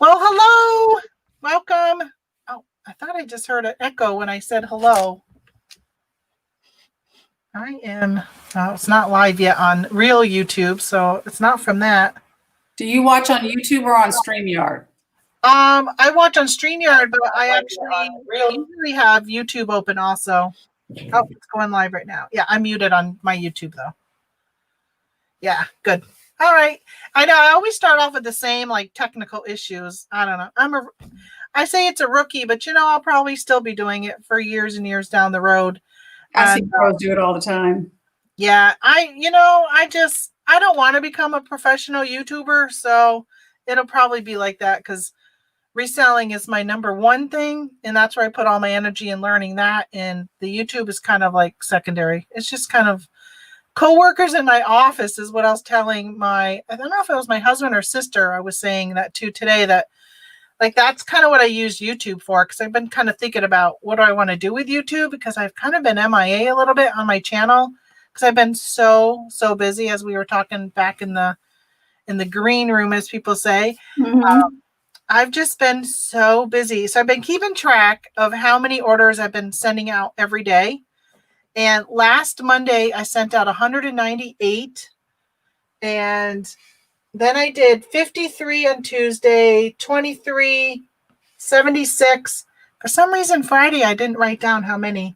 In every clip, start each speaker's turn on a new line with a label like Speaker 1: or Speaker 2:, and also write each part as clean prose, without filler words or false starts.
Speaker 1: Well, hello. Welcome. Oh, I thought I just heard an echo when I said hello. I am, it's not live yet on real YouTube, so it's not from that.
Speaker 2: Do you watch on YouTube or on StreamYard?
Speaker 1: I watch on StreamYard, but I actually usually have YouTube open also. Oh, it's going live right now. Yeah, I'm muted on my YouTube though. Yeah, good. All right. I know I always start off with the same like technical issues. I don't know. I say it's a rookie, but I'll probably still be doing it for years and years down the road.
Speaker 2: I see pros do it all the time.
Speaker 1: Yeah, I don't want to become a professional YouTuber, so it'll probably be like that because reselling is my number one thing, and that's where I put all my energy in learning that. And the YouTube is kind of like secondary. It's just kind of coworkers in my office is what I was telling I don't know if it was my husband or sister. I was saying that too today, that like that's kind of what I use YouTube for, because I've been kind of thinking about what do I want to do with YouTube, because I've kind of been MIA a little bit on my channel because I've been so busy, as we were talking back in the green room, as people say.
Speaker 2: Mm-hmm.
Speaker 1: I've just been so busy. So I've been keeping track of how many orders I've been sending out every day. And last Monday, I sent out 198. And then I did 53 on Tuesday, 23, 76. For some reason, Friday, I didn't write down how many.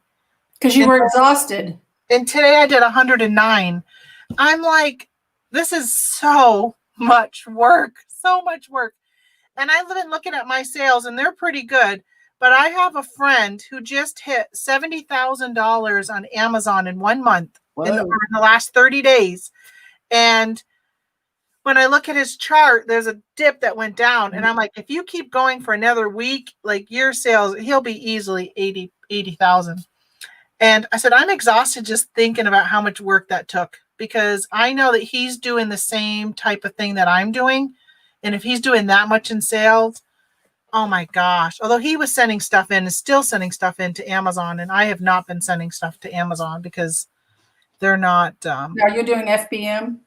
Speaker 2: Because you were exhausted.
Speaker 1: And today I did 109. I'm like, this is so much work. So much work. And I've been looking at my sales, and they're pretty good. But I have a friend who just hit $70,000 on Amazon in 1 month in the last 30 days. And when I look at his chart, there's a dip that went down. And I'm like, if you keep going for another week, like your sales, he'll be easily 80,000. And I said, I'm exhausted just thinking about how much work that took, because I know that he's doing the same type of thing that I'm doing. And if he's doing that much in sales, oh my gosh. Although he was sending stuff in, is still sending stuff into Amazon. And I have not been sending stuff to Amazon because they're not.
Speaker 2: Now you're doing FBM?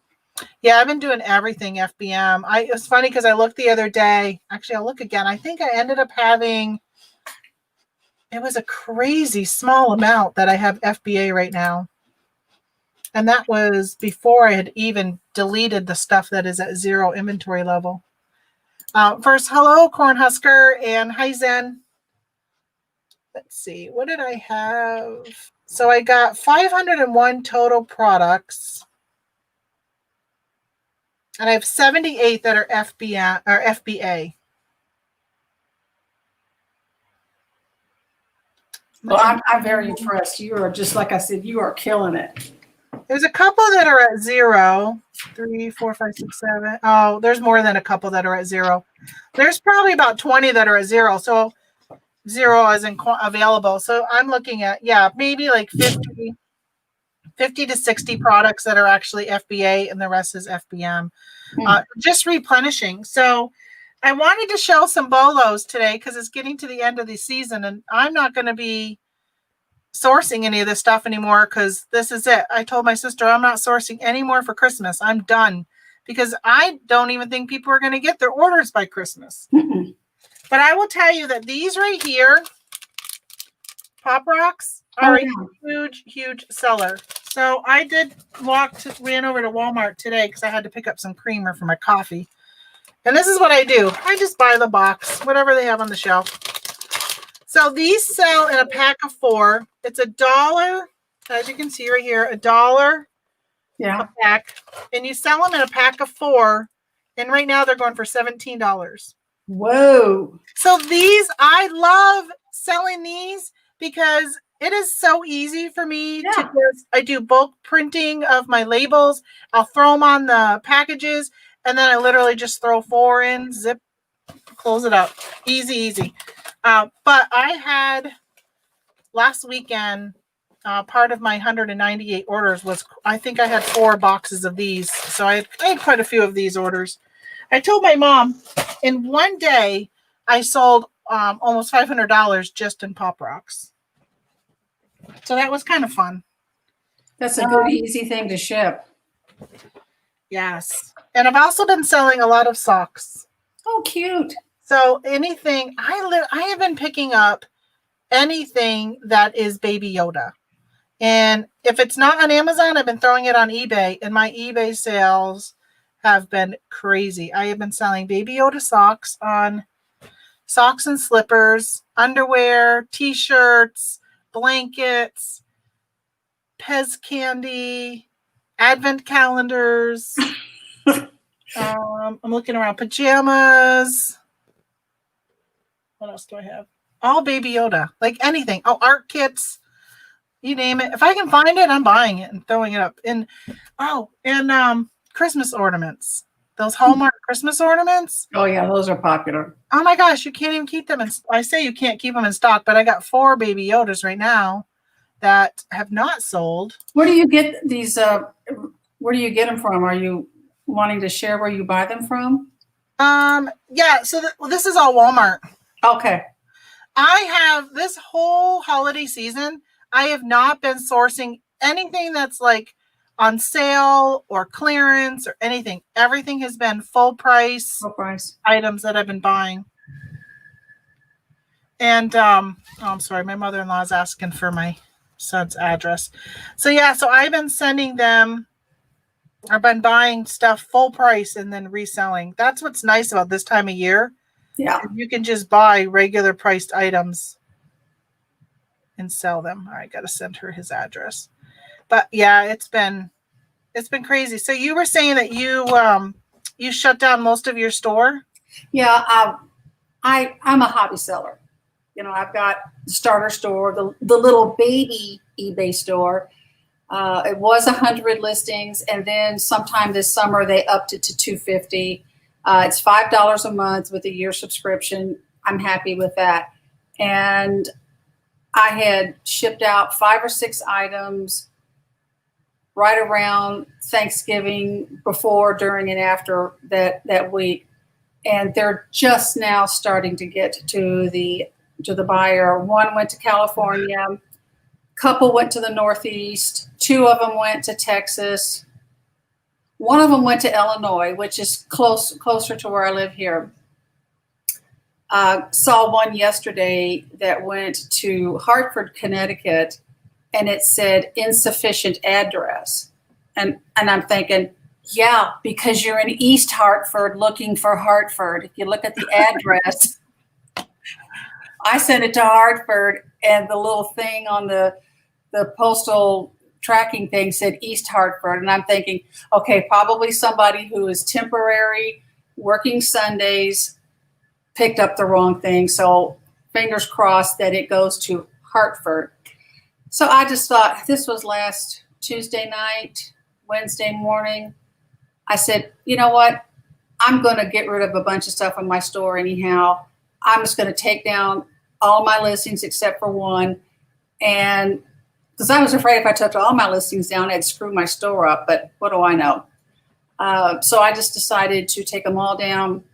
Speaker 1: Yeah, I've been doing everything FBM. It was funny because I looked the other day. Actually, I'll look again. I think I ended up having, it was a crazy small amount that I have FBA right now. And that was before I had even deleted the stuff that is at 0 inventory level. First, hello, Cornhusker, and hi, Zen. Let's see. What did I have? So I got 501 total products. And I have 78 that are FBA or FBA.
Speaker 2: Well, I'm very impressed. You are, just like I said, you are killing it.
Speaker 1: There's a couple that are at 0. 3, 4, 5, 6, 7. Oh, there's more than a couple that are at 0. There's probably about 20 that are at 0. So 0 isn't available. So I'm looking at, maybe like 50 to 60 products that are actually FBA, and the rest is FBM. Just replenishing. So I wanted to show some bolos today because it's getting to the end of the season, and I'm not going to be sourcing any of this stuff anymore because this is it. I told my sister I'm not sourcing any more for Christmas. I'm done, because I don't even think people are going to get their orders by Christmas.
Speaker 2: Mm-mm.
Speaker 1: But I will tell you that these right here, Pop Rocks, are a huge seller. So I ran over to Walmart today because I had to pick up some creamer for my coffee. And this is what I do. I just buy the box, whatever they have on the shelf. So these sell in a pack of 4. It's $1, as you can see right here, $1 a pack. And you sell them in a pack of 4. And right now they're going for $17.
Speaker 2: Whoa.
Speaker 1: So I love selling these because it is so easy for me to I do bulk printing of my labels. I'll throw them on the packages, and then I literally just throw 4 in, zip, close it up. Easy. But I had last weekend, part of my 198 orders was, I think I had 4 boxes of these. So I had quite a few of these orders. I told my mom in one day I sold almost $500 just in Pop Rocks. So that was kind of fun.
Speaker 2: That's a good, easy thing to ship.
Speaker 1: Yes. And I've also been selling a lot of socks.
Speaker 2: Oh, cute.
Speaker 1: So anything I have been picking up anything that is Baby Yoda. And if it's not on Amazon, I've been throwing it on eBay, and my eBay sales have been crazy. I have been selling Baby Yoda socks on socks and slippers, underwear, t-shirts, blankets, Pez candy, advent calendars. I'm looking around, pajamas. What else do I have? All Baby Yoda, like anything. Oh, art kits, you name it. If I can find it, I'm buying it and throwing it up. And Christmas ornaments. Those Hallmark Christmas ornaments.
Speaker 2: Oh yeah, those are popular.
Speaker 1: Oh my gosh, you can't even keep them in. I say you can't keep them in stock, but I got 4 Baby Yodas right now that have not sold.
Speaker 2: Where do you get these? Where do you get them from? Are you wanting to share where you buy them from?
Speaker 1: Yeah. So this is all Walmart.
Speaker 2: Okay.
Speaker 1: I have this whole holiday season. I have not been sourcing anything that's like on sale or clearance or anything. Everything has been full price items that I've been buying. And I'm sorry, my mother-in-law is asking for my son's address. So yeah, so I've been sending them. I've been buying stuff full price and then reselling. That's what's nice about this time of year.
Speaker 2: Yeah.
Speaker 1: You can just buy regular priced items and sell them. All right, got to send her his address. But yeah, it's been crazy. So you were saying that you shut down most of your store?
Speaker 2: Yeah, I'm a hobby seller. You know, I've got the starter store, the little baby eBay store. It was 100 listings, and then sometime this summer they upped it to 250. It's $5 a month with a year subscription. I'm happy with that. And I had shipped out 5 or 6 items right around Thanksgiving, before, during, and after that week. And they're just now starting to get to the buyer. One went to California, couple went to the Northeast, 2 of them went to Texas, 1 of them went to Illinois, which is closer to where I live here. Saw one yesterday that went to Hartford, Connecticut, and it said insufficient address. And I'm thinking, yeah, because you're in East Hartford looking for Hartford. If you look at the address, I sent it to Hartford, and the little thing on the postal tracking thing said East Hartford. And I'm thinking, okay, probably somebody who is temporary, working Sundays, picked up the wrong thing. So fingers crossed that it goes to Hartford. So I just thought, this was last Tuesday night, Wednesday morning. I said, you know what? I'm going to get rid of a bunch of stuff in my store anyhow. I'm just going to take down all my listings except for one. And because I was afraid if I took all my listings down, I'd screw my store up. But what do I know? So I just decided to take them all down.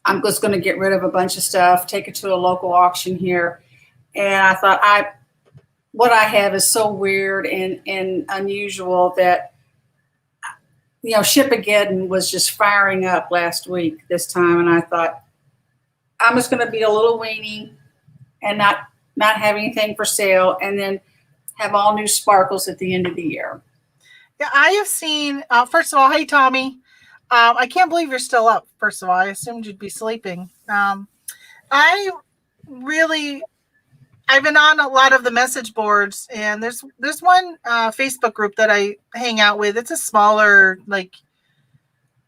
Speaker 2: I'm just going to get rid of a bunch of stuff, take it to a local auction here. And I thought, what I have is so weird and unusual that, you know, Shipageddon was just firing up last week this time. And I thought, I'm just going to be a little weenie and not have anything for sale, and then have all new sparkles at the end of the year.
Speaker 1: Yeah, I have seen, first of all, hey, Tommy. I can't believe you're still up, first of all. I assumed you'd be sleeping. I've been on a lot of the message boards, and there's one Facebook group that I hang out with. It's a smaller, like,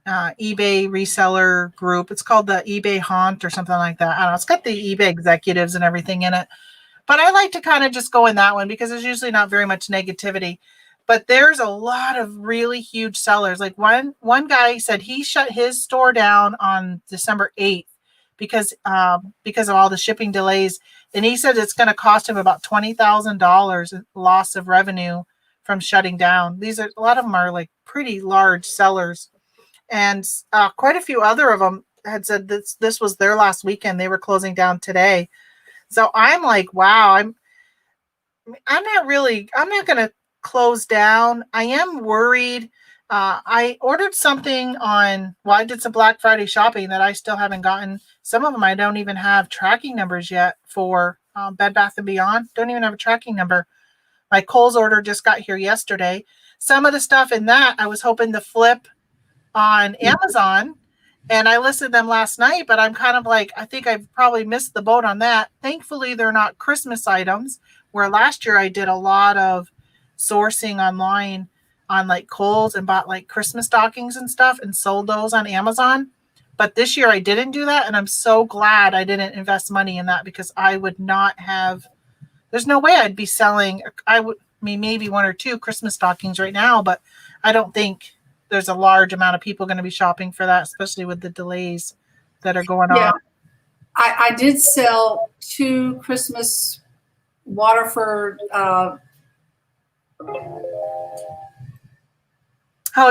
Speaker 1: eBay reseller group. It's called the eBay Haunt or something like that. I don't know. It's got the eBay executives and everything in it. But I like to kind of just go in that one because there's usually not very much negativity. But there's a lot of really huge sellers. Like one guy said he shut his store down on December 8th because of all the shipping delays. And he said it's going to cost him about $20,000 loss of revenue from shutting down. A lot of them are like pretty large sellers. And quite a few other of them had said this was their last weekend. They were closing down today. So I'm like, wow, I'm not going to close down. I am worried. I ordered something I did some Black Friday shopping that I still haven't gotten. Some of them I don't even have tracking numbers yet for Bed Bath & Beyond. Don't even have a tracking number. My Kohl's order just got here yesterday. Some of the stuff in that I was hoping to flip on Amazon, and I listed them last night, but I'm kind of like, I think I've probably missed the boat on that. Thankfully, they're not Christmas items, where last year I did a lot of sourcing online on like Kohl's and bought like Christmas stockings and stuff and sold those on Amazon. But this year I didn't do that, and I'm so glad I didn't invest money in that, because I would not have, there's no way I'd be selling, maybe one or two Christmas stockings right now, but I don't think there's a large amount of people going to be shopping for that, especially with the delays that are going on.
Speaker 2: I did sell 2 Christmas Waterford.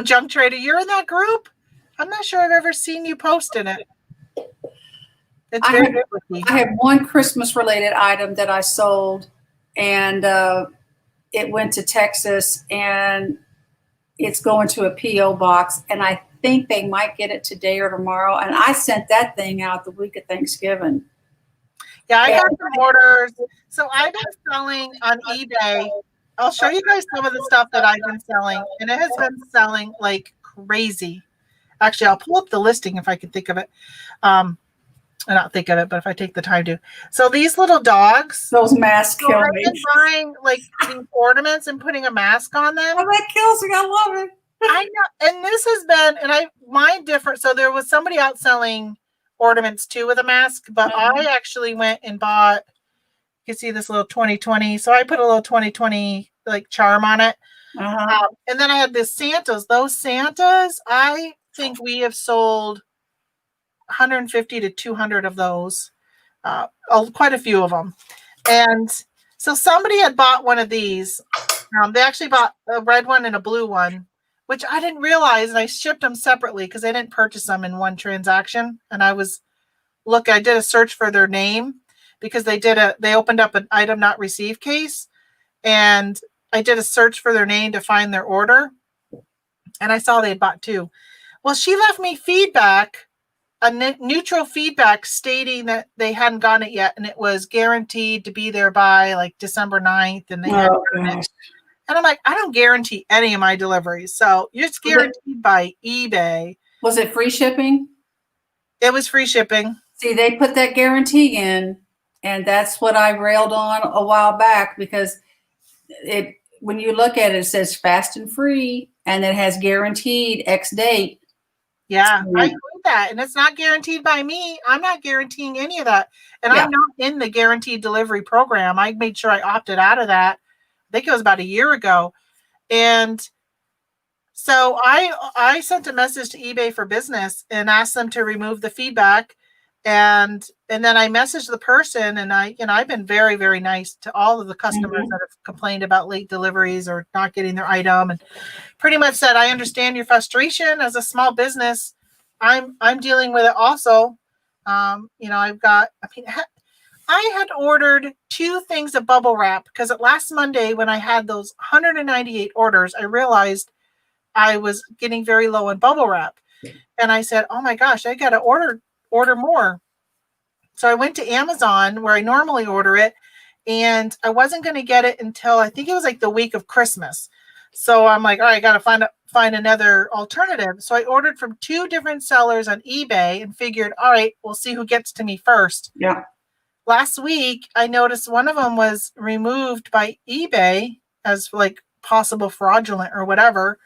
Speaker 1: Junk Trader, you're in that group? I'm not sure I've ever seen you post in it. It's very good with me.
Speaker 2: I have one Christmas related item that I sold, and it went to Texas, and it's going to a P.O. box, and I think they might get it today or tomorrow. And I sent that thing out the week of Thanksgiving.
Speaker 1: Yeah, I got some orders. So I've been selling on eBay. I'll show you guys some of the stuff that I've been selling, and it has been selling like crazy. Actually, I'll pull up the listing if I can think of it. Not think of it, but if I take the time to. So these little dogs.
Speaker 2: Those masks kill
Speaker 1: I've
Speaker 2: me.
Speaker 1: been buying like these ornaments and putting a mask on them.
Speaker 2: Oh, that kills me. I love it.
Speaker 1: I know. And this has been, mine different. So there was somebody out selling ornaments too with a mask, but I actually went and bought, you can see this little 2020. So I put a little 2020 like charm on it. And then I had the Santas. Those Santas, I think we have sold 150 to 200 of those, quite a few of them. And so somebody had bought one of these. They actually bought a red one and a blue one, which I didn't realize, and I shipped them separately because I didn't purchase them in one transaction. And I did a search for their name, because they opened up an item not received case, and I did a search for their name to find their order, and I saw they bought 2. Well, she left me feedback, a neutral feedback stating that they hadn't gotten it yet, and it was guaranteed to be there by like December 9th, and they hadn't gotten it. And I'm like, I don't guarantee any of my deliveries. So it's guaranteed by eBay.
Speaker 2: Was it free shipping?
Speaker 1: It was free shipping.
Speaker 2: See, they put that guarantee in, and that's what I railed on a while back, because when you look at it, it says fast and free, and it has guaranteed X date.
Speaker 1: Yeah, I agree with that. And it's not guaranteed by me. I'm not guaranteeing any of that. And I'm not in the guaranteed delivery program. I made sure I opted out of that. I think it was about a year ago. And so I sent a message to eBay for Business and asked them to remove the feedback. And then I messaged the person, and I've been very, very nice to all of the customers that have complained about late deliveries or not getting their item, and pretty much said, I understand your frustration as a small business. I'm dealing with it also. I had ordered 2 things of bubble wrap, because last Monday when I had those 198 orders, I realized I was getting very low in bubble wrap. And I said, oh my gosh, I got to order more. So I went to Amazon where I normally order it, and I wasn't going to get it until I think it was like the week of Christmas. So I'm like, all right, I got to find another alternative. So I ordered from 2 different sellers on eBay and figured, all right, we'll see who gets to me first.
Speaker 2: Yeah.
Speaker 1: Last week, I noticed one of them was removed by eBay as like possible fraudulent or whatever.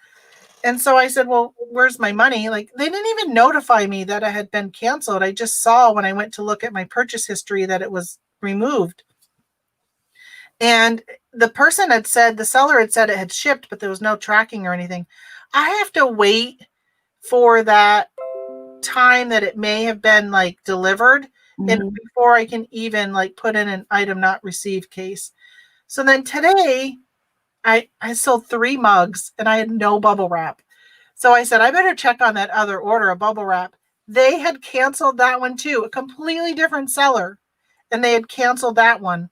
Speaker 1: And so I said, well, where's my money? Like, they didn't even notify me that it had been canceled. I just saw when I went to look at my purchase history that it was removed. And the seller had said it had shipped, but there was no tracking or anything. I have to wait for that time that it may have been like delivered, and before I can even like put in an item not received case. So then today, I sold 3 mugs, and I had no bubble wrap. So I said, I better check on that other order of bubble wrap. They had canceled that one too, a completely different seller. And they had canceled that one.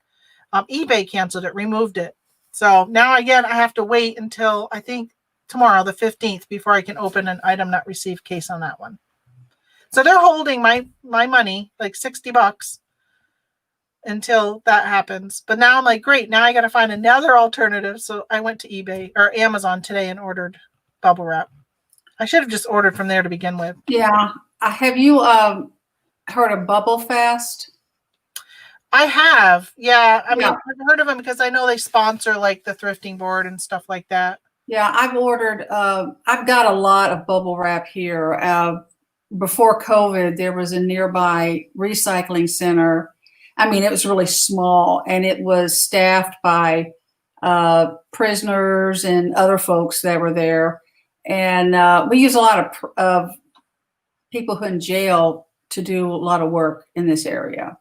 Speaker 1: eBay canceled it, removed it. So now again, I have to wait until I think tomorrow, the 15th, before I can open an item not received case on that one. So they're holding my money, like $60, until that happens. But now I'm like, great, now I got to find another alternative. So I went to eBay or Amazon today and ordered bubble wrap. I should have just ordered from there to begin with.
Speaker 2: Yeah. Have you heard of Bubble Fast?
Speaker 1: I have. Yeah. I mean, I've heard of them because I know they sponsor like the thrifting board and stuff like that.
Speaker 2: Yeah, I've ordered, I've got a lot of bubble wrap here. Before COVID, there was a nearby recycling center. I mean, it was really small, and it was staffed by prisoners and other folks that were there. And we use a lot of people who are in jail to do a lot of work in this area.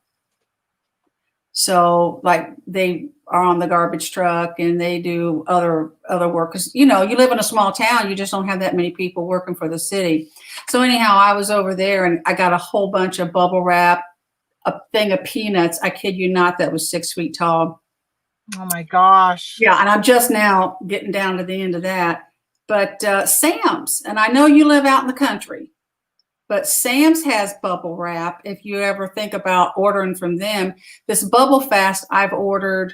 Speaker 2: So like they are on the garbage truck and they do other work. Cause you know, you live in a small town, you just don't have that many people working for the city. So anyhow, I was over there and I got a whole bunch of bubble wrap, a thing of peanuts. I kid you not, that was 6 feet tall.
Speaker 1: Oh my gosh.
Speaker 2: Yeah. And I'm just now getting down to the end of that. But Sam's, and I know you live out in the country, but Sam's has bubble wrap. If you ever think about ordering from them, this Bubble Fast, I've ordered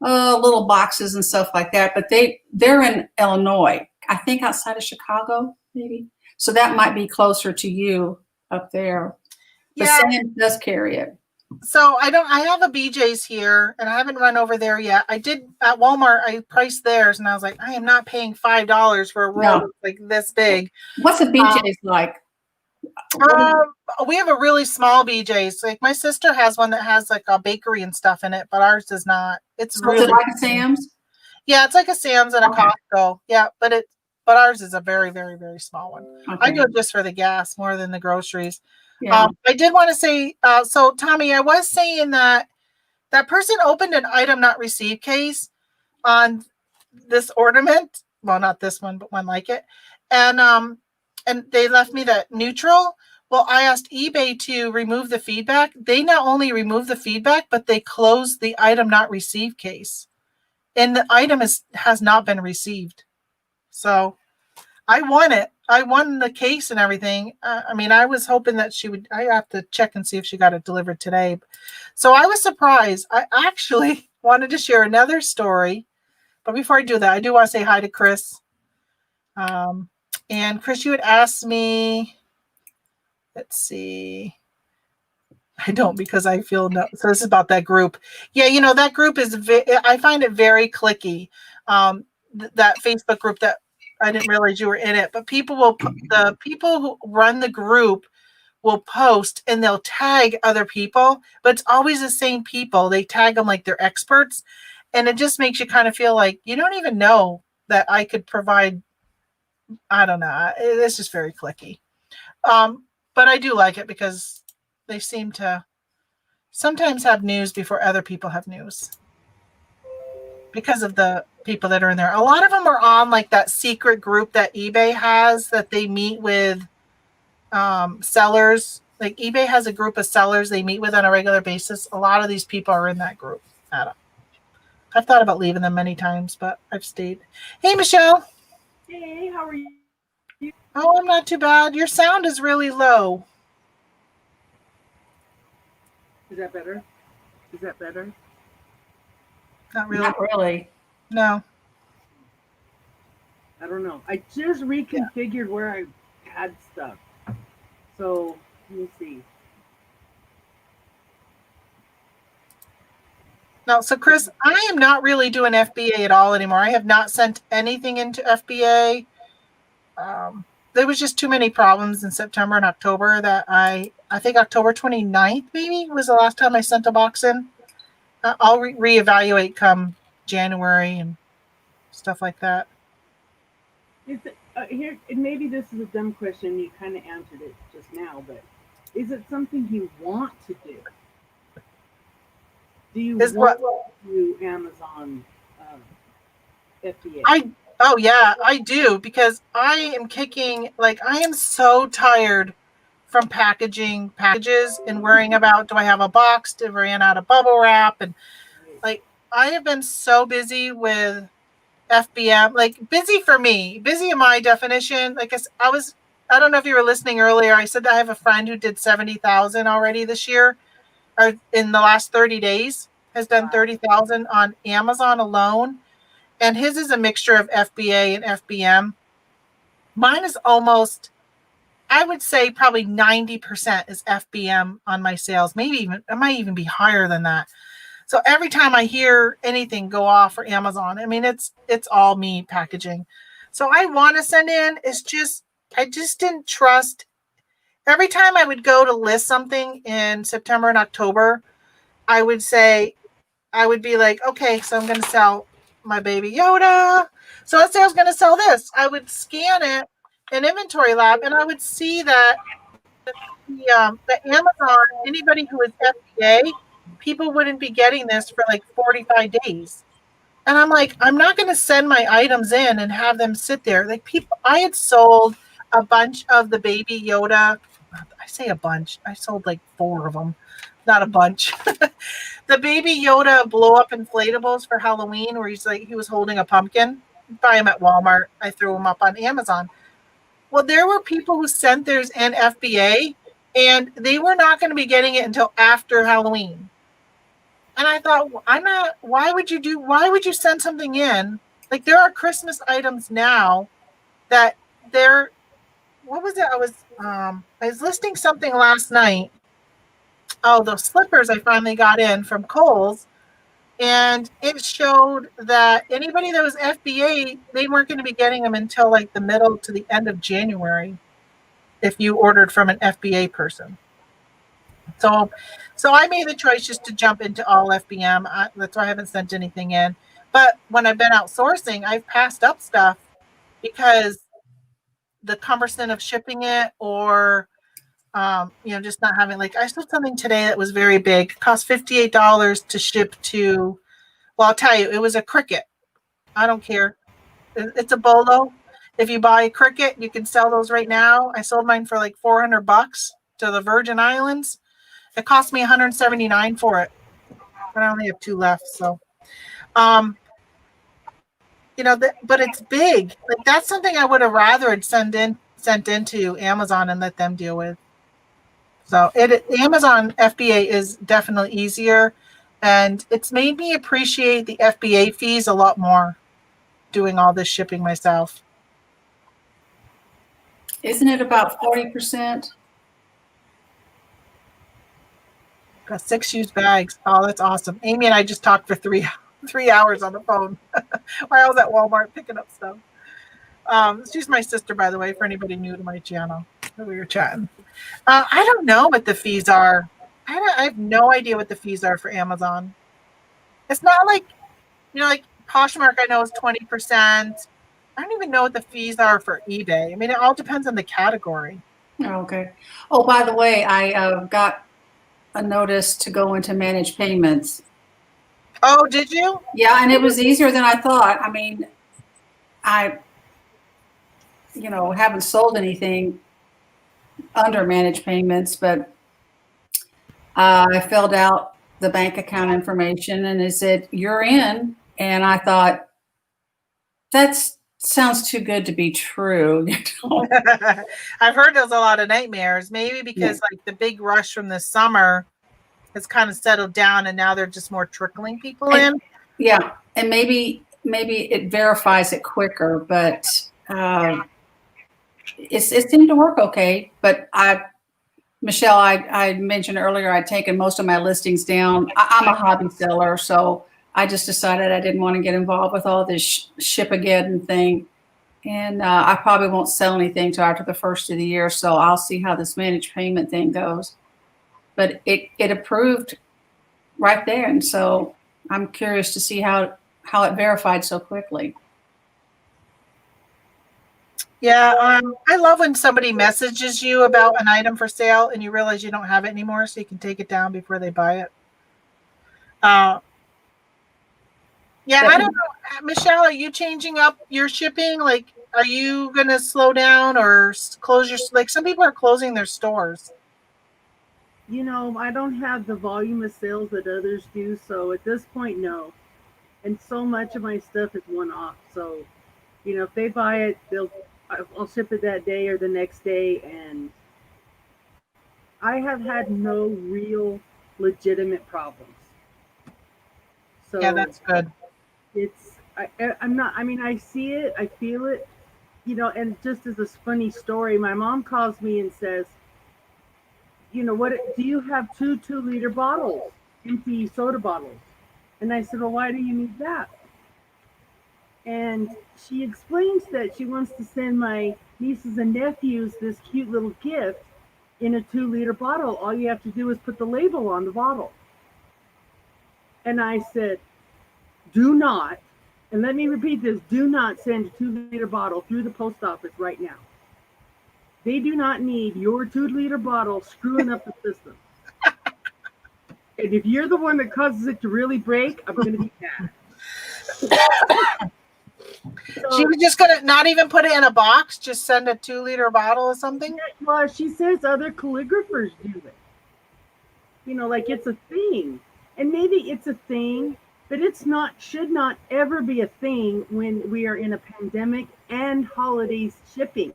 Speaker 2: little boxes and stuff like that, but they're in Illinois, I think outside of Chicago, maybe. So that might be closer to you up there. But
Speaker 1: Yeah.
Speaker 2: Sam's does carry it.
Speaker 1: So I have a BJ's here and I haven't run over there yet. I did at Walmart, I priced theirs and I was like, I am not paying $5 for a roll that's like this big.
Speaker 2: What's a BJ's like?
Speaker 1: We have a really small BJ's. Like my sister has one that has like a bakery and stuff in it, but ours does not. It's
Speaker 2: So
Speaker 1: really
Speaker 2: is it like a Sam's?
Speaker 1: Yeah, it's like a Sam's and a Costco. Yeah, but ours is a very, very, very small one.
Speaker 2: Okay.
Speaker 1: I do it just for the gas more than the groceries.
Speaker 2: Yeah.
Speaker 1: I did want to say, so Tommy, I was saying that person opened an item not received case on this ornament. Well, not this one, but one like it. And they left me that neutral. Well, I asked eBay to remove the feedback. They not only removed the feedback, but they closed the item not received case. And the item has not been received. So I won it. I won the case and everything. I mean, I was hoping that I have to check and see if she got it delivered today. So I was surprised. I actually wanted to share another story. But before I do that, I do want to say hi to Chris. And Chris, you had asked me, let's see. I don't, because I feel no. So this is about that group. Yeah, that group is, I find it very clicky. That Facebook group that I didn't realize you were in it, but the people who run the group will post and they'll tag other people, but it's always the same people. They tag them like they're experts. And it just makes you kind of feel like you don't even know that I could provide. I don't know. It's just very clicky. But I do like it because they seem to sometimes have news before other people have news because of the people that are in there. A lot of them are on like that secret group that eBay has that they meet with sellers. Like eBay has a group of sellers they meet with on a regular basis. A lot of these people are in that group, Adam. I've thought about leaving them many times, but I've stayed. Hey, Michelle.
Speaker 3: Hey, how are you?
Speaker 1: Oh, I'm not too bad. Your sound is really low.
Speaker 3: Is that better? Is that better?
Speaker 1: Not really.
Speaker 2: Not really.
Speaker 1: No.
Speaker 3: I don't know. I just reconfigured where I had stuff. So let me see.
Speaker 1: No, so Chris, I am not really doing FBA at all anymore. I have not sent anything into FBA. There was just too many problems in September and October that I think October 29th maybe was the last time I sent a box in. I'll reevaluate come January and stuff like that.
Speaker 3: Here, maybe this is a dumb question. You kind of answered it just now, but is it something you want to do? Do you want to do Amazon FBA?
Speaker 1: Oh yeah, I do, because I am I am so tired from packaging packages and worrying about, do I have a box? Did I run out of bubble wrap? And like, I have been so busy with FBM, like busy for me, busy in my definition. Like I don't know if you were listening earlier. I said that I have a friend who did 70,000 already this year, or in the last 30 days, has done 30,000 on Amazon alone. And his is a mixture of FBA and FBM. Mine is almost, I would say probably 90% is FBM on my sales. Maybe even, it might even be higher than that. So every time I hear anything go off for Amazon, I mean, it's all me packaging. So I want to send in. I just didn't trust. Every time I would go to list something in September and October, I would be like, okay, so I'm going to sell my baby Yoda. So let's say I was going to sell this. I would scan it in Inventory Lab, and I would see that the Amazon, anybody who is FBA, people wouldn't be getting this for like 45 days. And I'm like, I'm not going to send my items in and have them sit there. Like I had sold a bunch of the baby Yoda. I say a bunch. I sold like 4 of them, not a bunch. The baby Yoda blow up inflatables for Halloween, where he was holding a pumpkin. Buy them at Walmart. I threw them up on Amazon. Well, there were people who sent theirs in FBA, and they were not going to be getting it until after Halloween. And I thought, why would you send something in? Like, there are Christmas items now that what was it? I was listing something last night. Oh, those slippers I finally got in from Kohl's. And it showed that anybody that was FBA, they weren't going to be getting them until like the middle to the end of January if you ordered from an FBA person. So I made the choice just to jump into all FBM. That's why I haven't sent anything in. But when I've been outsourcing, I've passed up stuff because the cumbersome of shipping it, or just not having, like, I sold something today that was very big. It cost $58 to ship to, well, I'll tell you, it was a Cricket. I don't care. It's a bolo. If you buy a Cricket, you can sell those right now. I sold mine for like $400 to the Virgin Islands. It cost me $179 for it. But I only have 2 left. So, but it's big. Like, that's something I would have rather sent into Amazon and let them deal with. So Amazon FBA is definitely easier, and it's made me appreciate the FBA fees a lot more doing all this shipping myself.
Speaker 2: Isn't it about 40%?
Speaker 1: Got 6 used bags. Oh, that's awesome. Amy and I just talked for 3 hours on the phone while I was at Walmart picking up stuff. She's my sister, by the way, for anybody new to my channel. We were chatting. I don't know what the fees are. I have no idea what the fees are for Amazon. It's not like, like Poshmark, I know is 20%. I don't even know what the fees are for eBay. I mean, it all depends on the category.
Speaker 2: Okay. Oh, by the way, I got a notice to go into managed payments.
Speaker 1: Oh, did you?
Speaker 2: Yeah, and it was easier than I thought. I mean, I haven't sold anything under managed payments, but I filled out the bank account information and it said, you're in. And I thought, that sounds too good to be true.
Speaker 1: I've heard there's a lot of nightmares, maybe because like the big rush from the summer has kind of settled down and now they're just more trickling people in.
Speaker 2: Yeah. And maybe it verifies it quicker, but it seemed to work okay. But Michelle, I mentioned earlier, I'd taken most of my listings down. I'm a hobby seller, so I just decided I didn't want to get involved with all this ship again thing. And I probably won't sell anything till after the first of the year, so I'll see how this managed payment thing goes. But it approved right there, and so I'm curious to see how it verified so quickly.
Speaker 1: Yeah, I love when somebody messages you about an item for sale and you realize you don't have it anymore, so you can take it down before they buy it. I don't know. Michelle, are you changing up your shipping? Like, are you going to slow down or close like some people are closing their stores?
Speaker 3: I don't have the volume of sales that others do, so at this point, no. and so much of my stuff is one off. So, if they buy it, I'll ship it that day or the next day, and I have had no real legitimate problems. So
Speaker 1: Yeah, that's good.
Speaker 3: I'm not. I mean, I see it, I feel it, And just as a funny story, my mom calls me and says, what do you have 2 2-liter bottles, empty soda bottles? And I said, well, why do you need that? And she explains that she wants to send my nieces and nephews this cute little gift in a 2-liter bottle. All you have to do is put the label on the bottle. And I said, do not, and let me repeat this, do not send a 2-liter bottle through the post office right now. They do not need your 2-liter bottle screwing up the system. And if you're the one that causes it to really break, I'm going to be mad.
Speaker 1: She was just going to not even put it in a box, just send a 2-liter bottle or something?
Speaker 3: Well, she says other calligraphers do it. Like it's a thing. And maybe it's a thing, but should not ever be a thing when we are in a pandemic and holidays shipping.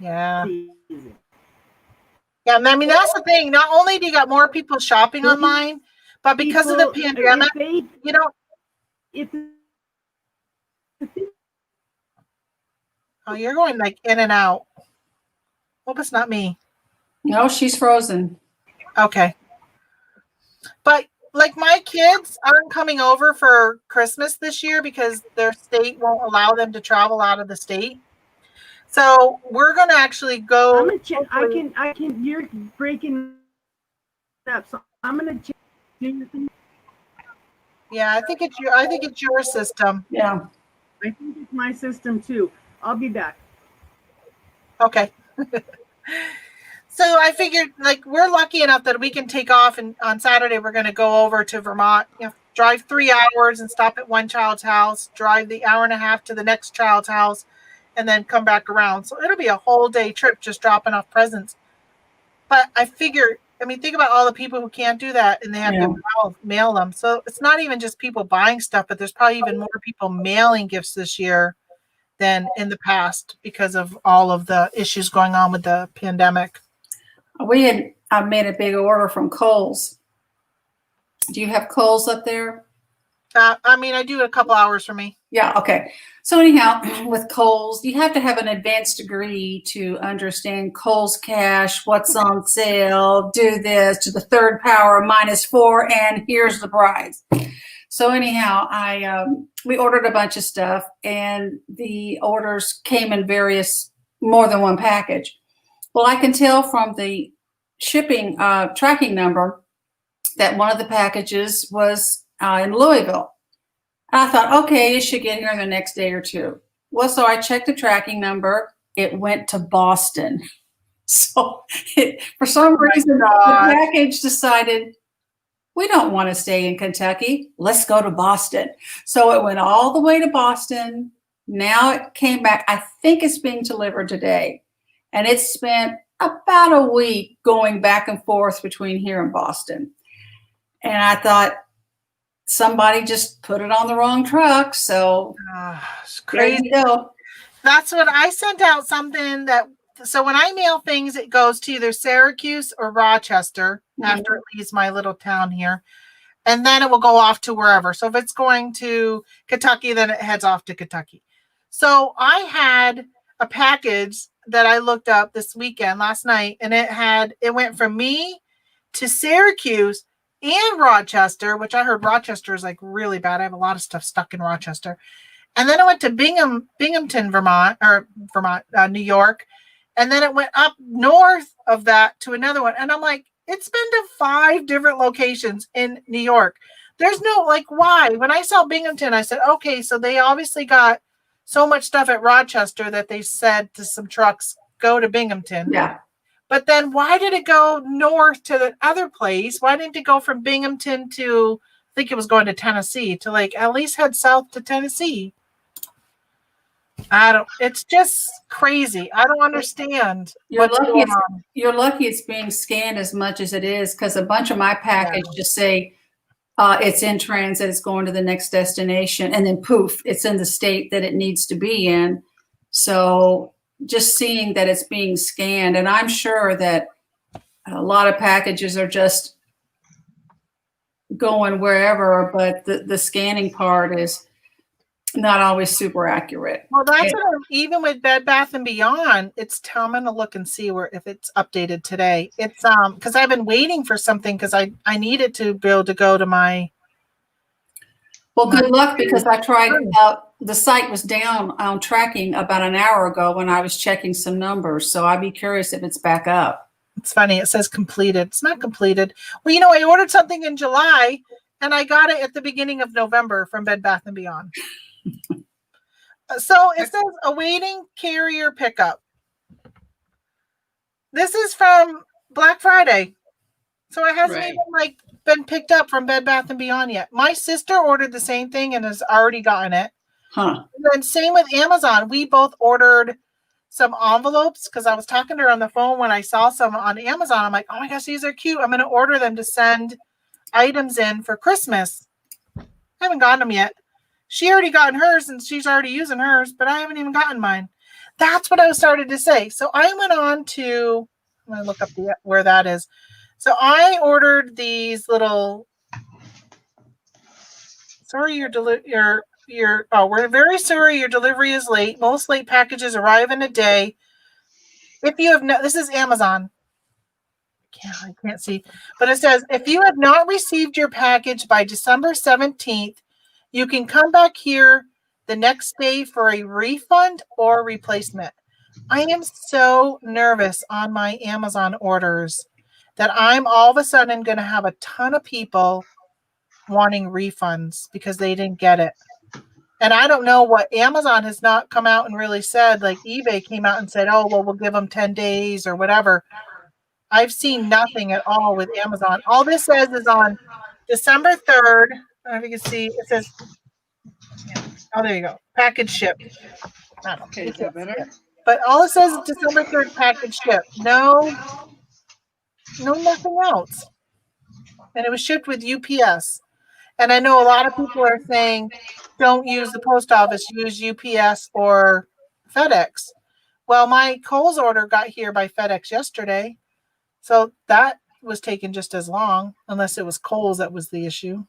Speaker 1: Yeah.
Speaker 3: Season.
Speaker 1: Yeah, I mean, that's the thing. Not only do you got more people shopping online, but because of the pandemic, oh, you're going like in and out. Hope it's not me.
Speaker 2: No, she's frozen.
Speaker 1: Okay. But like my kids aren't coming over for Christmas this year because their state won't allow them to travel out of the state. So we're going to actually go.
Speaker 3: I can, you're breaking up. So I'm going to check.
Speaker 1: Yeah, I think it's your system.
Speaker 2: Yeah.
Speaker 3: I think it's my system too. I'll be back.
Speaker 1: Okay. So I figured, like, we're lucky enough that we can take off, and on Saturday we're going to go over to Vermont, drive 3 hours and stop at one child's house, drive the hour and a half to the next child's house, and then come back around. So it'll be a whole day trip just dropping off presents. But I figure, I mean, think about all the people who can't do that, and they have to mail them. So it's not even just people buying stuff, but there's probably even more people mailing gifts this year than in the past because of all of the issues going on with the pandemic.
Speaker 2: I made a big order from Kohl's. Do you have Kohl's up there?
Speaker 1: I mean, I do a couple hours for me.
Speaker 2: Yeah. Okay. So anyhow, with Kohl's, you have to have an advanced degree to understand Kohl's Cash, what's on sale, do this to the third power -4, and here's the price. So anyhow, we ordered a bunch of stuff, and the orders came in more than one package. Well, I can tell from the shipping tracking number that one of the packages was in Louisville. And I thought, okay, it should get here in the next day or two. Well, so I checked the tracking number. It went to Boston. So for some reason, the package decided, we don't want to stay in Kentucky. Let's go to Boston. So it went all the way to Boston. Now it came back. I think it's being delivered today. And it spent about a week going back and forth between here and Boston. And I thought, somebody just put it on the wrong truck. So
Speaker 1: it's crazy.
Speaker 2: There you go.
Speaker 1: That's what I sent out something that, so when I mail things, it goes to either Syracuse or Rochester after it leaves my little town here. And then it will go off to wherever. So if it's going to Kentucky, then it heads off to Kentucky. So I had a package that I looked up this weekend, last night, and it went from me to Syracuse and Rochester, which I heard Rochester is like really bad. I have a lot of stuff stuck in Rochester. And then it went to Binghamton, New York. And then it went up north of that to another one. And I'm like, it's been to 5 different locations in New York. There's no, like, why? When I saw Binghamton, I said, okay, so they obviously got so much stuff at Rochester that they said to some trucks, go to Binghamton.
Speaker 2: Yeah.
Speaker 1: But then why did it go north to the other place? Why didn't it go from Binghamton to, I think it was going to Tennessee, to like at least head south to Tennessee? It's just crazy. I don't understand.
Speaker 2: You're lucky it's being scanned as much as it is, because a bunch of my package just say it's in transit, it's going to the next destination, and then poof, it's in the state that it needs to be in. So just seeing that it's being scanned, and I'm sure that a lot of packages are just going wherever, but the scanning part is not always super accurate.
Speaker 1: Well, that's what even with Bed Bath and Beyond, I'm gonna look and see if it's updated today. It's because I've been waiting for something because I needed to be able to go to my.
Speaker 2: Well, good luck, because I tried. The site was down on tracking about an hour ago when I was checking some numbers, so I'd be curious if it's back up.
Speaker 1: It's funny. It says completed. It's not completed. Well, I ordered something in July and I got it at the beginning of November from Bed Bath and Beyond. So it says awaiting carrier pickup. This is from Black Friday. So it hasn't even been picked up from Bed Bath and Beyond yet. My sister ordered the same thing and has already gotten it.
Speaker 2: Huh.
Speaker 1: And then same with Amazon. We both ordered some envelopes because I was talking to her on the phone when I saw some on Amazon. I'm like, oh my gosh, these are cute. I'm going to order them to send items in for Christmas. I haven't gotten them yet. She already gotten hers and she's already using hers, but I haven't even gotten mine. That's what I was started to say. So I went on to, I'm going to look up where that is. So I ordered these little, we're very sorry your delivery is late. Most late packages arrive in a day. If you have this is Amazon. I can't see, but it says if you have not received your package by December 17th, you can come back here the next day for a refund or replacement. I am so nervous on my Amazon orders that I'm all of a sudden going to have a ton of people wanting refunds because they didn't get it. And I don't know what Amazon has not come out and really said, like eBay came out and said, oh, well, we'll give them 10 days or whatever. I've seen nothing at all with Amazon. All this says is on December 3rd. I don't know if you can see. It says, oh, there you go. Package shipped. I don't know.
Speaker 3: Okay, is that better?
Speaker 1: But all it says is December 3rd package shipped. No, nothing else. And it was shipped with UPS. And I know a lot of people are saying, don't use the post office, use UPS or FedEx. Well, my Kohl's order got here by FedEx yesterday. So that was taking just as long, unless it was Kohl's that was the issue.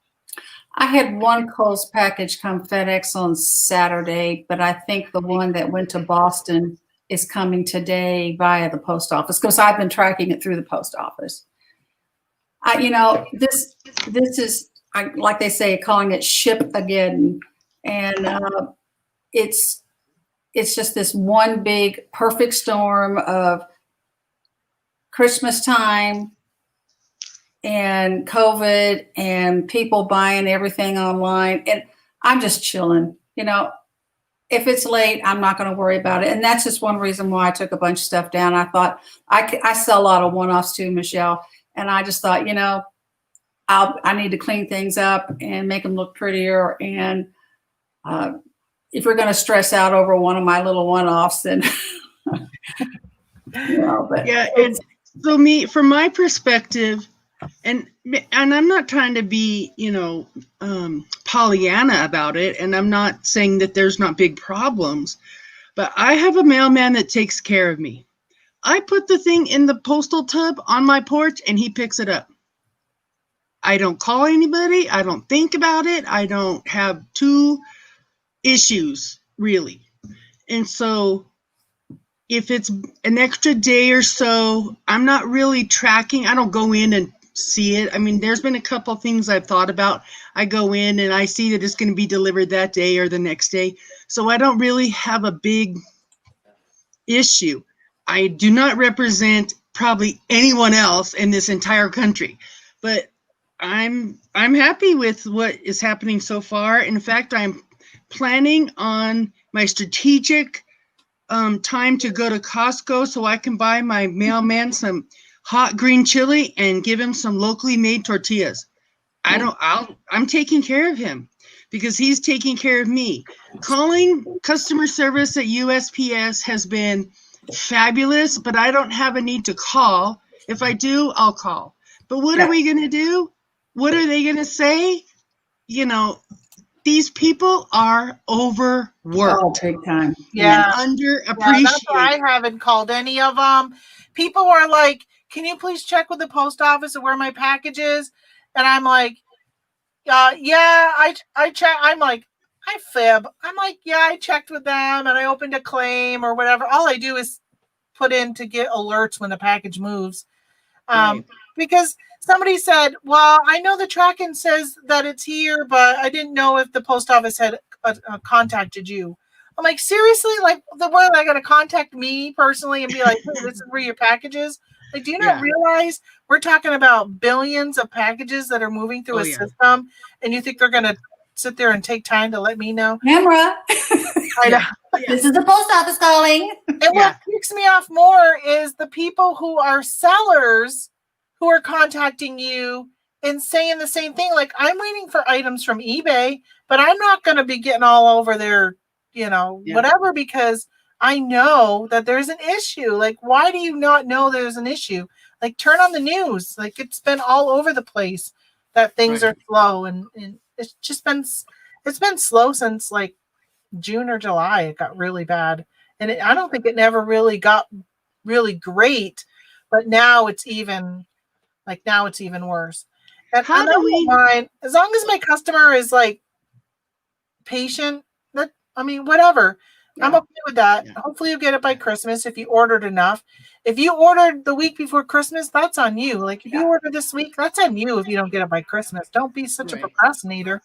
Speaker 2: I had one Kohl's package come FedEx on Saturday, but I think the one that went to Boston is coming today via the post office because I've been tracking it through the post office. This is, like they say, calling it ship again. And it's just this one big perfect storm of Christmas time and COVID and people buying everything online. And I'm just chilling. If it's late, I'm not going to worry about it. And that's just one reason why I took a bunch of stuff down. I thought I sell a lot of one-offs too, Michelle. And I just thought, I need to clean things up and make them look prettier. And if we're going to stress out over one of my little one-offs, then
Speaker 3: yeah. And so from my perspective, and I'm not trying to be, Pollyanna about it, and I'm not saying that there's not big problems, but I have a mailman that takes care of me. I put the thing in the postal tub on my porch, and he picks it up. I don't call anybody. I don't think about it. I don't have two issues, really. And so if it's an extra day or so, I'm not really tracking. I don't go in and see it. I mean, there's been a couple things I've thought about. I go in and I see that it's going to be delivered that day or the next day. So I don't really have a big issue. I do not represent probably anyone else in this entire country, but I'm happy with what is happening so far. In fact, I'm planning on my strategic time to go to Costco so I can buy my mailman some hot green chili and give him some locally made tortillas. I'm taking care of him because he's taking care of me. Calling customer service at USPS has been fabulous, but I don't have a need to call. If I do, I'll call. But what are we going to do?
Speaker 4: what are they going to say? You know, these people are overworked
Speaker 2: Oh, big time.
Speaker 1: Yeah.
Speaker 4: and
Speaker 1: Yeah, that's why
Speaker 4: underappreciated.
Speaker 1: I haven't called any of them. People are like, "Can you please check with the post office of where my package is?" And I'm like, yeah, I check. I'm like, I fib. I'm like, yeah, I checked with them and I opened a claim or whatever. All I do is put in to get alerts when the package moves.
Speaker 4: Right.
Speaker 1: Because somebody said, well, I know the tracking says that it's here, but I didn't know if the post office had contacted you. I'm like, seriously? Like, the way I got to contact me personally and be like, hey, this is where your package is? Like, do you not
Speaker 4: Yeah.
Speaker 1: realize we're talking about billions of packages that are moving through
Speaker 4: Oh,
Speaker 1: a
Speaker 4: yeah.
Speaker 1: system, and you think they're going to sit there and take time to let me know?
Speaker 2: Camera.
Speaker 1: I know.
Speaker 4: Yeah.
Speaker 2: This is the post office calling.
Speaker 1: And
Speaker 4: Yeah.
Speaker 1: what kicks me off more is the people who are sellers who are contacting you and saying the same thing. Like, I'm waiting for items from eBay, but I'm not going to be getting all over their,
Speaker 4: Yeah.
Speaker 1: whatever, because I know that there's an issue. Like, why do you not know there's an issue? Like, turn on the news. Like, it's been all over the place that things
Speaker 4: Right.
Speaker 1: are slow, and it's just it's been slow since like June or July. It got really bad. And I don't think it never really got really great, but now it's even worse. And
Speaker 4: How
Speaker 1: I
Speaker 4: do
Speaker 1: don't
Speaker 4: we?
Speaker 1: mind as long as my customer is like patient. That I mean, whatever. I'm
Speaker 2: Yeah.
Speaker 1: okay with that.
Speaker 4: Yeah.
Speaker 1: Hopefully you get it by Christmas if you ordered enough. If you ordered the week before Christmas, that's on you. Like, if you order this week, that's on you if you don't get it by Christmas. Don't be such a
Speaker 4: Right.
Speaker 1: procrastinator.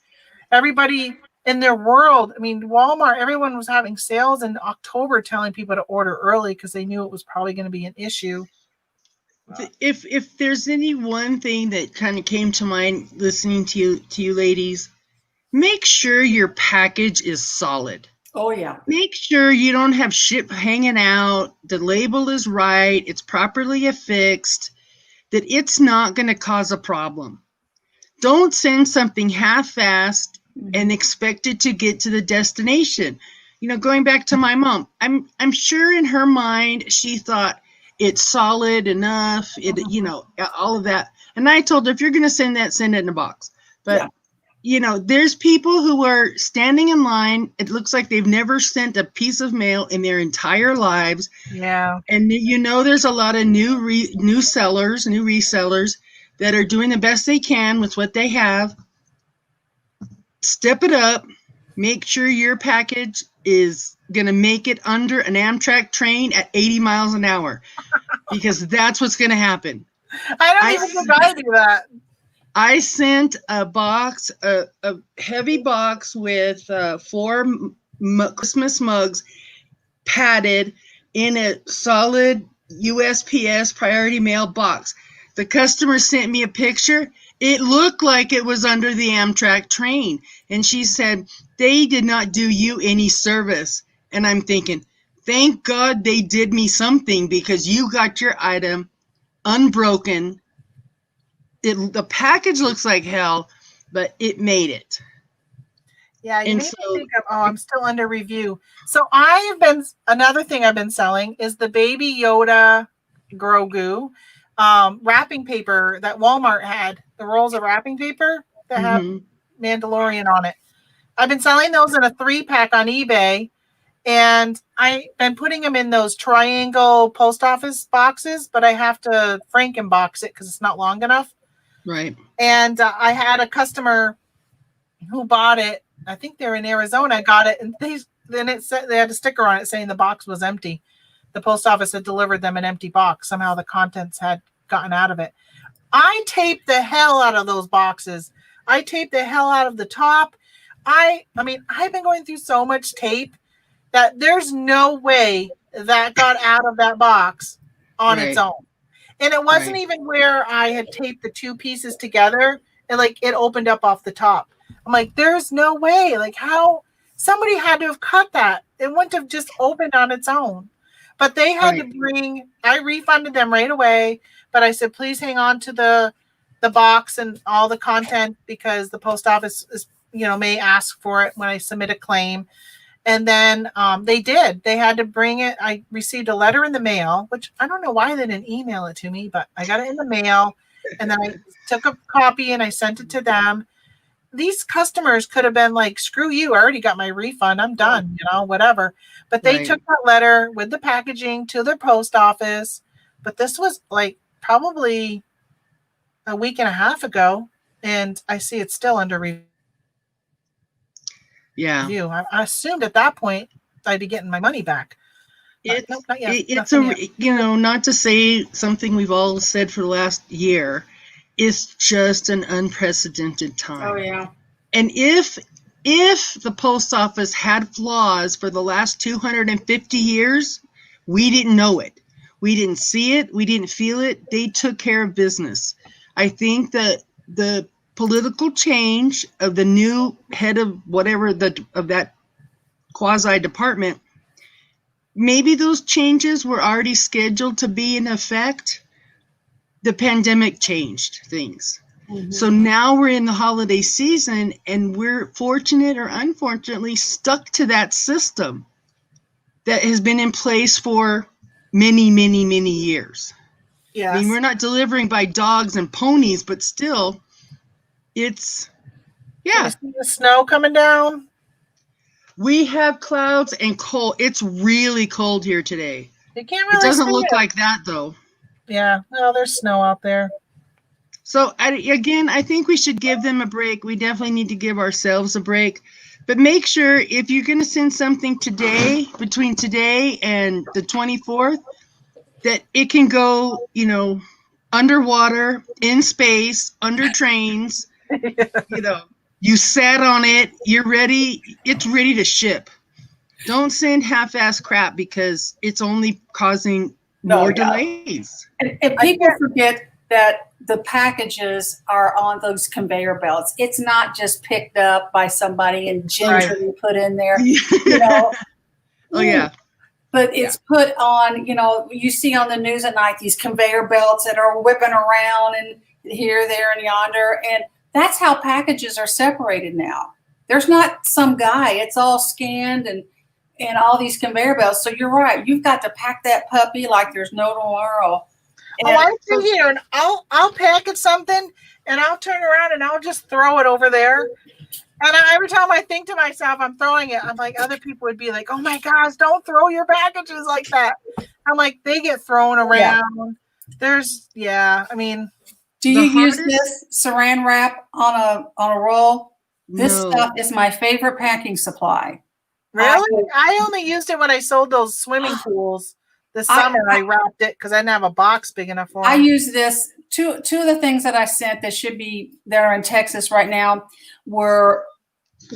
Speaker 1: Everybody in their world, I mean, Walmart, everyone was having sales in October telling people to order early because they knew it was probably going to be an issue.
Speaker 4: If there's any one thing that kind of came to mind listening to you ladies, make sure your package is solid.
Speaker 2: Oh, yeah.
Speaker 4: Make sure you don't have shit hanging out. The label is right. It's properly affixed. That it's not going to cause a problem. Don't send something half-assed and expect it to get to the destination. You know, going back to my mom, I'm sure in her mind she thought it's solid enough. All of that. And I told her, if you're going to send that, send it in a box. But there's people who are standing in line. It looks like they've never sent a piece of mail in their entire lives.
Speaker 1: Yeah.
Speaker 4: And there's a lot of new sellers, new resellers that are doing the best they can with what they have. Step it up. Make sure your package is going to make it under an Amtrak train at 80 miles an hour, because that's what's going to happen.
Speaker 1: I don't even think I do that.
Speaker 4: I sent a box, a heavy box with 4 Christmas mugs padded in a solid USPS priority mail box. The customer sent me a picture. It looked like it was under the Amtrak train. And she said, they did not do you any service. And I'm thinking, thank God they did me something, because you got your item unbroken. The package looks like hell, but it made it.
Speaker 1: Yeah, you
Speaker 4: And
Speaker 1: made me
Speaker 4: so,
Speaker 1: think of, I'm still under review. So another thing I've been selling is the Baby Yoda Grogu wrapping paper that Walmart had, the rolls of wrapping paper that have Mandalorian on it. I've been selling those in a 3-pack on eBay, and I've been putting them in those triangle post office boxes, but I have to Frankenbox it because it's not long enough.
Speaker 4: right.
Speaker 1: And I had a customer who bought it. I think they're in Arizona, got it, and it said they had a sticker on it saying the box was empty. The post office had delivered them an empty box. Somehow the contents had gotten out of it. I taped the hell out of those boxes. I taped the hell out of the top. I mean, I've been going through so much tape that there's no way that got out of that box on its own. And it wasn't even where I had taped the 2 pieces together and like it opened up off the top. I'm like, there's no way. Like, how somebody had to have cut that. It wouldn't have just opened on its own. But they had to I refunded them right away. But I said, please hang on to the box and all the content, because the post office may ask for it when I submit a claim. And then they did. They had to bring it. I received a letter in the mail, which I don't know why they didn't email it to me, but I got it in the mail. and then I took a copy and I sent it to them. These customers could have been like, screw you, I already got my refund, I'm done, whatever. But they took that letter with the packaging to their post office. But this was like probably a week and a half ago, and I see it's still under review.
Speaker 4: Yeah.
Speaker 1: I assumed at that point I'd be getting my money back.
Speaker 4: It's,
Speaker 1: nope, not yet.
Speaker 4: it's
Speaker 1: Nothing yet.
Speaker 4: not to say something we've all said for the last year, it's just an unprecedented time.
Speaker 2: Oh yeah.
Speaker 4: And if the post office had flaws for the last 250 years, we didn't know it. We didn't see it. We didn't feel it. They took care of business. I think that the political change of the new head of whatever of that quasi department, maybe those changes were already scheduled to be in effect. The pandemic changed things. Mm-hmm. So now we're in the holiday season, and we're fortunate or unfortunately stuck to that system that has been in place for many, many, many years. Yes. I mean, we're not delivering by dogs and ponies, but still, it's, yeah.
Speaker 1: You see the snow coming down?
Speaker 4: We have clouds and cold. It's really cold here today.
Speaker 1: You can't really.
Speaker 4: It doesn't look like that, though.
Speaker 1: Yeah, well, there's snow out there.
Speaker 4: So, again, I think we should give them a break. We definitely need to give ourselves a break. But make sure if you're going to send something today, between today and the 24th, that it can go, underwater, in space, under trains, you sat on it, you're ready, it's ready to ship. Don't send half-ass crap because it's only causing more delays.
Speaker 2: And people forget that the packages are on those conveyor belts. It's not just picked up by somebody and gingerly put in there,
Speaker 4: Oh, yeah.
Speaker 2: But it's put on, you see on the news at night, these conveyor belts that are whipping around and here, there, and yonder. And that's how packages are separated now. There's not some guy. It's all scanned and all these conveyor belts. So you're right. You've got to pack that puppy like there's no tomorrow.
Speaker 1: And I sit here and I'll package something and I'll turn around and I'll just throw it over there. And every time I think to myself, I'm throwing it, I'm like, other people would be like, oh my gosh, don't throw your packages like that. I'm like, they get thrown around. Yeah. I mean.
Speaker 2: Do you use this saran wrap on a roll? This stuff is my favorite packing supply.
Speaker 1: Really? I only used it when I sold those swimming pools this summer. I wrapped it because I didn't have a box big enough for it.
Speaker 2: I use this. Two of the things that I sent that are in Texas right now were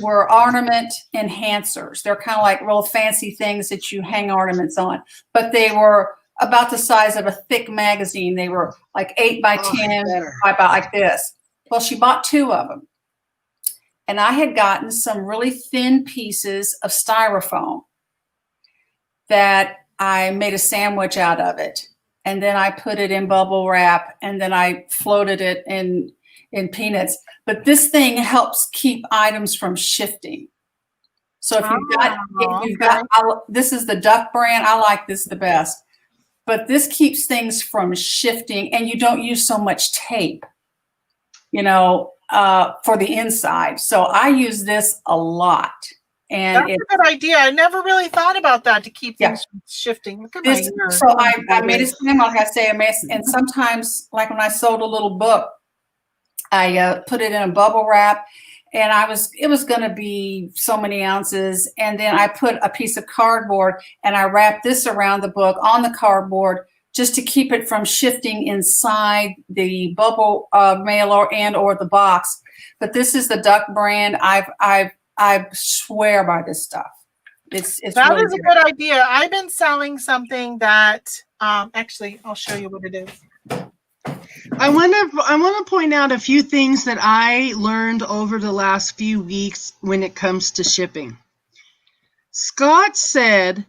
Speaker 2: ornament enhancers. They're kind of like real fancy things that you hang ornaments on, but they were about the size of a thick magazine. They were like 8 by 10 by like this. Well, she bought 2 of them. And I had gotten some really thin pieces of styrofoam that I made a sandwich out of it. And then I put it in bubble wrap and then I floated it in peanuts. But this thing helps keep items from shifting. So if you've got, this is the Duck brand. I like this the best. But this keeps things from shifting and you don't use so much tape, for the inside. So I use this a lot. And
Speaker 1: that's a good idea. I never really thought about that to keep things from shifting. Look at my hair.
Speaker 2: So I made a stem, like I say, and sometimes, like when I sold a little book, I put it in a bubble wrap, and it was going to be so many ounces, and then I put a piece of cardboard and I wrapped this around the book on the cardboard just to keep it from shifting inside the bubble mailer or the box. But this is the Duck brand. I swear by this stuff. It's
Speaker 1: that
Speaker 2: really
Speaker 1: is a good idea. I've been selling something that actually I'll show you what it is.
Speaker 4: I want to point out a few things that I learned over the last few weeks when it comes to shipping. Scott said,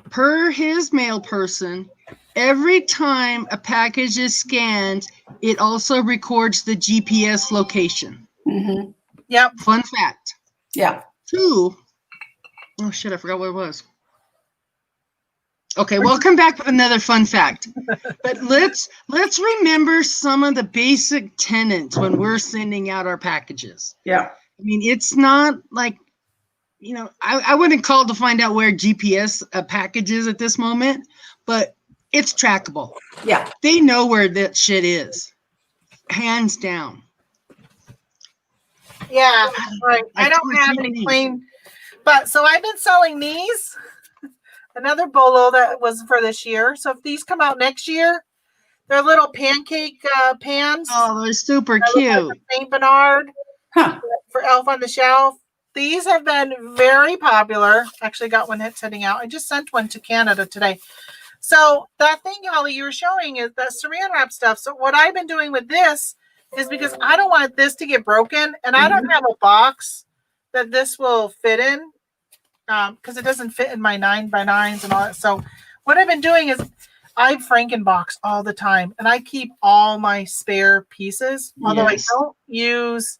Speaker 4: per his mail person, every time a package is scanned, it also records the GPS location.
Speaker 2: Mm-hmm.
Speaker 1: Yep.
Speaker 4: Fun fact.
Speaker 2: Yeah.
Speaker 4: 2. Oh shit! I forgot what it was. Okay, we'll come back with another fun fact. But let's remember some of the basic tenets when we're sending out our packages.
Speaker 2: Yeah.
Speaker 4: I mean, it's not like, I wouldn't call to find out where GPS package is at this moment, but it's trackable.
Speaker 2: Yeah.
Speaker 4: They know where that shit is, hands down.
Speaker 1: Yeah, right. I
Speaker 4: Like
Speaker 1: don't have any
Speaker 4: TVs.
Speaker 1: plain, but so I've been selling these. Another bolo that was for this year. So if these come out next year, they're little pancake pans.
Speaker 4: Oh, they're super
Speaker 1: that look like
Speaker 4: cute.
Speaker 1: a Saint Bernard
Speaker 2: Huh.
Speaker 1: for Elf on the Shelf. These have been very popular. Actually, got one that's heading out. I just sent one to Canada today. So that thing, Holly, you were showing is that saran wrap stuff. So what I've been doing with this is because I don't want this to get broken, and I don't have a box that this will fit in because it doesn't fit in my 9x9s and all that. So what I've been doing is I Frankenbox all the time, and I keep all my spare pieces. Although
Speaker 4: Yes.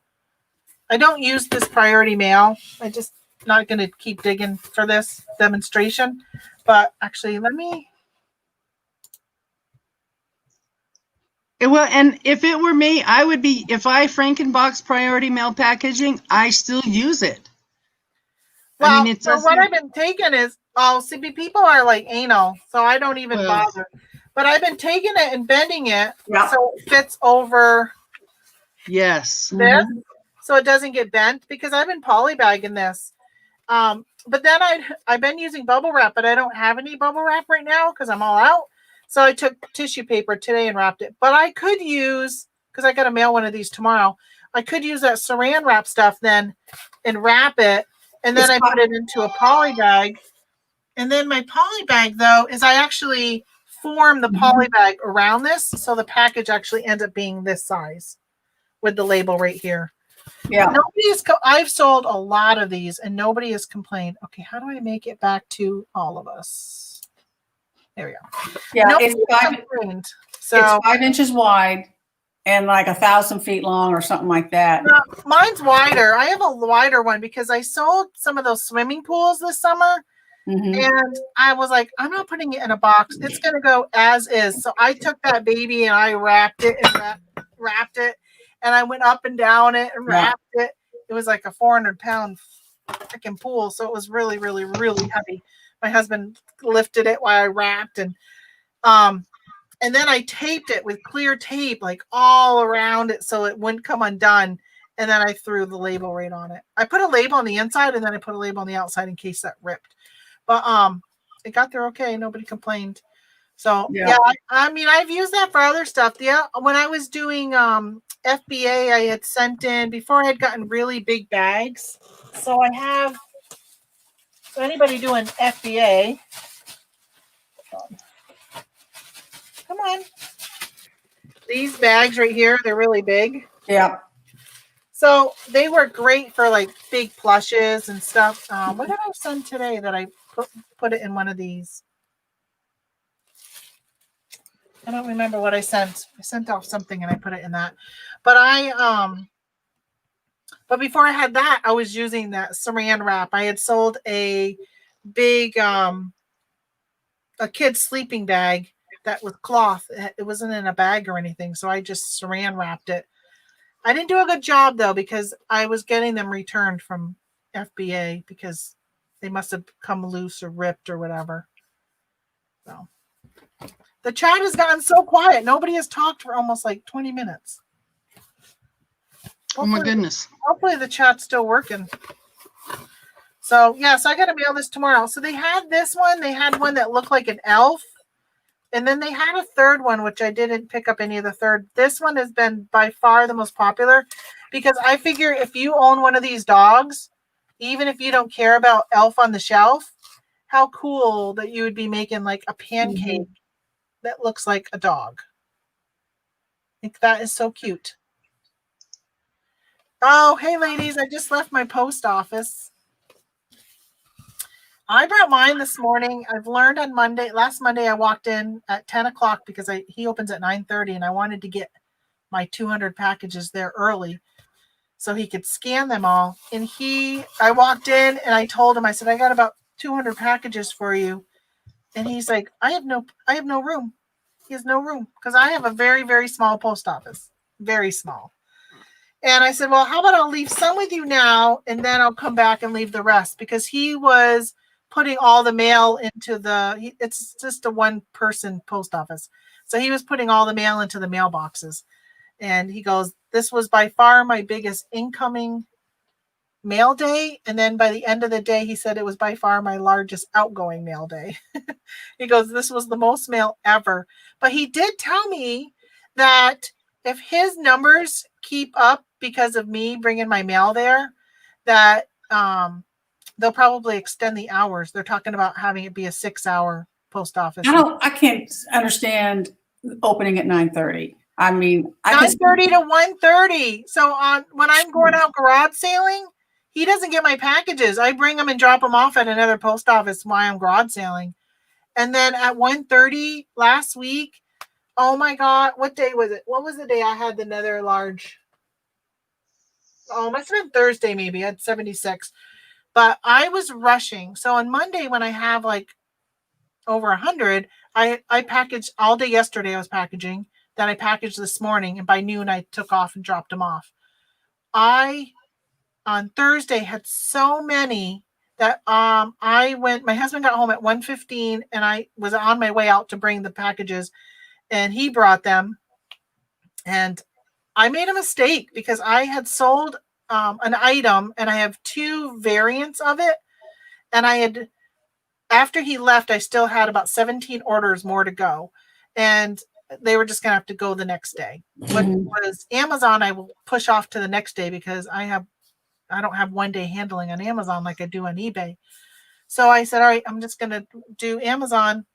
Speaker 1: I don't use this priority mail. I just not going to keep digging for this demonstration. But actually, let me.
Speaker 4: Well, and if it were me, I would be, if I Frankenbox priority mail packaging, I still use it.
Speaker 1: Well,
Speaker 4: it
Speaker 1: so what I've been taking is, people are like anal, so I don't even bother. But I've been taking it and bending it so it fits over
Speaker 4: Yes.
Speaker 1: this, so it doesn't get bent because I've been polybagging this. But then I've been using bubble wrap, but I don't have any bubble wrap right now because I'm all out. So I took tissue paper today and wrapped it. But I could use, because I got to mail one of these tomorrow, I could use that saran wrap stuff then and wrap it. And then I put it into a poly bag. And then my poly bag, though, is I actually form the poly bag around this. So the package actually ends up being this size with the label right here.
Speaker 2: Yeah.
Speaker 1: I've sold a lot of these and nobody has complained. Okay, how do I make it back to all of us? There we go.
Speaker 2: Yeah,
Speaker 1: it's
Speaker 2: 5 inches wide and like 1,000 feet long or something like that.
Speaker 1: No, mine's wider. I have a wider one because I sold some of those swimming pools this summer. And I was like, I'm not putting it in a box. It's going to go as is. So I took that baby and I wrapped it and wrapped it. And I went up and down it and wrapped it. It was like a 400-pound freaking pool. So it was really, really, really heavy. My husband lifted it while I wrapped. And then I taped it with clear tape, like all around it so it wouldn't come undone. And then I threw the label right on it. I put a label on the inside and then I put a label on the outside in case that ripped. But it got there okay. Nobody complained. So yeah, I mean, I've used that for other stuff. Yeah, when I was doing FBA, I had sent in before I had gotten really big bags. So I have anybody doing FBA. Come on. These bags right here, they're really big.
Speaker 2: Yeah.
Speaker 1: So they work great for like big plushes and stuff. What did I send today that I put it in one of these? I don't remember what I sent. I sent off something and I put it in that. But but before I had that, I was using that saran wrap. I had sold a big a kid's sleeping bag that was cloth. It wasn't in a bag or anything, so I just saran wrapped it. I didn't do a good job though because I was getting them returned from FBA because they must have come loose or ripped or whatever. So the chat has gotten so quiet. Nobody has talked for almost like 20 minutes.
Speaker 4: Oh my goodness.
Speaker 1: Hopefully the chat's still working. So yeah, so I got to mail this tomorrow. So they had this one. They had one that looked like an elf. And then they had a third one, which I didn't pick up any of the third. This one has been by far the most popular because I figure if you own one of these dogs, even if you don't care about Elf on the Shelf, how cool that you would be making like a pancake that looks like a dog. I think that is so cute. Oh, hey, ladies, I just left my post office. I brought mine this morning. I've learned on last Monday, I walked in at 10 o'clock because he opens at 9:30 and I wanted to get my 200 packages there early so he could scan them all. And I walked in and I told him, I said, I got about 200 packages for you. And he's like, I have no room. He has no room because I have a very, very small post office, very small. And I said, well, how about I'll leave some with you now, and then I'll come back and leave the rest, because he was putting all the mail into it's just a one person post office. So he was putting all the mail into the mailboxes. And he goes, this was by far my biggest incoming mail day. And then by the end of the day, he said it was by far my largest outgoing mail day. He goes, this was the most mail ever. But he did tell me that if his numbers keep up because of me bringing my mail there, that they'll probably extend the hours. They're talking about having it be a 6-hour post office.
Speaker 2: I can't understand opening at 9:30. I mean,
Speaker 1: 9:30 to 1:30. So when I'm going out garage sailing, he doesn't get my packages. I bring them and drop them off at another post office while I'm garage sailing. And then at 1:30 last week, oh my God, what day was it? What was the day I had the nether large? Oh, it must have been Thursday maybe. I had 76. But I was rushing. So on Monday, when I have like over 100, I packaged all day yesterday. I was packaging. Then I packaged this morning, and by noon I took off and dropped them off. I on Thursday had so many that my husband got home at 1:15, and I was on my way out to bring the packages, and he brought them. And I made a mistake because I had sold an item, and I have 2 variants of it. And after he left, I still had about 17 orders more to go. And they were just going to have to go the next day. What was Amazon, I will push off to the next day because I don't have one day handling on Amazon like I do on eBay. So I said, all right, I'm just going to do Amazon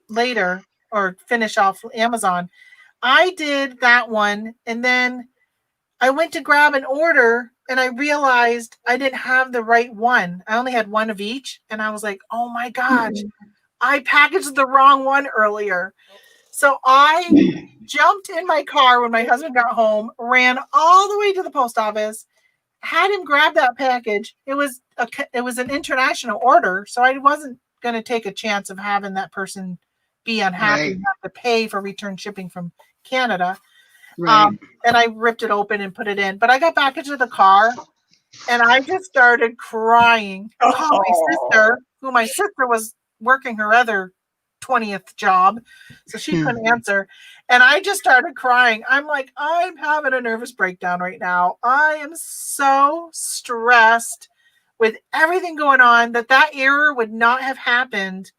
Speaker 1: later, or finish off Amazon. I did that one, and then I went to grab an order, and I realized I didn't have the right one. I only had one of each, and I was like, oh my gosh, I packaged the wrong one earlier. So I jumped in my car when my husband got home, ran all the way to the post office, had him grab that package. It was an international order, so I wasn't going to take a chance of having that person be unhappy and have to pay for return shipping from Canada.
Speaker 4: Right.
Speaker 1: And I ripped it open and put it in. But I got back into the car, and I just started crying. Called my sister, who my sister was working her other 20th job, so she couldn't answer. And I just started crying. I'm like, I'm having a nervous breakdown right now. I am so stressed with everything going on that error would not have happened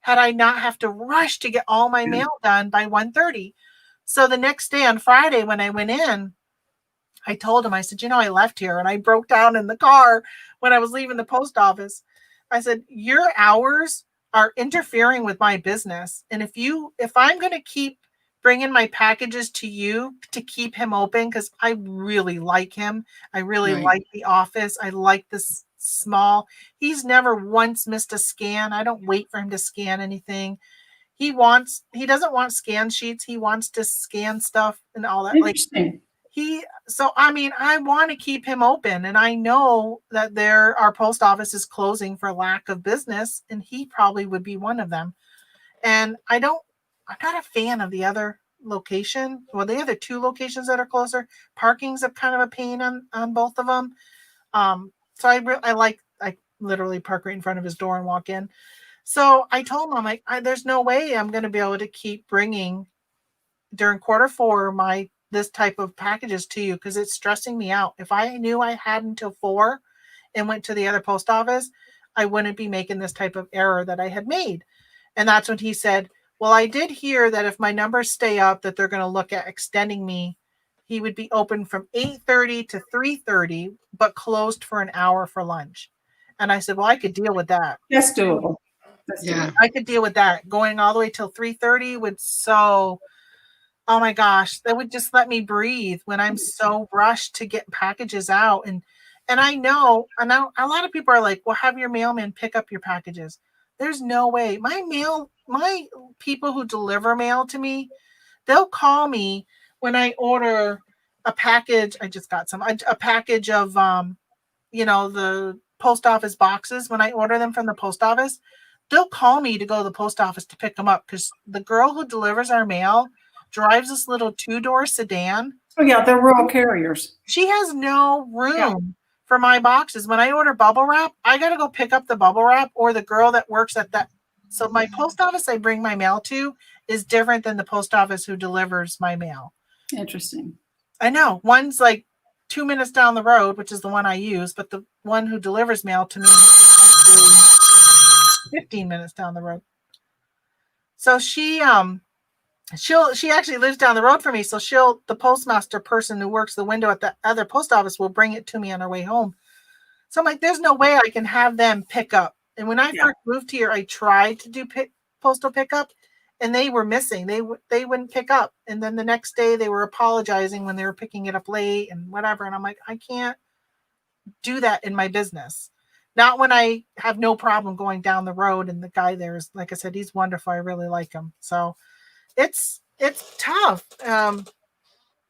Speaker 1: had I not have to rush to get all my mail done by 1:30. So the next day on Friday, when I went in, I told him, I said, I left here, and I broke down in the car when I was leaving the post office. I said, your hours are interfering with my business. And if I'm going to keep bringing my packages to you to keep him open, because I really like him. I really like the office. I like this small. He's never once missed a scan. I don't wait for him to scan anything. He doesn't want scan sheets. He wants to scan stuff and all that.
Speaker 2: Interesting.
Speaker 1: I want to keep him open, and I know that our post office is closing for lack of business, and he probably would be one of them. And I'm not a fan of the other location. Well, the other 2 locations that are closer, parking's a kind of a pain on both of them. So I literally park right in front of his door and walk in. So I told him, I'm like, there's no way I'm going to be able to keep bringing during Q4 this type of packages to you, because it's stressing me out. If I knew I had until 4 and went to the other post office, I wouldn't be making this type of error that I had made. And that's when he said, well, I did hear that if my numbers stay up, that they're going to look at extending me. He would be open from 8:30 to 3:30, but closed for an hour for lunch. And I said, well, I could deal with that.
Speaker 2: That's doable.
Speaker 1: I could deal with that. Going all the way till 3:30 would oh my gosh, that would just let me breathe when I'm so rushed to get packages out. And I know a lot of people are like, well, have your mailman pick up your packages. There's no way. My people who deliver mail to me, they'll call me when I order a package. I just got a package of, the post office boxes. When I order them from the post office, they'll call me to go to the post office to pick them up because the girl who delivers our mail drives this little 2-door sedan.
Speaker 2: Oh yeah, they're rural carriers.
Speaker 1: She has no room for my boxes. When I order bubble wrap, I got to go pick up the bubble wrap, or the girl that works at that. So my post office I bring my mail to is different than the post office who delivers my mail.
Speaker 2: Interesting.
Speaker 1: I know. One's like 2 minutes down the road, which is the one I use, but the one who delivers mail to me is 15 minutes down the road. So she actually lives down the road from me. So the postmaster person who works the window at the other post office will bring it to me on our way home. So I'm like, there's no way I can have them pick up. And when I first moved here, I tried to do postal pickup, and they were missing. They wouldn't pick up. And then the next day they were apologizing when they were picking it up late and whatever. And I'm like, I can't do that in my business. Not when I have no problem going down the road. And the guy there is, like I said, he's wonderful. I really like him. So it's tough.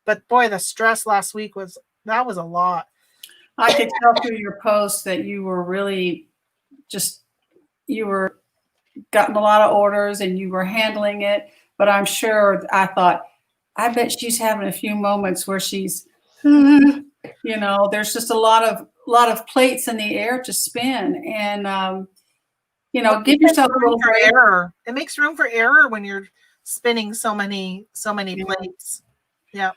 Speaker 1: But boy, the stress last week was a lot.
Speaker 2: I could tell through your post that you were really you were gotten a lot of orders and you were handling it. But I'm sure, I thought, I bet she's having a few moments where she's, there's just a lot of plates in the air to spin. And, give yourself a little break.
Speaker 1: Error. It makes room for error when you're spinning so many plates. Yeah.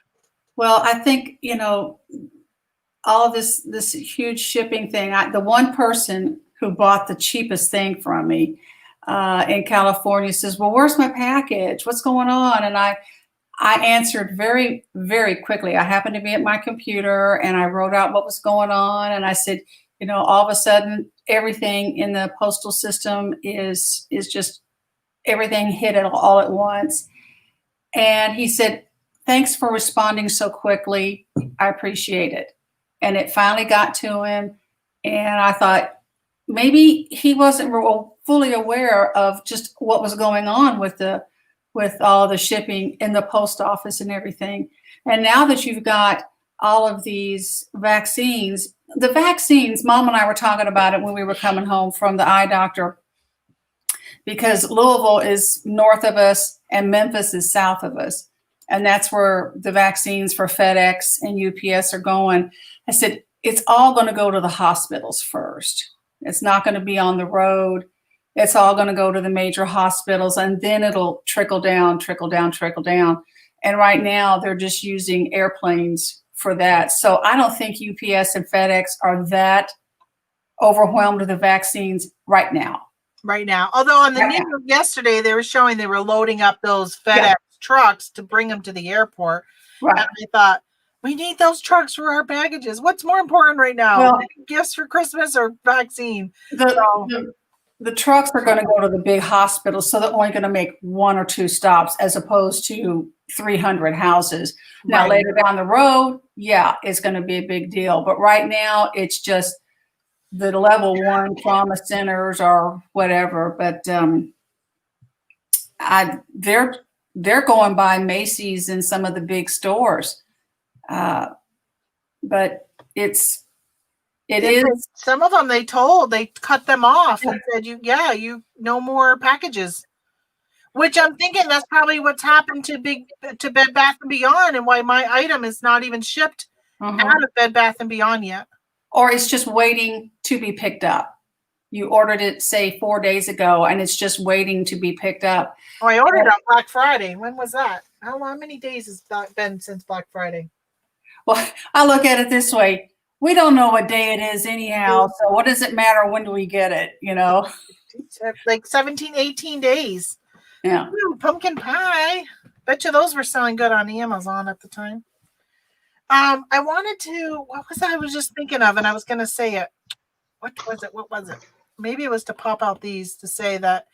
Speaker 2: Well, I think, all of this huge shipping thing, the one person who bought the cheapest thing from me in California says, well, where's my package? What's going on? And I answered very, very quickly. I happened to be at my computer and I wrote out what was going on. And I said, all of a sudden, everything in the postal system is just, everything hit it all at once. And he said, thanks for responding so quickly. I appreciate it. And it finally got to him. And I thought, maybe he wasn't fully aware of just what was going on with all the shipping in the post office and everything. And now that you've got all of these vaccines, Mom and I were talking about it when we were coming home from the eye doctor, because Louisville is north of us and Memphis is south of us. And that's where the vaccines for FedEx and UPS are going. I said, it's all going to go to the hospitals first. It's not going to be on the road. It's all going to go to the major hospitals, and then it'll trickle down. And right now they're just using airplanes for that. So I don't think UPS and FedEx are that overwhelmed with the vaccines right now.
Speaker 1: Although on the news yesterday, they were showing they were loading up those FedEx trucks to bring them to the airport. Right. And I thought, we need those trucks for our packages. What's more important right now? Well, gifts for Christmas or vaccine?
Speaker 2: The trucks are going to go to the big hospitals, so they're only going to make 1 or 2 stops as opposed to 300 houses. Now, later down the road, it's going to be a big deal. But right now, it's just the level 1 trauma centers or whatever. But they're going by Macy's and some of the big stores. But it is.
Speaker 1: Some of them they cut them off and said, you no more packages. Which I'm thinking that's probably what's happened to Bed Bath & Beyond, and why my item is not even shipped out of Bed Bath & Beyond yet.
Speaker 2: Or it's just waiting to be picked up. You ordered it, say, 4 days ago, and it's just waiting to be picked up.
Speaker 1: Oh, I ordered on Black Friday. When was that? How many days has it been since Black Friday?
Speaker 2: Well, I look at it this way. We don't know what day it is anyhow, so what does it matter? When do we get it,
Speaker 1: Like 17, 18 days.
Speaker 2: Yeah.
Speaker 1: Ooh, pumpkin pie. Bet you those were selling good on Amazon at the time. What was I was just thinking of, and I was going to say it. What was it? Maybe it was to pop out these to say that,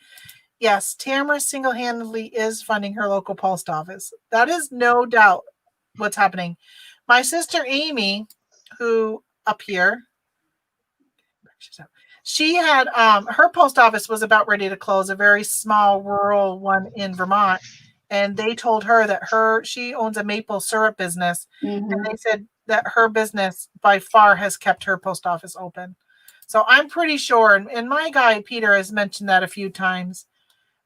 Speaker 1: yes, Tamara single-handedly is funding her local post office. That is no doubt what's happening. My sister Amy, who up here, she had her post office was about ready to close, a very small rural one in Vermont, and they told her that she owns a maple syrup business, and they said that her business by far has kept her post office open. So I'm pretty sure, and my guy Peter has mentioned that a few times.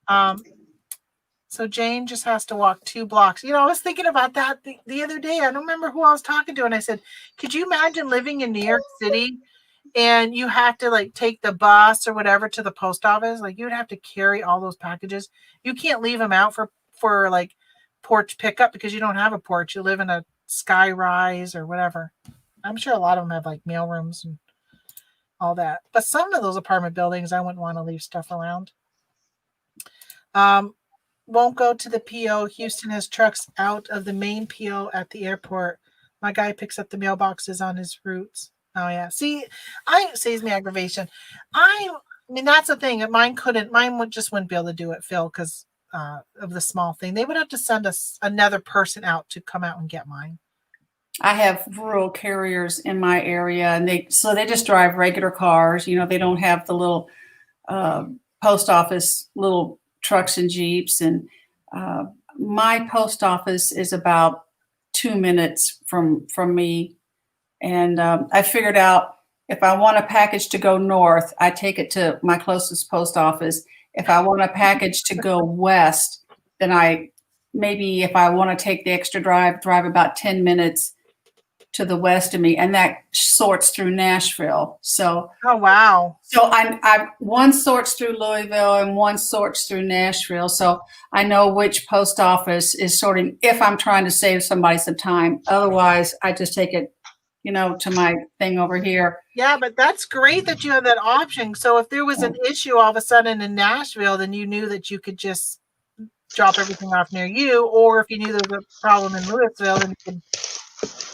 Speaker 1: So Jane just has to walk 2 blocks. I was thinking about that the other day. I don't remember who I was talking to, and I said, could you imagine living in New York City and you have to like take the bus or whatever to the post office? Like you would have to carry all those packages. You can't leave them out for like porch pickup because you don't have a porch. You live in a sky rise or whatever. I'm sure a lot of them have like mail rooms and all that. But some of those apartment buildings, I wouldn't want to leave stuff around. Won't go to the PO. Houston has trucks out of the main PO at the airport. My guy picks up the mailboxes on his routes. Oh yeah. See, saves me aggravation. I mean, that's the thing. Mine wouldn't be able to do it, Phil, because of the small thing. They would have to send us another person out to come out and get mine.
Speaker 2: I have rural carriers in my area, and they just drive regular cars. They don't have the little post office little trucks and Jeeps. And my post office is about 2 minutes from me. And I figured out if I want a package to go north, I take it to my closest post office. If I want a package to go west, then if I want to take the extra drive about 10 minutes to the west of me, and that sorts through Nashville. So,
Speaker 1: oh wow!
Speaker 2: So I one sorts through Louisville and one sorts through Nashville. So I know which post office is sorting if I'm trying to save somebody some time. Otherwise, I just take it, to my thing over here.
Speaker 1: Yeah, but that's great that you have that option. So if there was an issue all of a sudden in Nashville, then you knew that you could just drop everything off near you, or if you knew there was a problem in Louisville, then you could.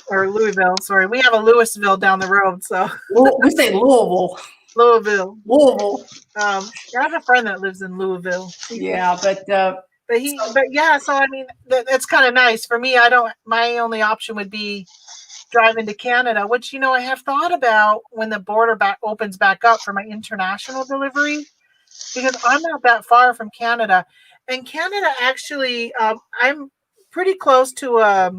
Speaker 1: Or Louisville, sorry. We have a Louisville down the road, so.
Speaker 2: We say Louisville.
Speaker 1: Louisville.
Speaker 2: I
Speaker 1: have a friend that lives in Louisville.
Speaker 2: Yeah, but
Speaker 1: yeah, so I mean, that's kind of nice. For me, my only option would be driving to Canada, which, I have thought about when the border opens back up for my international delivery, because I'm not that far from Canada. And Canada, actually, I'm pretty close to a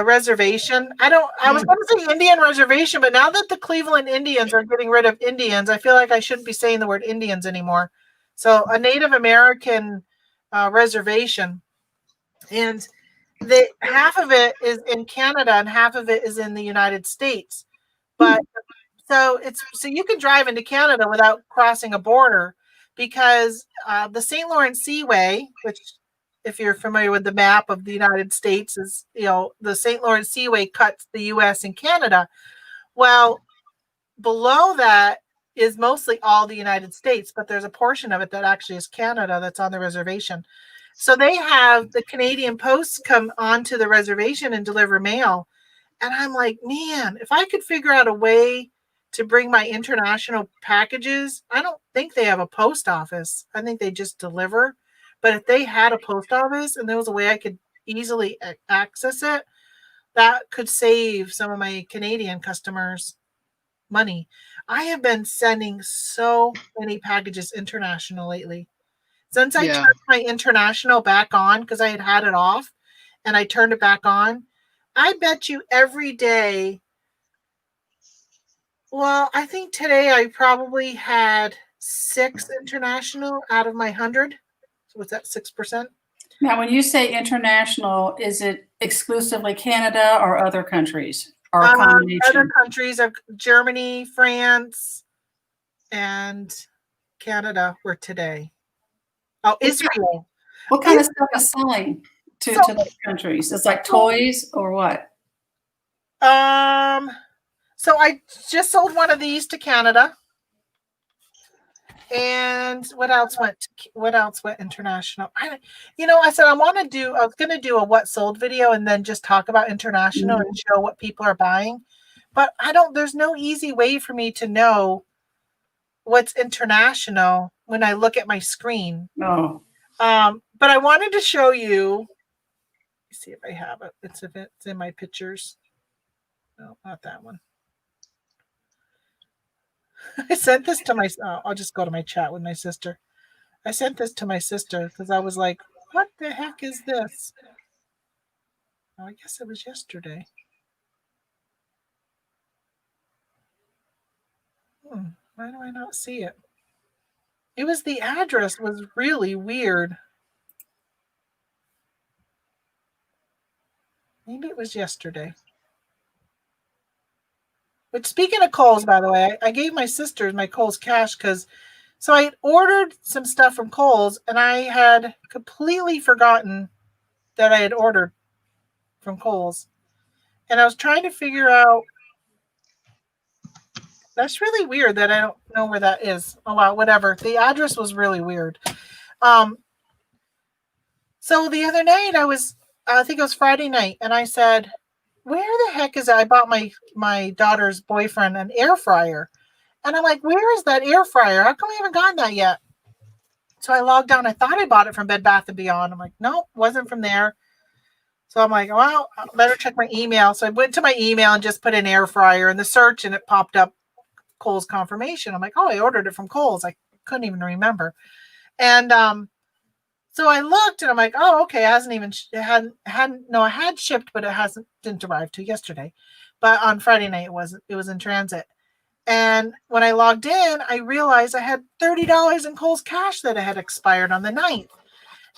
Speaker 1: reservation. I was going to say Indian reservation, but now that the Cleveland Indians are getting rid of Indians, I feel like I shouldn't be saying the word Indians anymore. So a Native American reservation, and half of it is in Canada and half of it is in the United States. But so you can drive into Canada without crossing a border, because the St. Lawrence Seaway, which, if you're familiar with the map of the United States, is, the St. Lawrence Seaway cuts the U.S. and Canada. Well, below that is mostly all the United States, but there's a portion of it that actually is Canada that's on the reservation. So they have the Canadian Post come onto the reservation and deliver mail. And I'm like, man, if I could figure out a way to bring my international packages, I don't think they have a post office. I think they just deliver. But if they had a post office and there was a way I could easily access it, that could save some of my Canadian customers money. I have been sending so many packages international lately. Since I turned my international back on, because I had it off, and I turned it back on, I bet you every day. Well, I think today I probably had 6 international out of my 100. So what's that, 6%?
Speaker 2: Now, when you say international, is it exclusively Canada or other countries? Or a combination?
Speaker 1: Other countries of Germany, France, and Canada were today. Oh, Israel.
Speaker 2: What kind of stuff is selling to those countries? It's like toys or what?
Speaker 1: So I just sold one of these to Canada. And what else went international? I said I was going to do a what sold video and then just talk about international and show what people are buying. But there's no easy way for me to know what's international when I look at my screen.
Speaker 2: No.
Speaker 1: But I wanted to show you. Let me see if I have it. It's in my pictures. No, not that one. I sent this to I'll just go to my chat with my sister. I sent this to my sister because I was like, what the heck is this? Oh, I guess it was yesterday. Why do I not see it? It was the address was really weird. Maybe it was yesterday. But speaking of Kohl's, by the way, I gave my sisters my Kohl's cash because so I ordered some stuff from Kohl's and I had completely forgotten that I had ordered from Kohl's. And I was trying to figure out. That's really weird that I don't know where that is. Oh wow, whatever. The address was really weird. So the other night I think it was Friday night, and I said, where the heck is it? I bought my daughter's boyfriend an air fryer. And I'm like, where is that air fryer? How come we haven't gotten that yet? So I logged on. I thought I bought it from Bed Bath & Beyond. I'm like, nope, wasn't from there. So I'm like, well, I better check my email. So I went to my email and just put in air fryer in the search, and it popped up Kohl's confirmation. I'm like, oh, I ordered it from Kohl's. I couldn't even remember. And so I looked and I'm like, oh, okay, it had shipped, but didn't arrive till yesterday. But on Friday night it was in transit. And when I logged in, I realized I had $30 in Kohl's cash that had expired on the 9th.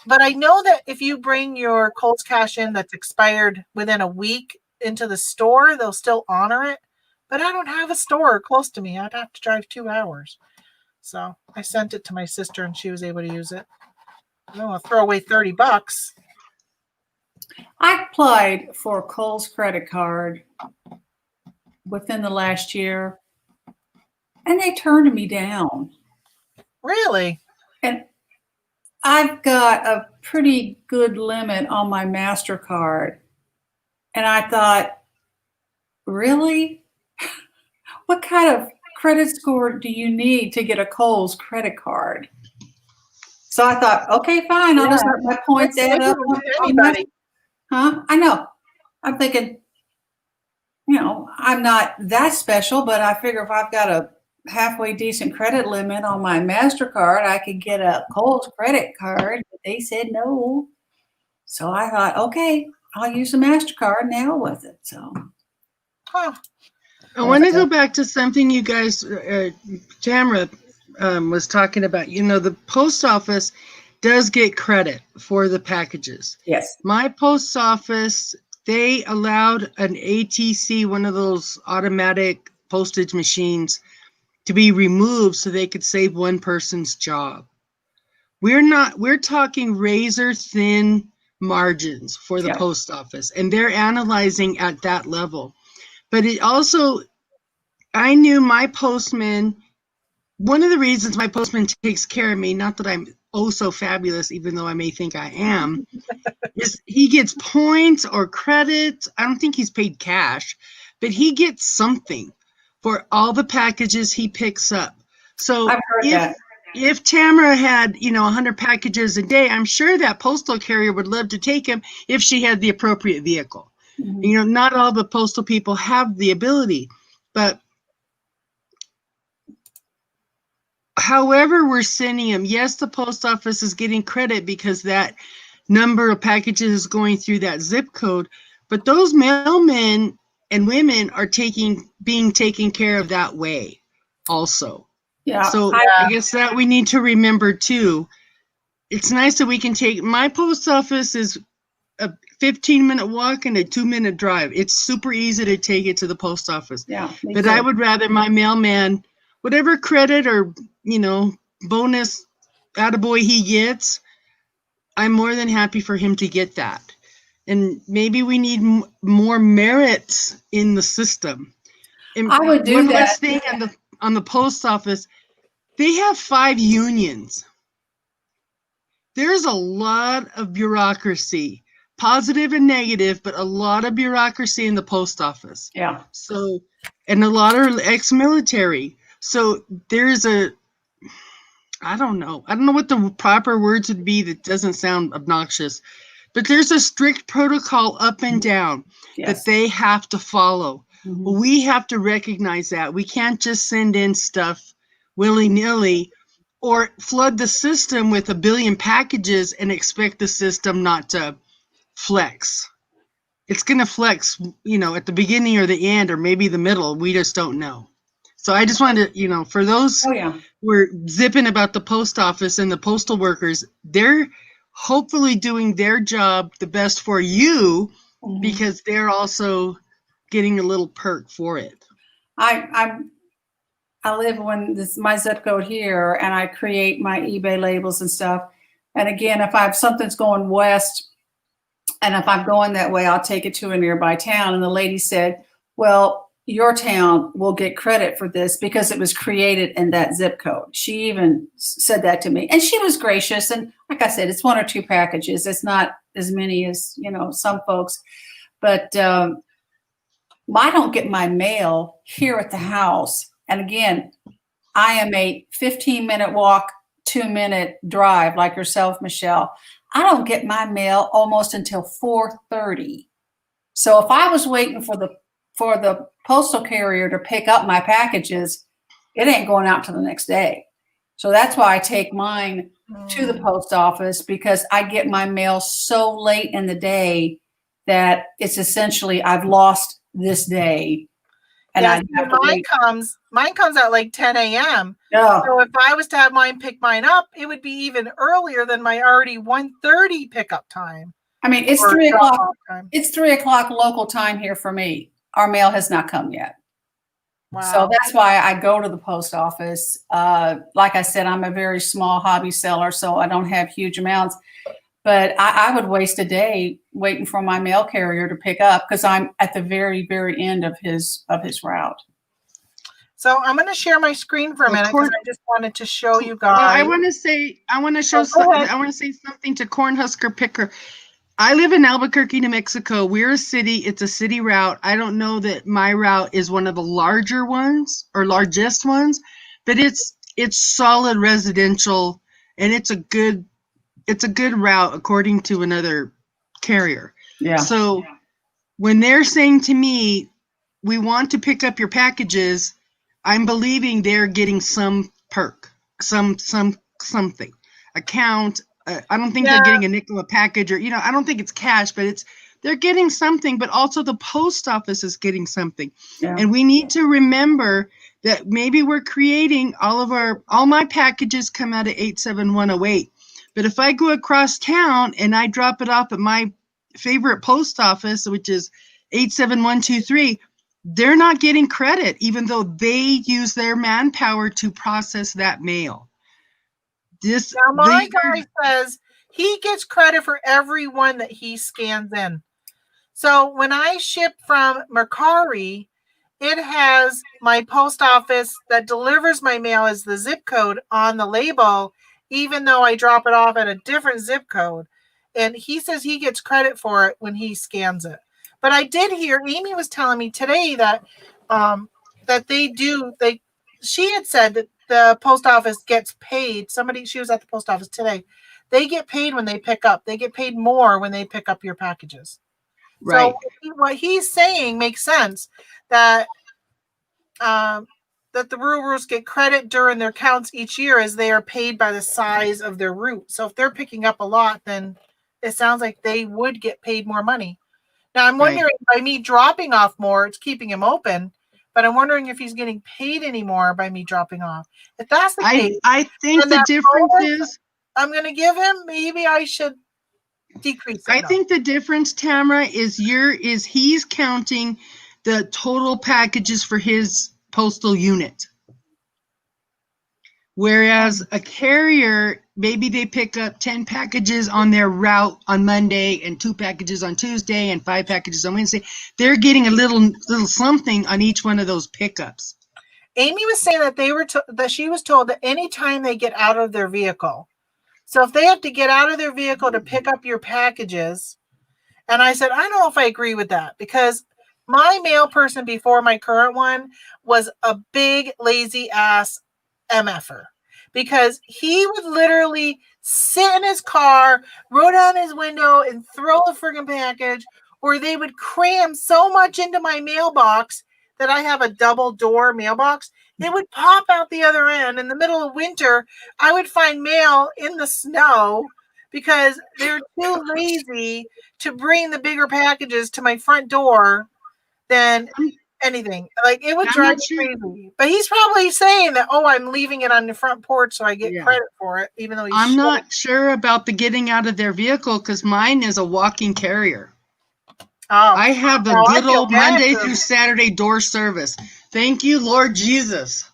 Speaker 1: But I know that if you bring your Kohl's cash in that's expired within a week into the store, they'll still honor it. But I don't have a store close to me. I'd have to drive 2 hours. So I sent it to my sister and she was able to use it. I don't want to throw away $30.
Speaker 2: I applied for a Kohl's credit card within the last year, and they turned me down.
Speaker 1: Really?
Speaker 2: And I've got a pretty good limit on my MasterCard. And I thought, really? What kind of credit score do you need to get a Kohl's credit card? So I thought, okay, fine. I'll just let my points add up.
Speaker 1: Anybody.
Speaker 2: Huh? I know. I'm thinking, I'm not that special, but I figure if I've got a halfway decent credit limit on my MasterCard, I could get a Kohl's credit card. But they said no. So I thought, okay, I'll use the MasterCard now with it. So.
Speaker 1: Huh.
Speaker 4: I want to go back to something you guys, Tamara was talking about. The post office does get credit for the packages.
Speaker 2: Yes.
Speaker 4: My post office, they allowed an ATC, one of those automatic postage machines, to be removed so they could save one person's job. We're talking razor thin margins for the post office, and they're analyzing at that level. But it also, I knew my postman, one of the reasons my postman takes care of me, not that I'm so fabulous, even though I may think I am, is he gets points or credit. I don't think he's paid cash, but he gets something for all the packages he picks up. So if Tamara had, 100 packages a day, I'm sure that postal carrier would love to take him if she had the appropriate vehicle. Mm-hmm. Not all the postal people have the ability, but however we're sending them, yes, the post office is getting credit because that number of packages is going through that zip code, but those mailmen and women are being taken care of that way also. Yeah. So I guess that we need to remember too. It's nice that we can my post office is a 15-minute walk and a 2-minute drive. It's super easy to take it to the post office. Yeah. But I would rather my mailman, whatever credit or, bonus attaboy he gets, I'm more than happy for him to get that. And maybe we need more merit in the system. And
Speaker 2: I would do
Speaker 4: one
Speaker 2: that.
Speaker 4: last thing on the post office, they have 5 unions. There's a lot of bureaucracy, positive and negative, but a lot of bureaucracy in the post office. Yeah. So, and a lot of ex-military. So there's I don't know what the proper words would be that doesn't sound obnoxious, but there's a strict protocol up and down that they have to follow. Mm-hmm. We have to recognize that. We can't just send in stuff willy-nilly or flood the system with 1 billion packages and expect the system not to flex. It's going to flex, at the beginning or the end or maybe the middle. We just don't know. So I just wanted to, for those
Speaker 2: Oh yeah.
Speaker 4: who are zipping about the post office and the postal workers, they're hopefully doing their job the best for you
Speaker 2: Mhm.
Speaker 4: because they're also getting a little perk for it.
Speaker 2: I live when this my zip code here, and I create my eBay labels and stuff. And again, if I have something's going west, and if I'm going that way, I'll take it to a nearby town. And the lady said, "Well, your town will get credit for this because it was created in that zip code." She even said that to me, and she was gracious. And like I said, it's 1 or 2 packages. It's not as many as some folks, but I don't get my mail here at the house. And again, I am a 15-minute walk, 2-minute drive like yourself, Michelle. I don't get my mail almost until 4:30. So if I was waiting for the postal carrier to pick up my packages, it ain't going out till the next day. So that's why I take mine to the post office, because I get my mail so late in the day that it's essentially I've lost this day. And
Speaker 1: Yeah,
Speaker 2: I have to wait.
Speaker 1: mine comes at like 10 a.m.
Speaker 2: Yeah.
Speaker 1: So if I was to have pick mine up, it would be even earlier than my already 1:30 pickup time.
Speaker 2: I mean, it's
Speaker 1: or
Speaker 2: 3 o'clock.
Speaker 1: drop-off time.
Speaker 2: It's 3 o'clock local time here for me. Our mail has not come yet.
Speaker 1: Wow.
Speaker 2: So that's why I go to the post office. Like I said, I'm a very small hobby seller, so I don't have huge amounts. But I would waste a day waiting for my mail carrier to pick up because I'm at the very, very end of his route.
Speaker 1: So I'm going to share my screen for a minute because I just wanted to show you guys.
Speaker 4: I want to say something to Cornhusker Picker. I live in Albuquerque, New Mexico. We're a city. It's a city route. I don't know that my route is one of the larger ones or largest ones, but it's solid residential, and it's a good route according to another carrier.
Speaker 2: Yeah.
Speaker 4: So when they're saying to me, we want to pick up your packages, I'm believing they're getting some perk, something, account. I don't think they're getting a nickel a package, or I don't think it's cash, but they're getting something. But also the post office is getting something, and we need to remember that maybe we're creating all my packages come out of 87108. But if I go across town and I drop it off at my favorite post office, which is 87123, they're not getting credit, even though they use their manpower to process that mail.
Speaker 1: Now my guy says he gets credit for every one that he scans in. So when I ship from Mercari, it has my post office that delivers my mail as the zip code on the label, even though I drop it off at a different zip code. And he says he gets credit for it when he scans it. But I did hear Amy was telling me today that she had said that the post office gets paid. She was at the post office today. They get paid when they pick up. They get paid more when they pick up your packages.
Speaker 4: Right.
Speaker 1: So what he's saying makes sense, that the rurals get credit during their counts each year as they are paid by the size of their route. So if they're picking up a lot, then it sounds like they would get paid more money. Now I'm wondering, by me dropping off more, it's keeping him open, but I'm wondering if he's getting paid any more by me dropping off. If that's the case,
Speaker 4: I think the difference is
Speaker 1: I'm going to give him, maybe I should decrease it.
Speaker 4: I think the difference, Tamara, is he's counting the total packages for his postal unit. Whereas a carrier, maybe they pick up 10 packages on their route on Monday and 2 packages on Tuesday and 5 packages on Wednesday. They're getting a little something on each one of those pickups.
Speaker 1: Amy was saying that that she was told that anytime they get out of their vehicle. So if they have to get out of their vehicle to pick up your packages, and I said, I don't know if I agree with that, because my mail person before my current one was a big lazy ass MFer, because he would literally sit in his car, roll down his window, and throw the friggin' package, or they would cram so much into my mailbox that I have a double door mailbox. It would pop out the other end. In the middle of winter, I would find mail in the snow because they're too lazy to bring the bigger packages to my front door. Then anything. Like it would
Speaker 4: I'm
Speaker 1: drive
Speaker 4: not
Speaker 1: me
Speaker 4: sure.
Speaker 1: crazy. But he's probably saying that, oh, I'm leaving it on the front porch so I get
Speaker 4: Yeah.
Speaker 1: credit for it, even though he's
Speaker 4: I'm not sure about the getting out of their vehicle because mine is a walking carrier.
Speaker 1: Oh,
Speaker 4: I have a
Speaker 1: well, I
Speaker 4: good
Speaker 1: feel
Speaker 4: old
Speaker 1: bad
Speaker 4: Monday
Speaker 1: for
Speaker 4: through
Speaker 1: him.
Speaker 4: Saturday door service. Thank you, Lord Jesus.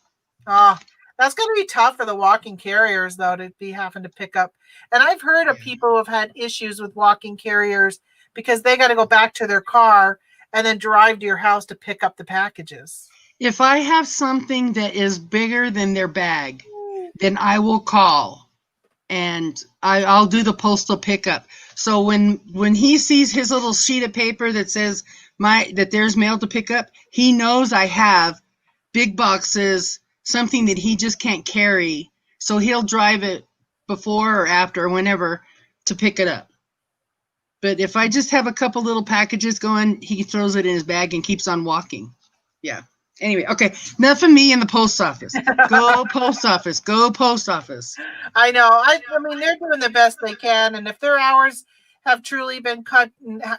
Speaker 1: Oh, that's going to be tough for the walking carriers, though, to be having to pick up. And I've heard of people who have had issues with walking carriers because they got to go back to their car and then drive to your house to pick up the packages.
Speaker 4: If I have something that is bigger than their bag, then I will call and I'll do the postal pickup. So when he sees his little sheet of paper that says that there's mail to pick up, he knows I have big boxes, something that he just can't carry. So he'll drive it before or after or whenever to pick it up. But if I just have a couple little packages going, he throws it in his bag and keeps on walking. Yeah. Anyway, okay. Enough of me in the post office. Go post office. Go post office.
Speaker 1: I know. I mean, they're doing the best they can. And if their hours have truly been cut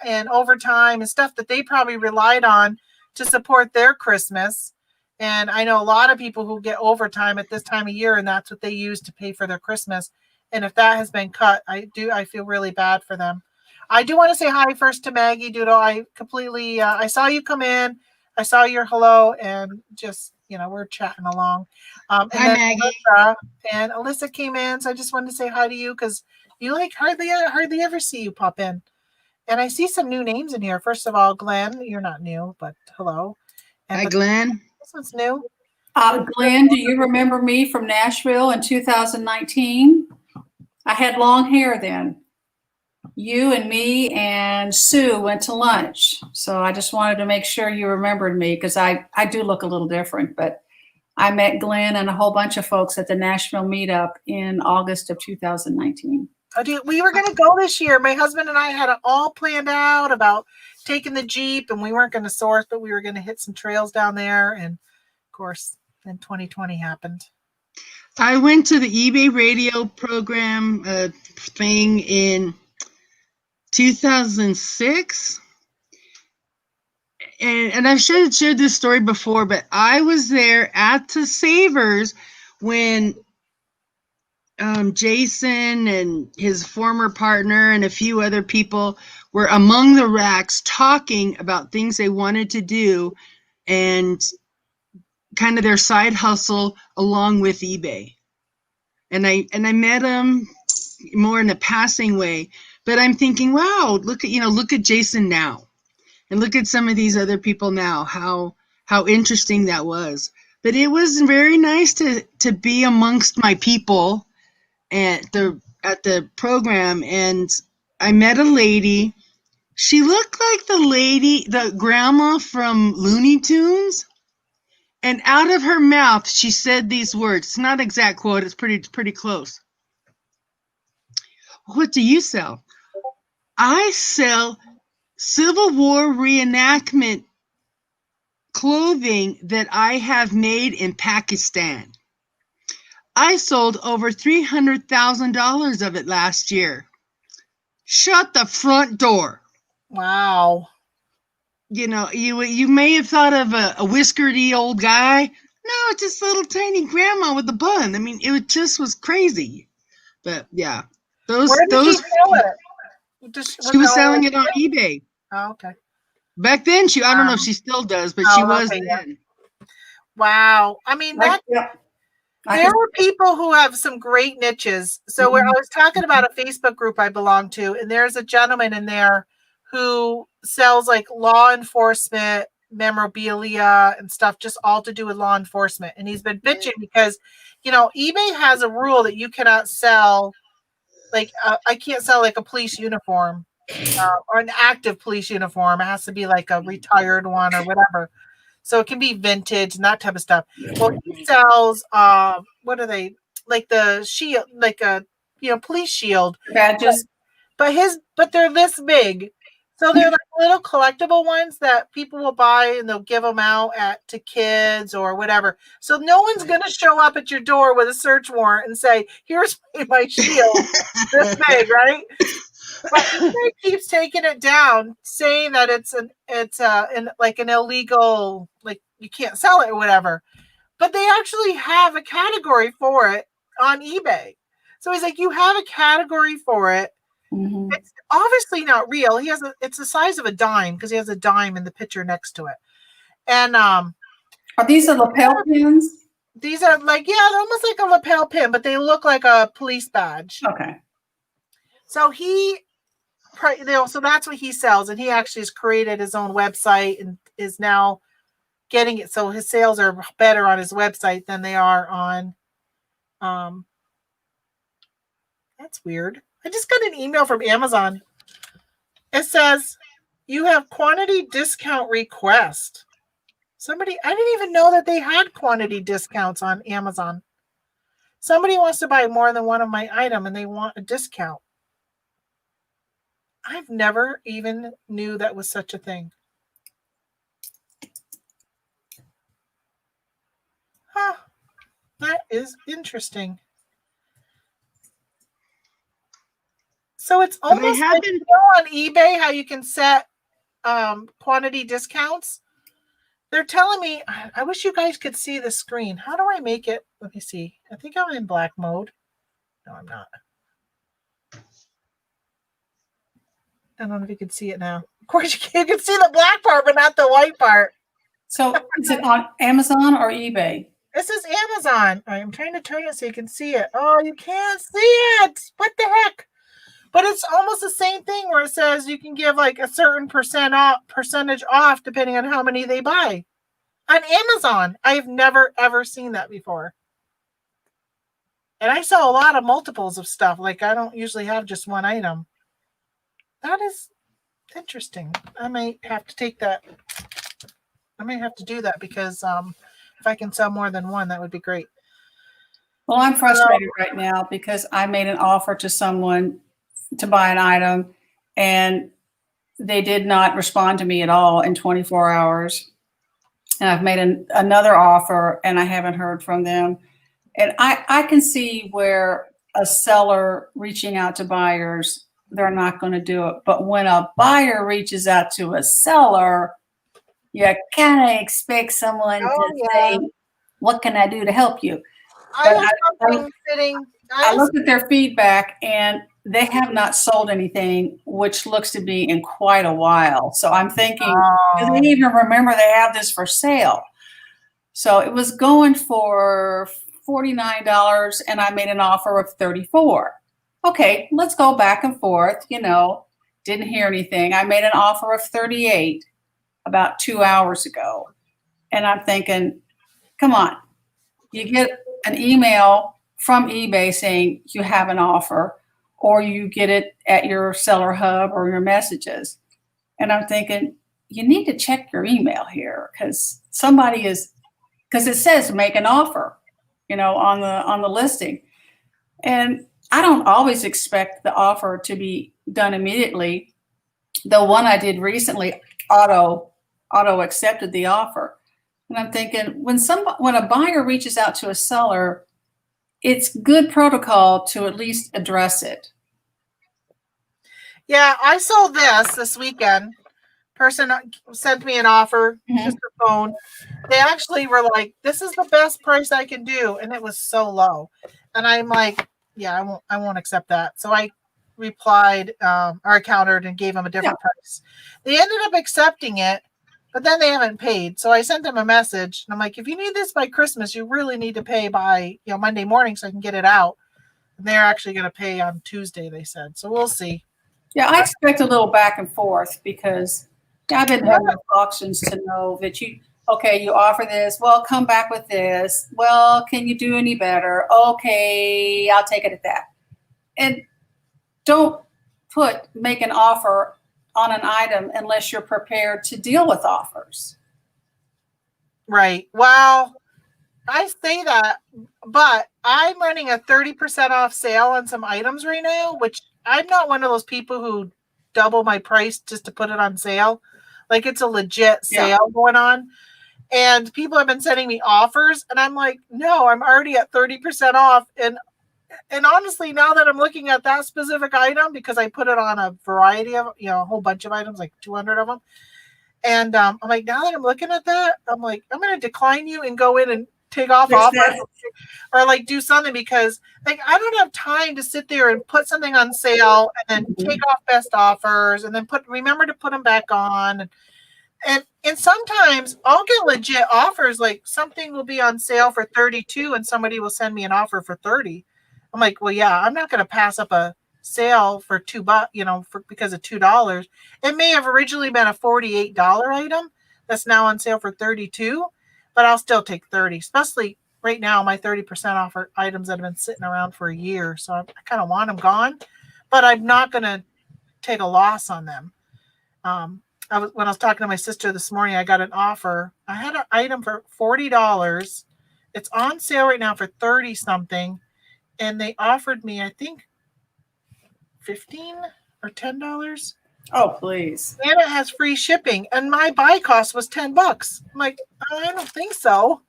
Speaker 1: and overtime and stuff that they probably relied on to support their Christmas. And I know a lot of people who get overtime at this time of year, and that's what they use to pay for their Christmas. And if that has been cut, I feel really bad for them. I do want to say hi first to Maggie Doodle. I completely, I saw you come in. I saw your hello and just, we're chatting along. And
Speaker 4: Hi,
Speaker 1: then
Speaker 4: Maggie.
Speaker 1: Alyssa came in. So I just wanted to say hi to you because you hardly ever see you pop in. And I see some new names in here. First of all, Glenn, you're not new, but hello. And
Speaker 4: Hi, Glenn.
Speaker 1: This one's new.
Speaker 2: Glenn, do you remember me from Nashville in 2019? I had long hair then. You and me and Sue went to lunch. So I just wanted to make sure you remembered me because I do look a little different, but I met Glenn and a whole bunch of folks at the Nashville meetup in August of 2019.
Speaker 1: We were going to go this year. My husband and I had it all planned out about taking the Jeep, and we weren't going to source, but we were going to hit some trails down there. And of course, then 2020 happened.
Speaker 4: I went to the eBay radio program thing in 2006. And I've shared this story before, but I was there at the Savers when Jason and his former partner and a few other people were among the racks talking about things they wanted to do and kind of their side hustle along with eBay. And I met them more in a passing way, but I'm thinking, wow, look at Jason now. And look at some of these other people now, how interesting that was. But it was very nice to be amongst my people at the program. And I met a lady. She looked like the grandma from Looney Tunes. And out of her mouth, she said these words. It's not an exact quote. It's pretty close. What do you sell? I sell Civil War reenactment clothing that I have made in Pakistan. I sold over $300,000 of it last year. Shut the front door.
Speaker 1: Wow.
Speaker 4: You may have thought of a whiskery old guy. No, it's just a little tiny grandma with a bun. I mean, it just was crazy. But yeah,
Speaker 1: Where did she sell it?
Speaker 4: She was selling it on eBay.
Speaker 1: Oh, okay.
Speaker 4: Back then, I don't know if she still does, but she was then.
Speaker 1: Yeah. Wow. I mean, there are people who have some great niches. So where I was talking about a Facebook group I belong to, and there's a gentleman in there who sells like law enforcement memorabilia and stuff, just all to do with law enforcement. And he's been bitching because, eBay has a rule that you cannot sell, like I can't sell like a police uniform or an active police uniform. It has to be like a retired one or whatever. So it can be vintage and that type of stuff. Well, he sells, what are they? Like the shield, like a, police shield.
Speaker 2: Badges.
Speaker 1: But they're this big. So they're like little collectible ones that people will buy and they'll give them out to kids or whatever. So no one's going to show up at your door with a search warrant and say, here's my shield, this big, right? But eBay keeps taking it down, saying that it's like an illegal, like you can't sell it or whatever. But they actually have a category for it on eBay. So he's like, you have a category for it.
Speaker 2: Mm-hmm.
Speaker 1: It's obviously not real. It's the size of a dime because he has a dime in the picture next to it. And
Speaker 2: Are these the lapel pins?
Speaker 1: these are like, yeah, they're almost like a lapel pin, but they look like a police badge.
Speaker 2: Okay.
Speaker 1: So so that's what he sells, and he actually has created his own website and is now getting it. So his sales are better on his website than they are on. That's weird. I just got an email from Amazon. It says you have quantity discount request. I didn't even know that they had quantity discounts on Amazon. Somebody wants to buy more than one of my item and they want a discount. I've never even knew that was such a thing. Huh. That is interesting. So it's almost like, on eBay how you can set quantity discounts. They're telling me, I wish you guys could see the screen. How do I make it? Let me see. I think I'm in black mode. No, I'm not. I don't know if you can see it now. Of course, you can see the black part, but not the white part.
Speaker 2: So is it on Amazon or eBay?
Speaker 1: This is Amazon. I'm trying to turn it so you can see it. Oh, you can't see it. What the heck? But it's almost the same thing where it says you can give like a certain percentage off depending on how many they buy. On Amazon, I've never, ever seen that before. And I sell a lot of multiples of stuff. Like I don't usually have just one item. That is interesting. I might have to take that. I might have to do that because if I can sell more than one, that would be great.
Speaker 2: Well, I'm frustrated right now because I made an offer to someone to buy an item and they did not respond to me at all in 24 hours. And I've made another offer and I haven't heard from them. And I can see where a seller reaching out to buyers, they're not going to do it. But when a buyer reaches out to a seller, you kind of expect someone to say, what can I do to help you? I looked at their feedback and they have not sold anything, which looks to be in quite a while. So I'm thinking, do they even remember they have this for sale? So it was going for $49 and I made an offer of $34. Okay, let's go back and forth, didn't hear anything. I made an offer of $38 about 2 hours ago. And I'm thinking, come on, you get an email from eBay saying you have an offer, or you get it at your seller hub or your messages. And I'm thinking, you need to check your email here because because it says make an offer, on the listing. And I don't always expect the offer to be done immediately. The one I did recently, auto accepted the offer. And I'm thinking when a buyer reaches out to a seller, it's good protocol to at least address it.
Speaker 1: Yeah, I sold this weekend. Person sent me an offer, just a phone. They actually were like, this is the best price I can do. And it was so low. And I'm like, yeah, I won't accept that. So I replied, or I countered and gave them a different price. They ended up accepting it, but then they haven't paid. So I sent them a message and I'm like, if you need this by Christmas, you really need to pay by, Monday morning so I can get it out. And they're actually going to pay on Tuesday, they said. So we'll see.
Speaker 2: Yeah, I expect a little back and forth because I've been having auctions to know that you offer this. Well, come back with this. Well, can you do any better? Okay, I'll take it at that. And don't make an offer on an item unless you're prepared to deal with offers.
Speaker 1: Right. Well, I say that, but I'm running a 30% off sale on some items right now, which I'm not one of those people who double my price just to put it on sale. Like it's a legit sale going on. And people have been sending me offers and I'm like, no, I'm already at 30% off. And And honestly, now that I'm looking at that specific item, because I put it on a variety of, a whole bunch of items, like 200 of them. And I'm like, now that I'm looking at that, I'm like, I'm going to decline you and go in and take off offers or like do something, because like I don't have time to sit there and put something on sale and then take off best offers and then remember to put them back on. And sometimes I'll get legit offers, like something will be on sale for 32 and somebody will send me an offer for 30. I'm like, well, yeah, I'm not going to pass up a sale for $2, because of $2. It may have originally been a $48 item that's now on sale for 32, but I'll still take 30, especially right now, my 30% off are items that have been sitting around for a year. So I kind of want them gone, but I'm not going to take a loss on them. When I was talking to my sister this morning, I got an offer. I had an item for $40. It's on sale right now for 30 something. And they offered me, I think, $15 or $10.
Speaker 2: Oh, please.
Speaker 1: And it has free shipping. And my buy cost was $10. I'm like, I don't think so.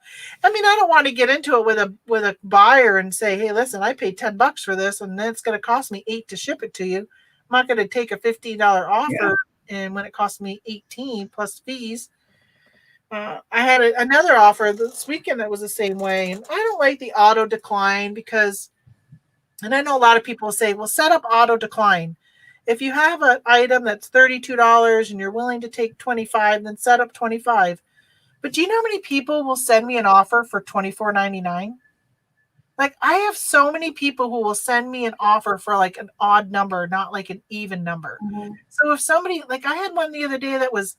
Speaker 1: I mean, I don't want to get into it with a buyer and say, hey, listen, I paid $10 for this, and then it's going to cost me $8 to ship it to you. I'm not going to take a $15 offer. Yeah. And when it cost me $18 plus fees. I had another offer this weekend that was the same way. And I don't like the auto decline because, and I know a lot of people say, well, set up auto decline. If you have an item that's $32 and you're willing to take $25, then set up $25. But do you know how many people will send me an offer for $24.99? Like, I have so many people who will send me an offer for like an odd number, not like an even number. Mm-hmm. So if somebody, like I had one the other day that was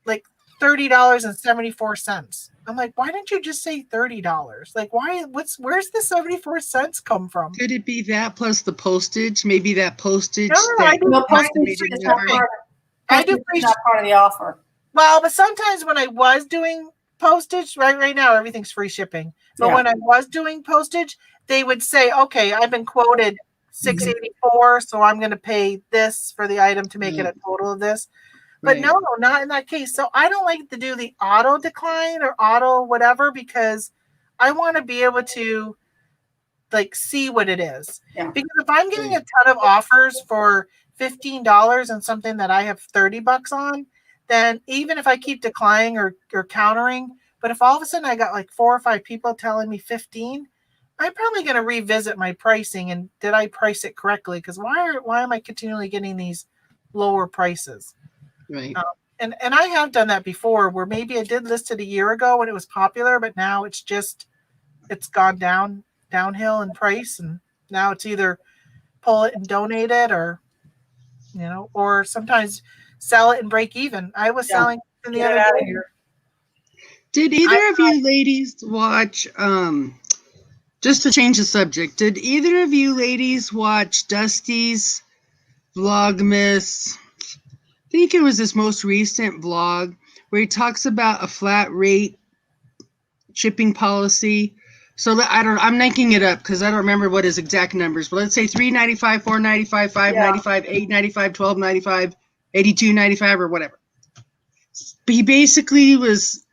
Speaker 1: like $30.74. I'm like, why didn't you just say $30? Like, where's the 74 cents come from?
Speaker 4: Could it be that plus the postage? Maybe that postage.
Speaker 1: No, I do
Speaker 2: postage is not part of the offer.
Speaker 1: Well, but sometimes when I was doing postage, right now everything's free shipping. But when I was doing postage, they would say, okay, I've been quoted $6.84, so I'm going to pay this for the item to make it a total of this. But no, not in that case. So I don't like to do the auto decline or auto whatever, because I want to be able to like see what it is. Yeah. Because if I'm getting a ton of offers for $15 on something that I have $30 on, then even if I keep declining or countering, but if all of a sudden I got like 4 or 5 people telling me 15, I'm probably going to revisit my pricing and did I price it correctly? Because why am I continually getting these lower prices?
Speaker 4: Right.
Speaker 1: And I have done that before, where maybe I did list it a year ago when it was popular, but now it's gone downhill in price, and now it's either pull it and donate it, or or sometimes sell it and break even. I was selling in the other day.
Speaker 4: Did either of you ladies watch? Just to change the subject, did either of you ladies watch Dusty's Vlogmas? I think it was his most recent vlog where he talks about a flat rate shipping policy. So I'm making it up because I don't remember what his exact numbers, but let's say $3.95, $4.95, $5.95, $8.95, $12.95, $82.95, or whatever. But he basically was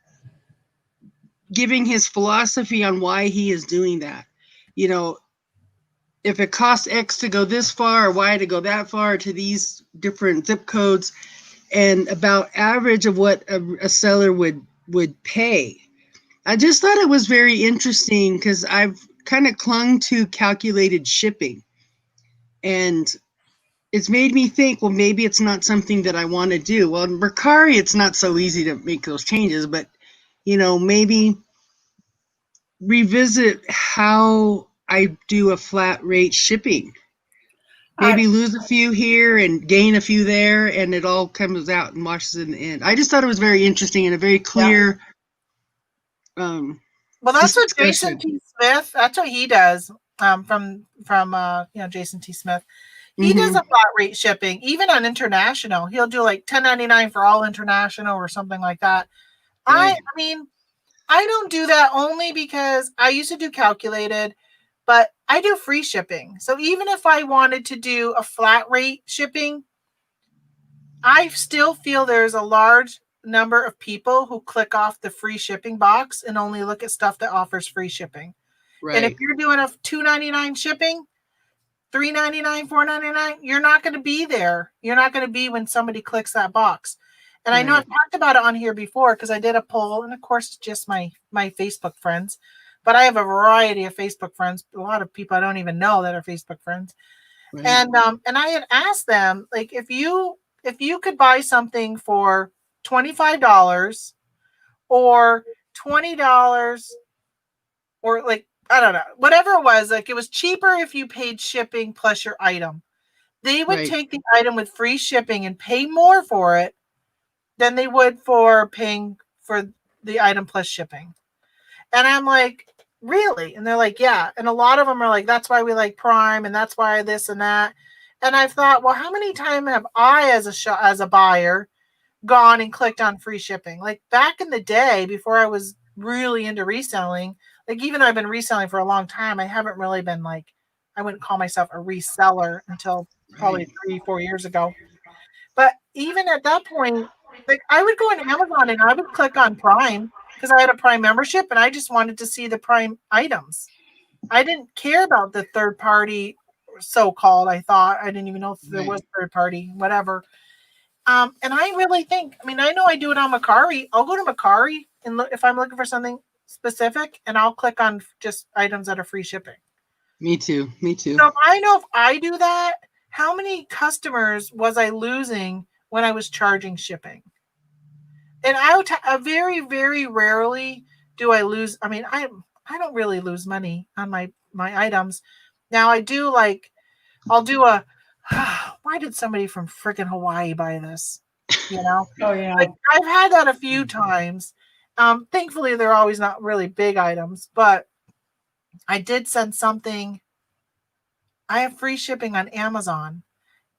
Speaker 4: giving his philosophy on why he is doing that. If it costs X to go this far or Y to go that far to these different zip codes, and about average of what a seller would pay. I just thought it was very interesting because I've kind of clung to calculated shipping, and it's made me think, well, maybe it's not something that I want to do. Well, in Mercari, it's not so easy to make those changes, but maybe revisit how I do a flat rate shipping. Maybe lose a few here and gain a few there, and it all comes out and washes in the end. I just thought it was very interesting and a very clear.
Speaker 1: Well, that's what Jason T. Smith. That's what he does. From Jason T. Smith. He does a flat rate shipping, even on international. He'll do like $10.99 for all international or something like that. Right. I mean, I don't do that only because I used to do calculated, but I do free shipping. So even if I wanted to do a flat rate shipping, I still feel there's a large number of people who click off the free shipping box and only look at stuff that offers free shipping. And if
Speaker 4: Right.
Speaker 1: you're doing a $2.99 shipping, $3.99, $4.99, you're not going to be there. You're not going to be when somebody clicks that box. And I know I've
Speaker 4: Right.
Speaker 1: talked about it on here before because I did a poll, and of course it's just my Facebook friends. But I have a variety of Facebook friends. A lot of people I don't even know that are Facebook friends.
Speaker 4: Right.
Speaker 1: And I had asked them, like, if you could buy something for $25 or $20 or like, I don't know, whatever it was, like it was cheaper if you paid shipping plus your item. They would
Speaker 4: Right.
Speaker 1: take the item with free shipping and pay more for it than they would for paying for the item plus shipping. And I'm like, really? And they're like, yeah. And a lot of them are like, that's why we like Prime and that's why this and that. And I've thought, well, how many times have I as a buyer gone and clicked on free shipping? Like back in the day before I was really into reselling, like even though I've been reselling for a long time, I haven't really been like, I wouldn't call myself a reseller until probably
Speaker 4: Right.
Speaker 1: 3-4 years ago. But even at that point, like I would go on Amazon and I would click on Prime because I had a Prime membership and I just wanted to see the Prime items. I didn't care about the third party, so called. I thought I didn't even know if there
Speaker 4: Right.
Speaker 1: was third party, whatever. And I really think, I mean, I know I do it on Macari. I'll go to Macari and look if I'm looking for something specific, and I'll click on just items that are free shipping.
Speaker 4: Me too. Me too.
Speaker 1: So if I do that, how many customers was I losing when I was charging shipping? And very, very rarely do I lose. I mean, I don't really lose money on my items. Now I do like, I'll do a, why did somebody from freaking Hawaii buy this? You know,
Speaker 2: Oh yeah.
Speaker 1: like I've had that a few times. Thankfully they're always not really big items, but I did send something. I have free shipping on Amazon,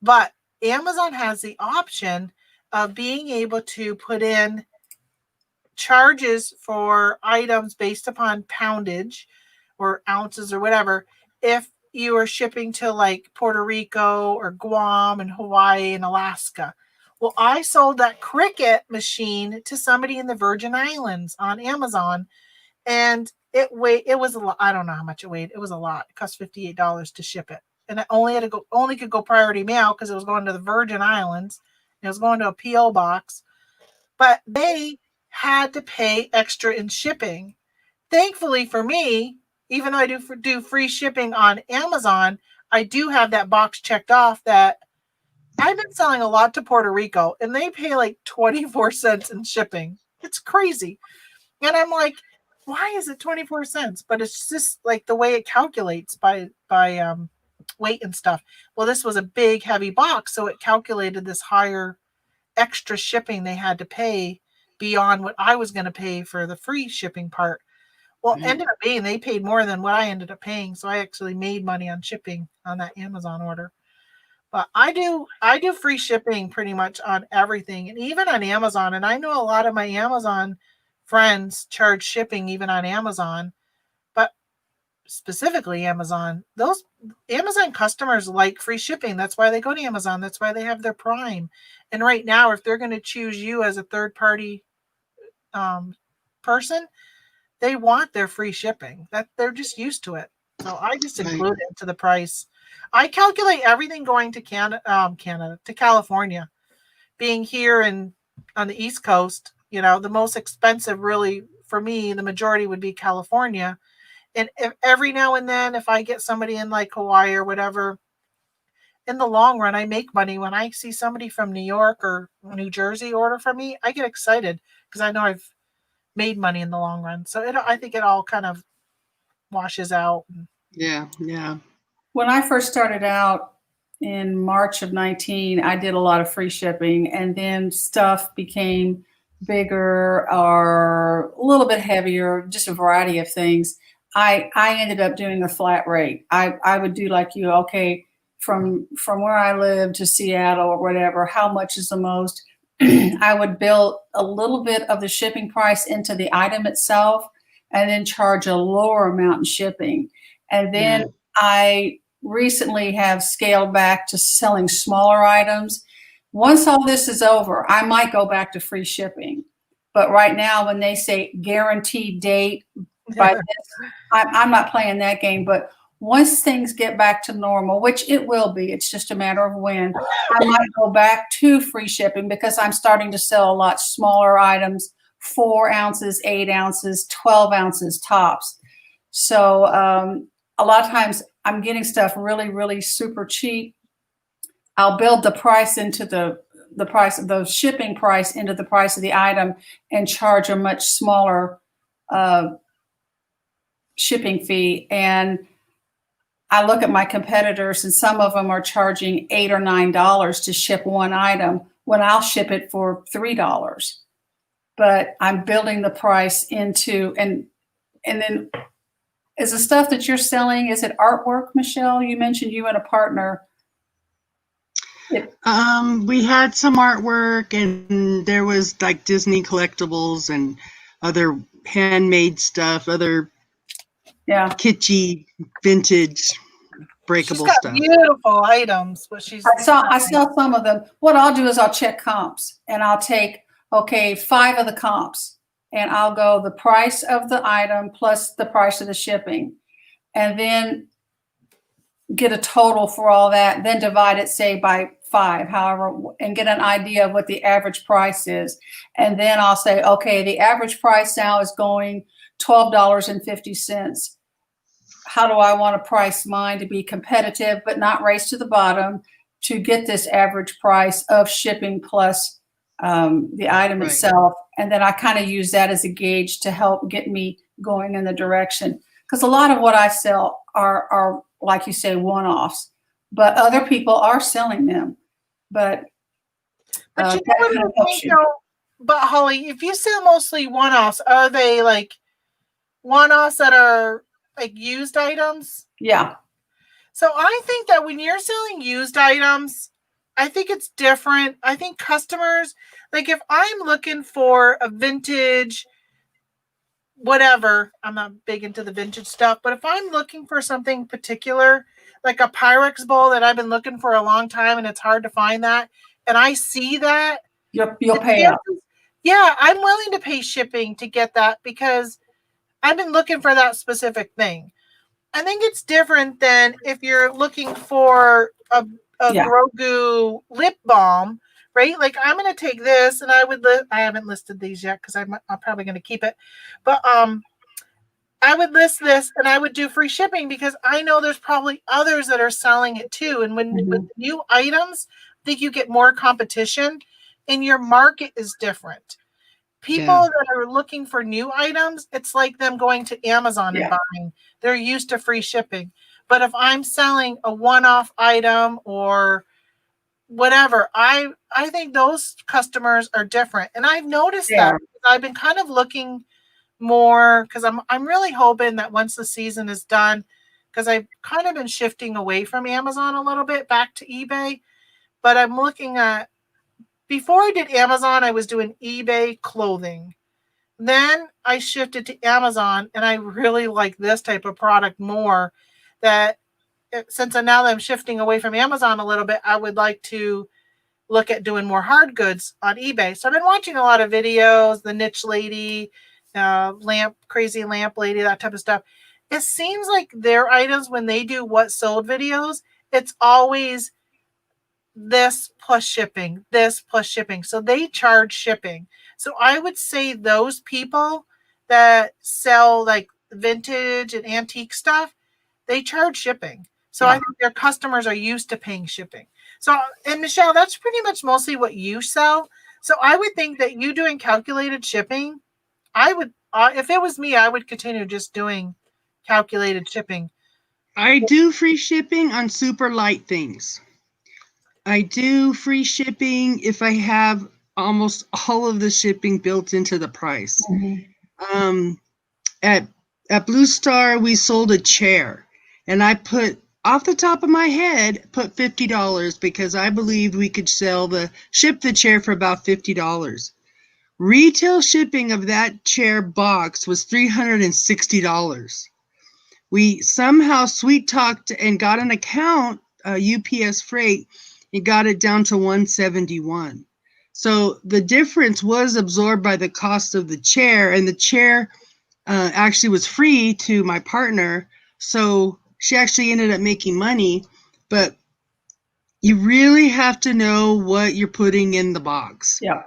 Speaker 1: but Amazon has the option of being able to put in charges for items based upon poundage or ounces or whatever if you are shipping to like Puerto Rico or Guam and Hawaii and Alaska. Well, I sold that Cricket machine to somebody in the Virgin Islands on Amazon, and it was a lot. I don't know how much it weighed. It was a lot. It cost $58 to ship it. And it only could go priority mail because it was going to the Virgin Islands. It was going to a PO box, but they had to pay extra in shipping. Thankfully for me, even though I do free shipping on Amazon, I do have that box checked off that I've been selling a lot to Puerto Rico and they pay like 24 cents in shipping. It's crazy. And I'm like, why is it 24 cents? But it's just like the way it calculates by weight and stuff. Well, this was a big heavy box, so it calculated this higher extra shipping they had to pay beyond what I was going to pay for the free shipping part. Well, ended up being they paid more than what I ended up paying, so I actually made money on shipping on that Amazon order. But I do free shipping pretty much on everything, and even on Amazon. And I know a lot of my Amazon friends charge shipping even on Amazon, but specifically Amazon, those Amazon customers like free shipping. That's why they go to Amazon. That's why they have their Prime. And right now, if they're going to choose you as a third party person, they want their free shipping. That they're just used to it. So I just include it into the price. I calculate everything going to Canada to California. Being here on the East Coast, the most expensive really for me, the majority would be California. And if, every now and then, if I get somebody in like Hawaii or whatever, in the long run, I make money. When I see somebody from New York or New Jersey order from me, I get excited because I know I've made money in the long run. So I think it all kind of washes out.
Speaker 4: Yeah. Yeah.
Speaker 2: When I first started out in March of 19, I did a lot of free shipping, and then stuff became bigger or a little bit heavier, just a variety of things. I ended up doing a flat rate. I would do like you, okay, from where I live to Seattle or whatever, how much is the most? I would build a little bit of the shipping price into the item itself and then charge a lower amount in shipping. And then I recently have scaled back to selling smaller items. Once all this is over, I might go back to free shipping. But right now, when they say guaranteed date, by this. I'm not playing that game, but once things get back to normal, which it will be, it's just a matter of when, I might go back to free shipping because I'm starting to sell a lot smaller items, 4 ounces, 8 ounces, 12 ounces tops. So a lot of times I'm getting stuff really, really super cheap. I'll build the price into the price of the shipping price into the price of the item and charge a much smaller shipping fee. And I look at my competitors and some of them are charging $8 or $9 to ship one item when I'll ship it for $3. But I'm building the price into, and then is the stuff that you're selling, is it artwork, Michelle? You mentioned you and a partner.
Speaker 4: We had some artwork, and there was like Disney collectibles and other handmade stuff, other kitschy, vintage, breakable
Speaker 1: she's got
Speaker 4: stuff.
Speaker 1: Beautiful items. But
Speaker 2: I sell some of them. What I'll do is I'll check comps, and I'll take 5 of the comps, and I'll go the price of the item plus the price of the shipping, and then get a total for all that, then divide it, say, by 5, however, and get an idea of what the average price is. And then I'll say, okay, the average price now is going $12.50. How do I want to price mine to be competitive but not race to the bottom to get this average price of shipping plus the item itself? And then I kind of use that as a gauge to help get me going in the direction. Because a lot of what I sell are like you say, one-offs, but other people are selling them. But
Speaker 1: you know what I think, but Holly, if you sell mostly one-offs, are they like one-offs that are like used items?
Speaker 2: Yeah.
Speaker 1: So I think that when you're selling used items, I think it's different. I think customers, like if I'm looking for a vintage whatever, I'm not big into the vintage stuff, but if I'm looking for something particular, like a Pyrex bowl that I've been looking for a long time and it's hard to find that, and I see that,
Speaker 2: you'll pay up.
Speaker 1: Yeah, I'm willing to pay shipping to get that because I've been looking for that specific thing. I think it's different than if you're looking for a Grogu lip balm, right? Like I'm going to take this, and I haven't listed these yet because I'm probably going to keep it, but I would list this and I would do free shipping because I know there's probably others that are selling it too. And with new items, I think you get more competition, and your market is different. People that are looking for new items, it's like them going to Amazon and buying. They're used to free shipping. But if I'm selling a one-off item or whatever, I think those customers are different. And I've noticed that I've been kind of looking more because I'm really hoping that once the season is done, because I've kind of been shifting away from Amazon a little bit back to eBay. But I'm looking at, before I did Amazon, I was doing eBay clothing. Then I shifted to Amazon, and I really like this type of product more. That since now that I'm shifting away from Amazon a little bit, I would like to look at doing more hard goods on eBay. So I've been watching a lot of videos, the niche lady, crazy lamp lady, that type of stuff. It seems like their items, when they do what sold videos, it's always this plus shipping, this plus shipping. So they charge shipping. So I would say those people that sell like vintage and antique stuff, they charge shipping. So I think their customers are used to paying shipping. So, and Michelle, that's pretty much mostly what you sell. So I would think that you doing calculated shipping, I would, if it was me, I would continue just doing calculated shipping.
Speaker 4: I do free shipping on super light things. I do free shipping if I have almost all of the shipping built into the price. At Blue Star, we sold a chair, and I put, off the top of my head, put $50 because I believed we could ship the chair for about $50. Retail shipping of that chair box was $360. We somehow sweet talked and got an account, UPS Freight, and got it down to $171. So the difference was absorbed by the cost of the chair, and the chair actually was free to my partner. So she actually ended up making money, but you really have to know what you're putting in the box.
Speaker 2: Yeah.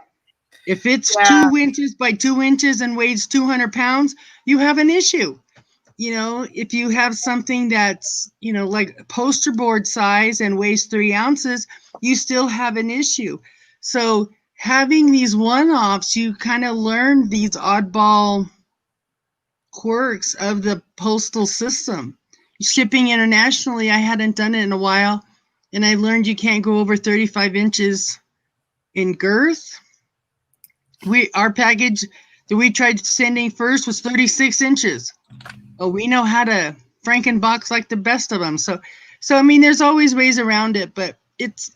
Speaker 4: If it's
Speaker 1: Yeah.
Speaker 4: 2 inches by 2 inches and weighs 200 pounds, you have an issue. If you have something that's, like poster board size and weighs 3 ounces, you still have an issue. So having these one-offs, you kind of learn these oddball quirks of the postal system. Shipping internationally, I hadn't done it in a while, and I learned you can't go over 35 inches in girth. Our package that we tried sending first was 36 inches. Oh, we know how to Frankenbox like the best of them. So I mean, there's always ways around it, but it's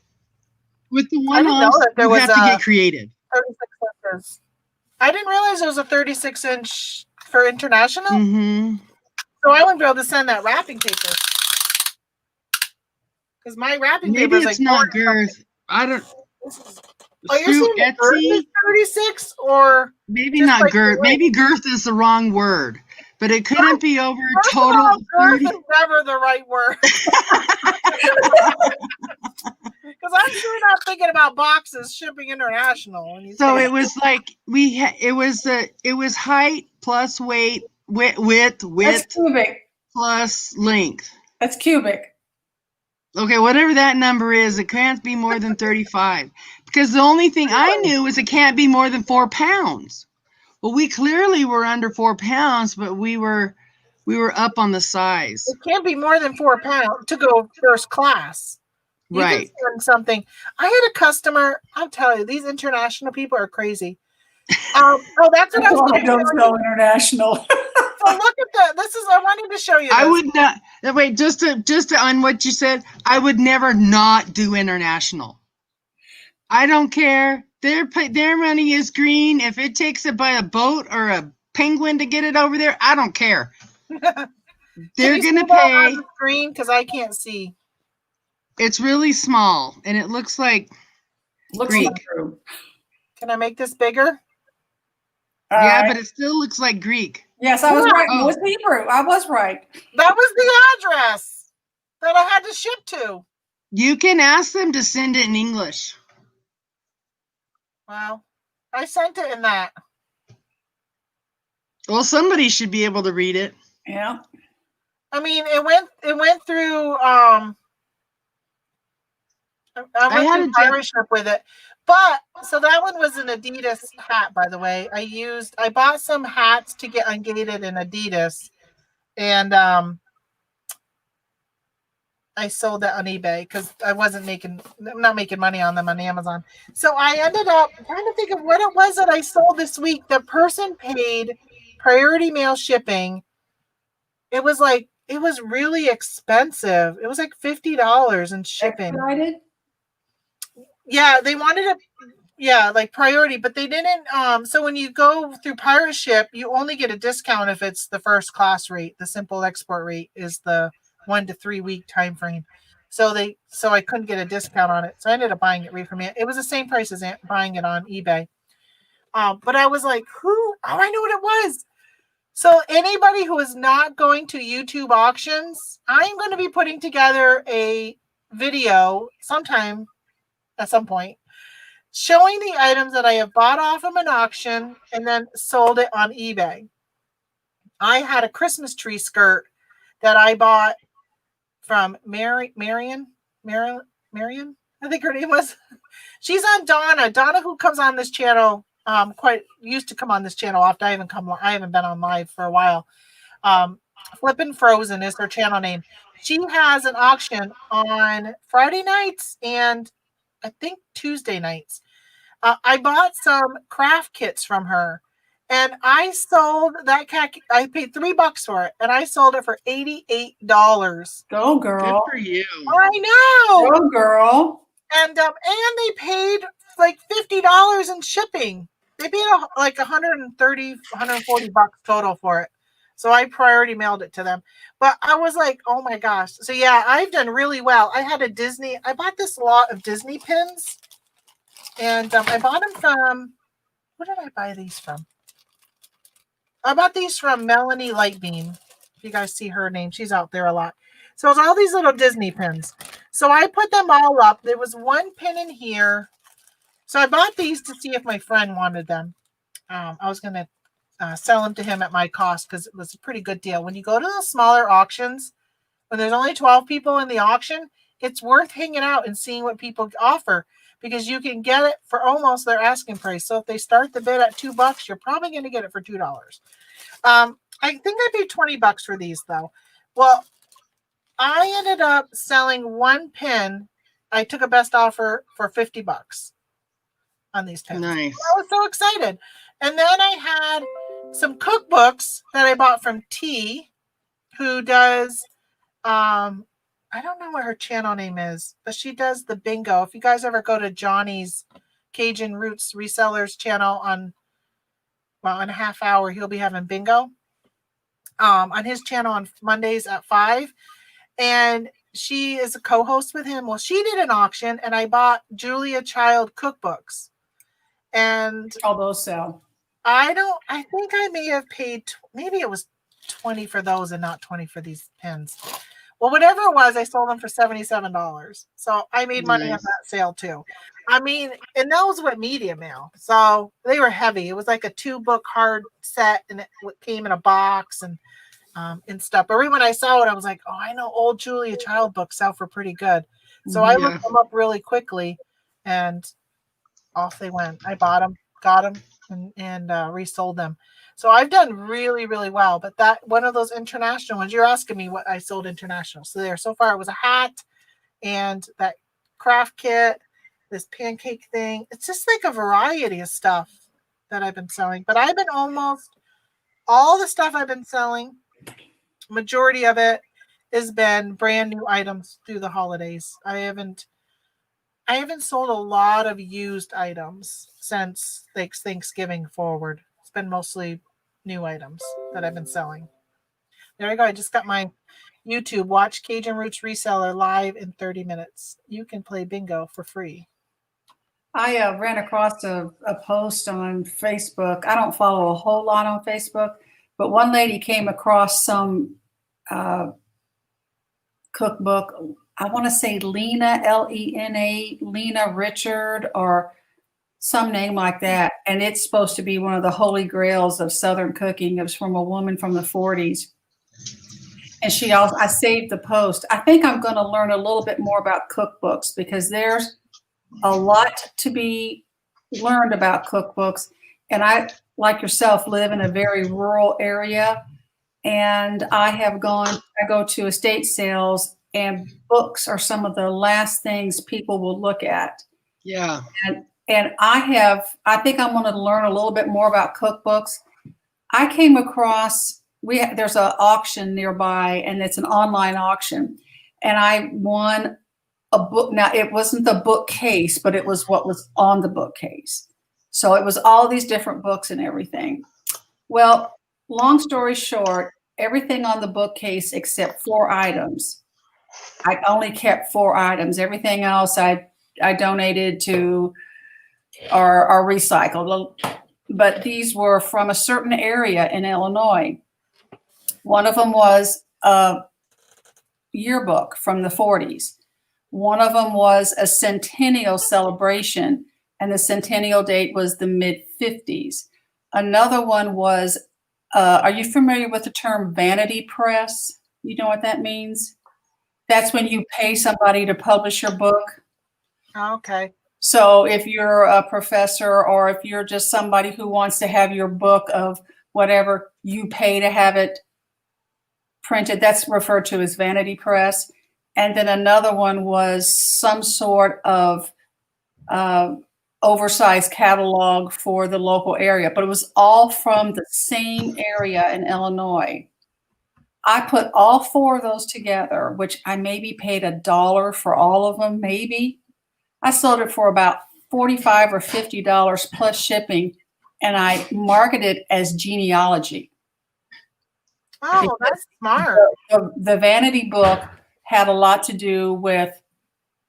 Speaker 4: with the
Speaker 1: I didn't know
Speaker 4: one-offs,
Speaker 1: that there
Speaker 4: you
Speaker 1: was
Speaker 4: have to get creative.
Speaker 1: 36 inches. I didn't realize it was a 36 inch for international.
Speaker 4: Mm-hmm.
Speaker 1: So I wouldn't be able to send that wrapping paper. Because my wrapping
Speaker 4: Maybe
Speaker 1: paper is
Speaker 4: it's
Speaker 1: like
Speaker 4: not girth. I don't.
Speaker 1: Oh, you're
Speaker 4: Through
Speaker 1: saying the girth
Speaker 4: Etsy,
Speaker 1: is 36 or
Speaker 4: maybe
Speaker 1: just
Speaker 4: not
Speaker 1: like
Speaker 4: girth.
Speaker 1: the
Speaker 4: Maybe girth is the wrong word, but it couldn't be over
Speaker 1: First
Speaker 4: total
Speaker 1: of all, girth
Speaker 4: 30.
Speaker 1: is never the right word. Because I'm sure not thinking about boxes shipping international. When you
Speaker 4: So
Speaker 1: say
Speaker 4: it was like it was height plus weight, width
Speaker 2: That's cubic.
Speaker 4: plus length.
Speaker 2: That's cubic.
Speaker 4: Okay, whatever that number is, it can't be more than 35. Because the only thing I knew is it can't be more than 4 pounds. Well, we clearly were under 4 pounds, but we were up on the size.
Speaker 1: it can't be more than 4 pounds to go first class. You
Speaker 4: Right.
Speaker 1: can send something. I had a customer. I'll tell you, these international people are crazy. Oh, that's what I was going to
Speaker 2: don't
Speaker 1: show
Speaker 2: go
Speaker 1: you.
Speaker 2: international.
Speaker 1: So look at that. I wanted to show you this.
Speaker 4: I would not wait. Just to on what you said, I would never not do international. I don't care. Their money is green. If it takes it by a boat or a penguin to get it over there, I don't care. They're gonna pay.
Speaker 1: On the screen because I can't see.
Speaker 4: It's really small and it looks like Greek.
Speaker 2: True.
Speaker 1: Can I make this bigger?
Speaker 4: Yeah, but it still looks like Greek.
Speaker 2: Yes, I was right.
Speaker 4: Oh.
Speaker 2: It was Hebrew. I was right.
Speaker 1: That was the address that I had to ship to.
Speaker 4: You can ask them to send it in English.
Speaker 1: Well, I sent it in that.
Speaker 4: Well, somebody should be able to read it.
Speaker 2: Yeah.
Speaker 1: I mean, it went through I went through pirate ship with it. But so that one was an Adidas hat, by the way. I bought some hats to get ungated in Adidas, and I sold that on eBay because I'm not making money on them on Amazon. So I ended up trying to think of what it was that I sold this week. The person paid priority mail shipping. It was really expensive. It was like $50 in shipping.
Speaker 2: Expedited?
Speaker 1: Yeah, they wanted like priority, but they didn't. So when you go through pirate ship, you only get a discount if it's the first class rate. The simple export rate is the 1 to 3 week time frame. So I couldn't get a discount on it. So I ended up buying it right from it. It was the same price as buying it on eBay. But I was like, I know what it was. So anybody who is not going to YouTube auctions, I'm going to be putting together a video at some point showing the items that I have bought off of an auction and then sold it on eBay. I had a Christmas tree skirt that I bought from Marion, I think her name was. She's on Donna, who comes on this channel. Used to come on this channel often. I haven't been on live for a while. Flippin' Frozen is her channel name. She has an auction on Friday nights and I think Tuesday nights. I bought some craft kits from her, and I sold that cat. I paid $3 for it, and I sold it for $88.
Speaker 2: Go girl!
Speaker 4: Good for you.
Speaker 1: I know.
Speaker 2: Go girl!
Speaker 1: And they paid like $50 in shipping. They paid like $130, $140 total for it. So I priority mailed it to them. But I was like, oh my gosh. So yeah, I've done really well. I bought this lot of Disney pins. And I bought them from, where did I buy these from? I bought these from Melanie Lightbeam. If you guys see her name, she's out there a lot. So it's all these little Disney pins. So I put them all up. There was one pin in here. So I bought these to see if my friend wanted them. I was going to sell them to him at my cost because it was a pretty good deal. When you go to the smaller auctions, when there's only 12 people in the auction, it's worth hanging out and seeing what people offer because you can get it for almost their asking price. So if they start the bid at $2, you're probably going to get it for $2. I think I paid $20 for these though. Well, I ended up selling one pin. I took a best offer for $50 on these pins.
Speaker 4: Nice.
Speaker 1: I was so excited. And then I had some cookbooks that I bought from T, who does, I don't know what her channel name is, but she does the bingo. If you guys ever go to Johnny's Cajun Roots Resellers channel in a half hour, he'll be having bingo on his channel on Mondays at 5. And she is a co-host with him. Well, she did an auction and I bought Julia Child cookbooks. And
Speaker 2: All those sell.
Speaker 1: I think I may have paid, maybe it was 20 for those and not 20 for these pins. Well, whatever it was, I sold them for $77. So I made money on that sale too. I mean, and those were media mail. So they were heavy. It was like a 2-book hard set and it came in a box and stuff. But when I saw it, I was like, oh, I know old Julia Child books sell for pretty good. So I looked them up really quickly and off they went. I bought them, got them, and resold them. So I've done really, really well. But that one of those international ones, you're asking me what I sold international. So there, so far it was a hat and that craft kit, this pancake thing. It's just like a variety of stuff that I've been selling. But I've been almost all the stuff I've been selling, majority of it has been brand new items through the holidays. I haven't sold a lot of used items since Thanksgiving forward. It's been mostly new items that I've been selling. There I go. I just got my YouTube. Watch Cajun Roots Reseller live in 30 minutes. You can play bingo for free.
Speaker 2: I ran across a post on Facebook. I don't follow a whole lot on Facebook, but one lady came across some cookbook. I want to say Lena, Lena, Lena Richard, or some name like that. And it's supposed to be one of the holy grails of Southern cooking. It was from a woman from the 40s. And I saved the post. I think I'm going to learn a little bit more about cookbooks because there's a lot to be learned about cookbooks. And I, like yourself, live in a very rural area. And I go to estate sales, and books are some of the last things people will look at.
Speaker 4: Yeah.
Speaker 2: And I think I'm going to learn a little bit more about cookbooks. I came across, there's an auction nearby, and it's an online auction. And I won a book. Now, it wasn't the bookcase, but it was what was on the bookcase. So it was all these different books and everything. Well, long story short, everything on the bookcase except 4 items. I only kept 4 items. Everything else I donated to or recycled. But these were from a certain area in Illinois. One of them was a yearbook from the 40s. One of them was a centennial celebration, and the centennial date was the mid-50s. Another one was, are you familiar with the term vanity press? You know what that means? That's when you pay somebody to publish your book.
Speaker 1: Okay.
Speaker 2: So if you're a professor or if you're just somebody who wants to have your book of whatever, you pay to have it printed. That's referred to as vanity press. And then another one was some sort of oversized catalog for the local area, but it was all from the same area in Illinois. I put all 4 of those together, which I maybe paid $1 for all of them, maybe. I sold it for about $45 or $50 plus shipping, and I marketed it as genealogy.
Speaker 1: Oh, that's smart.
Speaker 2: The vanity book had a lot to do with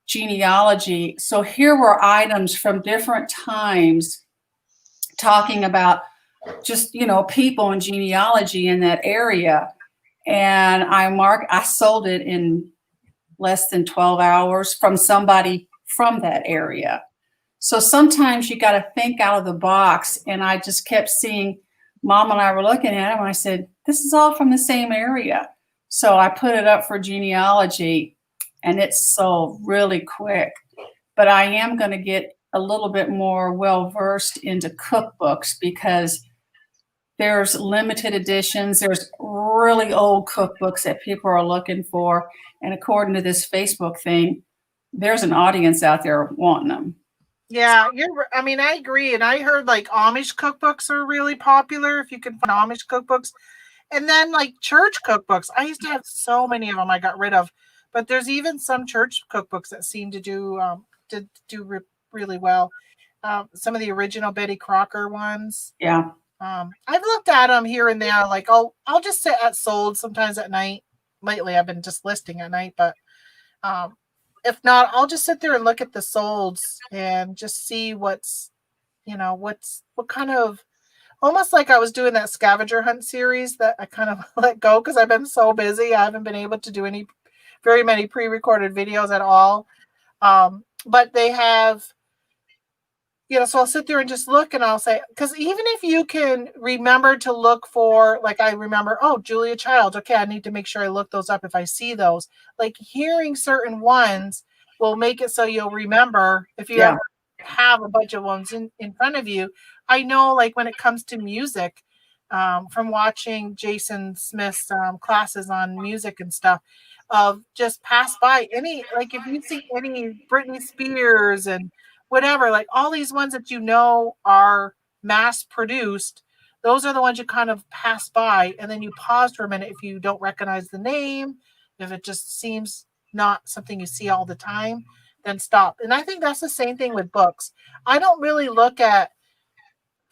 Speaker 2: genealogy. So here were items from different times talking about just, people and genealogy in that area. And I sold it in less than 12 hours from somebody from that area. So sometimes you got to think out of the box. And I just kept seeing, Mom and I were looking at it, and I said, this is all from the same area. So I put it up for genealogy, and it sold really quick. But I am going to get a little bit more well-versed into cookbooks, because there's limited editions. There's really old cookbooks that people are looking for. And according to this Facebook thing, there's an audience out there wanting them.
Speaker 1: Yeah, I agree. And I heard like Amish cookbooks are really popular if you can find Amish cookbooks. And then like church cookbooks. I used to have so many of them I got rid of. But there's even some church cookbooks that seem to do really well. Some of the original Betty Crocker ones.
Speaker 2: Yeah.
Speaker 1: I've looked at them here and there. Like I'll just sit at sold sometimes at night. Lately, I've been just listing at night, but if not, I'll just sit there and look at the solds and just see what kind of, almost like I was doing that scavenger hunt series that I kind of let go because I've been so busy. I haven't been able to do very many pre-recorded videos at all. But they have, so I'll sit there and just look, and I'll say, because even if you can remember to look for, like I remember, Julia Childs, okay, I need to make sure I look those up if I see those. Like hearing certain ones will make it so you'll remember if you ever have a bunch of ones in front of you. I know, like when it comes to music, from watching Jason Smith's classes on music and stuff, of just pass by any, like if you see any Britney Spears and whatever, like all these ones that are mass produced, those are the ones you kind of pass by, and then you pause for a minute if you don't recognize the name, if it just seems not something you see all the time, then stop. And I think that's the same thing with books. I don't really look at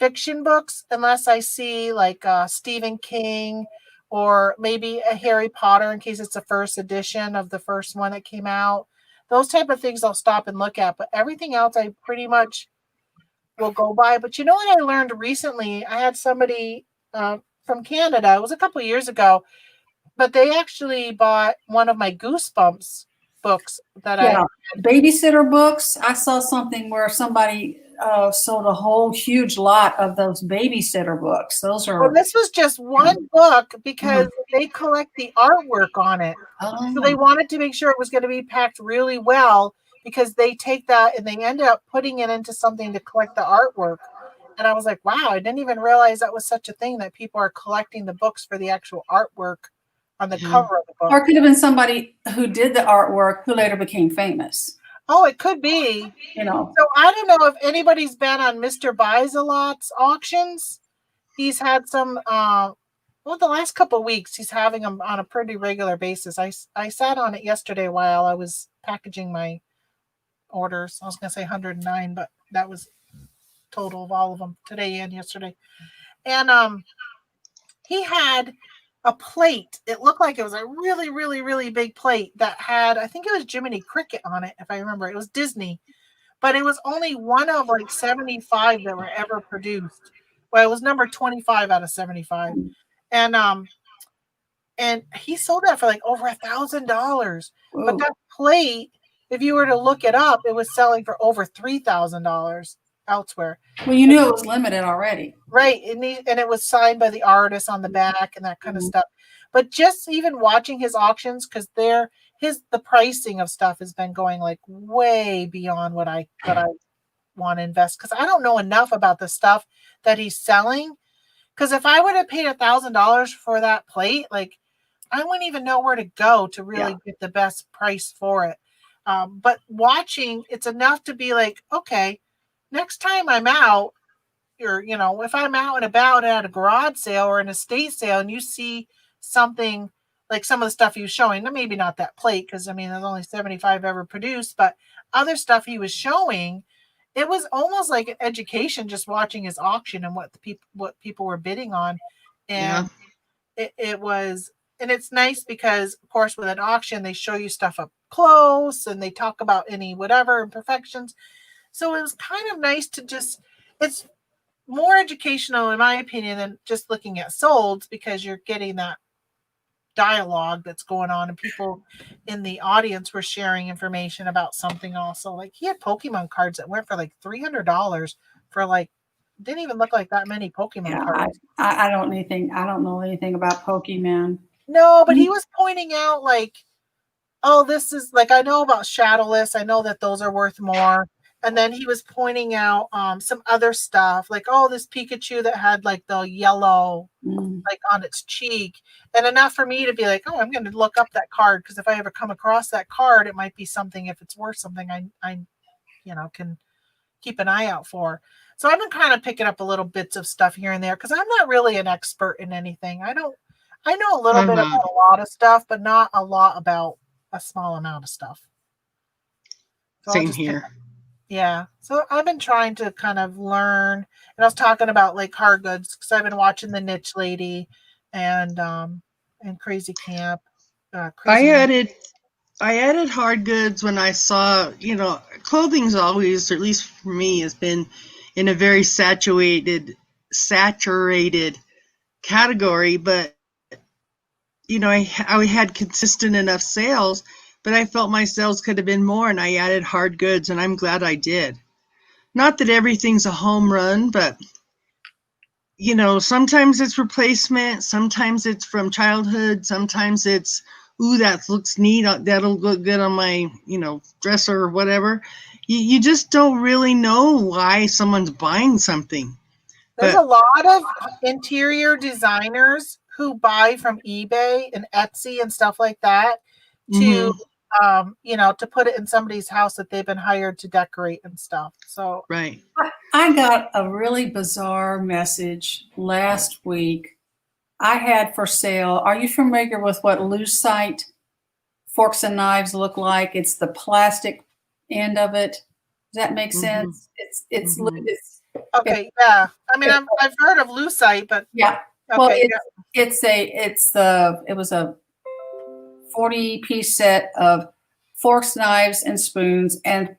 Speaker 1: fiction books unless I see like Stephen King or maybe a Harry Potter in case it's the first edition of the first one that came out. Those type of things I'll stop and look at, but everything else I pretty much will go by. But you know what I learned recently? I had somebody from Canada. It was a couple of years ago, but they actually bought one of my Goosebumps books that
Speaker 2: babysitter books. I saw something where somebody sold a whole huge lot of those babysitter books. Those are.
Speaker 1: Well, this was just one book because they collect the artwork on it. So they wanted to make sure it was going to be packed really well, because they take that and they end up putting it into something to collect the artwork. And I was like, wow, I didn't even realize that was such a thing, that people are collecting the books for the actual artwork on the cover of the book.
Speaker 2: Or it could have been somebody who did the artwork who later became famous.
Speaker 1: Oh, it could be. So I don't know if anybody's been on Mr. Buys-A-Lot's auctions. He's had some, the last couple of weeks, he's having them on a pretty regular basis. I sat on it yesterday while I was packaging my orders. I was going to say 109, but that was total of all of them today and yesterday. And he had a plate. It looked like it was a really, really, really big plate that had, I think it was Jiminy Cricket on it, if I remember. It was Disney, but it was only one of like 75 that were ever produced. Well, it was number 25 out of 75. And he sold that for like over $1,000. But that plate, if you were to look it up, it was selling for over $3,000 elsewhere.
Speaker 2: Well, you knew it was limited already.
Speaker 1: Right. And it was signed by the artist on the back and that kind of stuff. But just even watching his auctions, because the pricing of stuff has been going like way beyond what I want to invest, because I don't know enough about the stuff that he's selling. Because if I would have paid $1,000 for that plate, like I wouldn't even know where to go to really get the best price for it. But watching, it's enough to be like, okay, next time I'm out, or if I'm out and about at a garage sale or an estate sale, and you see something like some of the stuff he was showing, maybe not that plate, because there's only 75 ever produced, but other stuff he was showing, it was almost like an education just watching his auction and what people were bidding on. And it was, and it's nice because of course with an auction they show you stuff up close and they talk about any whatever imperfections. So it was kind of nice to just, it's more educational, in my opinion, than just looking at solds, because you're getting that dialogue that's going on, and people in the audience were sharing information about something also. Like, he had Pokemon cards that went for like $300 for like, didn't even look like that many Pokemon
Speaker 2: Yeah,
Speaker 1: cards.
Speaker 2: I don't anything. I don't know anything about Pokemon.
Speaker 1: No, but he was pointing out like, oh, this is like, I know about Shadowless. I know that those are worth more. And then he was pointing out some other stuff, like, oh, this Pikachu that had like the yellow like on its cheek, and enough for me to be like, oh, I'm going to look up that card, because if I ever come across that card, it might be something, if it's worth something, I can keep an eye out for. So I've been kind of picking up a little bits of stuff here and there, because I'm not really an expert in anything. I know a little bit about a lot of stuff, but not a lot about a small amount of stuff. So
Speaker 4: Same here.
Speaker 1: Yeah. So I've been trying to kind of learn, and I was talking about like hard goods, because I've been watching the Niche Lady and Crazy Camp.
Speaker 4: I added hard goods when I saw, clothing's always, or at least for me, has been in a very saturated category, but I had consistent enough sales, but I felt my sales could have been more, and I added hard goods, and I'm glad I did. Not that everything's a home run, but sometimes it's replacement, sometimes it's from childhood, sometimes it's, ooh, that looks neat, that'll look good on my, dresser or whatever. You just don't really know why someone's buying something.
Speaker 1: There's a lot of interior designers who buy from eBay and Etsy and stuff like that to, to put it in somebody's house that they've been hired to decorate and stuff. So
Speaker 4: right.
Speaker 2: I got a really bizarre message last week. I had for sale. Are you familiar with what Lucite forks and knives look like? It's the plastic end of it. Does that make sense? It's
Speaker 1: okay. Yeah. I mean, I've heard of Lucite, but
Speaker 2: yeah.
Speaker 1: Okay,
Speaker 2: well, it was a 40-piece set of forks, knives, and spoons, and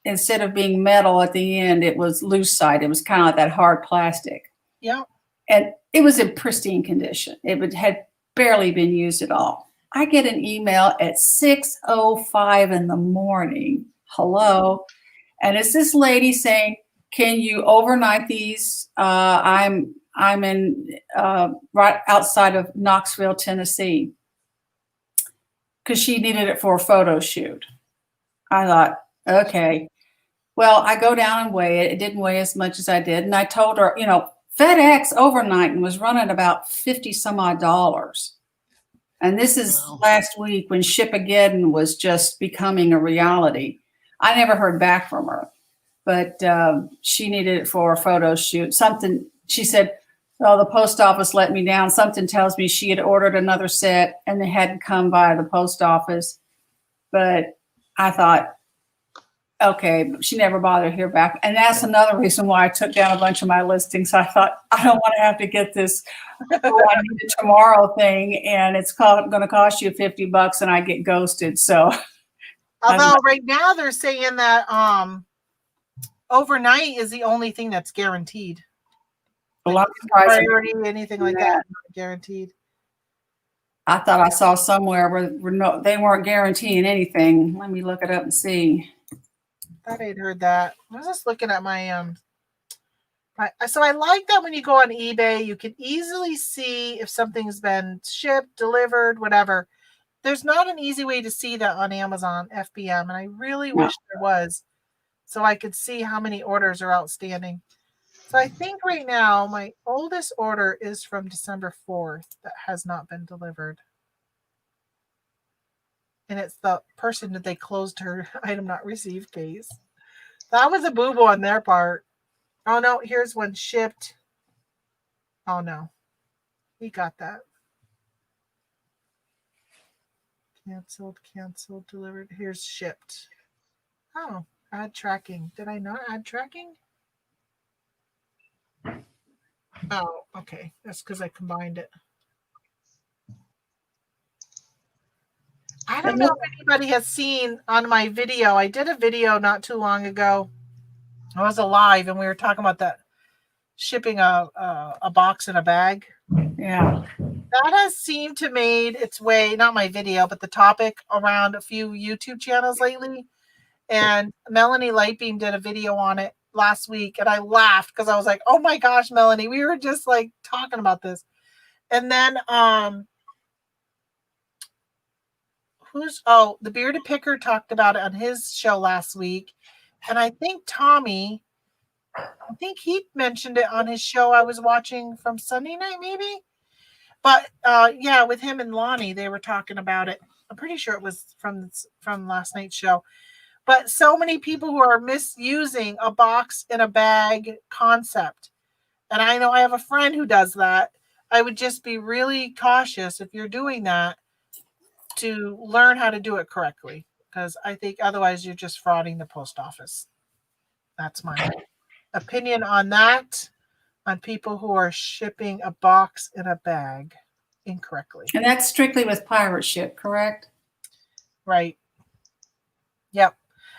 Speaker 2: instead of being metal at the end, it was Lucite. It was kind of like that hard plastic.
Speaker 1: Yeah.
Speaker 2: And it was in pristine condition. It had barely been used at all. I get an email at 6:05 in the morning. Hello. And it's this lady saying, can you overnight these? I'm in right outside of Knoxville, Tennessee, because she needed it for a photo shoot. I thought, okay. Well, I go down and weigh it. It didn't weigh as much as I did. And I told her, FedEx overnight was running about $50 some odd. And this is last week when Shipageddon was just becoming a reality. I never heard back from her, but she needed it for a photo shoot. Something, she said, oh, the post office let me down. Something tells me she had ordered another set and they hadn't come by the post office. But I thought, okay, she never bothered to hear back. And that's another reason why I took down a bunch of my listings. I thought, I don't want to have to get this I need it tomorrow thing, and it's going to cost you $50 and I get ghosted. So,
Speaker 1: although right now they're saying that overnight is the only thing that's guaranteed.
Speaker 2: Like
Speaker 1: priority, anything like that, not guaranteed.
Speaker 2: I thought I saw somewhere where they weren't guaranteeing anything. Let me look it up and see.
Speaker 1: I thought I'd heard that. I was just looking at my so I like that when you go on eBay, you can easily see if something's been shipped, delivered, whatever. There's not an easy way to see that on Amazon FBM, and I really wish there was, so I could see how many orders are outstanding. So I think right now my oldest order is from December 4th that has not been delivered. And it's the person that they closed her item not received case. That was a boo-boo on their part. Oh no, here's one shipped. Oh no, we got that. Canceled, delivered. Here's shipped. Oh, add tracking. Did I not add tracking? Oh, okay. That's because I combined it. I don't know if anybody has seen on my video. I did a video not too long ago. I was alive and we were talking about that shipping a box in a bag.
Speaker 2: Yeah.
Speaker 1: That has seemed to made its way, not my video, but the topic around a few YouTube channels lately. And Melanie Lightbeam did a video on it last week, and I laughed because I was like, "Oh my gosh, Melanie, we were just like talking about this." And then the Bearded Picker talked about it on his show last week, and I think Tommy, he mentioned it on his show I was watching from Sunday night, maybe. But yeah, with him and Lonnie, they were talking about it. I'm pretty sure it was from last night's show. But so many people who are misusing a box in a bag concept. And I know I have a friend who does that. I would just be really cautious if you're doing that to learn how to do it correctly. Because I think otherwise you're just frauding the post office. That's my opinion on that. On people who are shipping a box in a bag incorrectly.
Speaker 2: And that's strictly with pirate ship, correct?
Speaker 1: Right. Yep.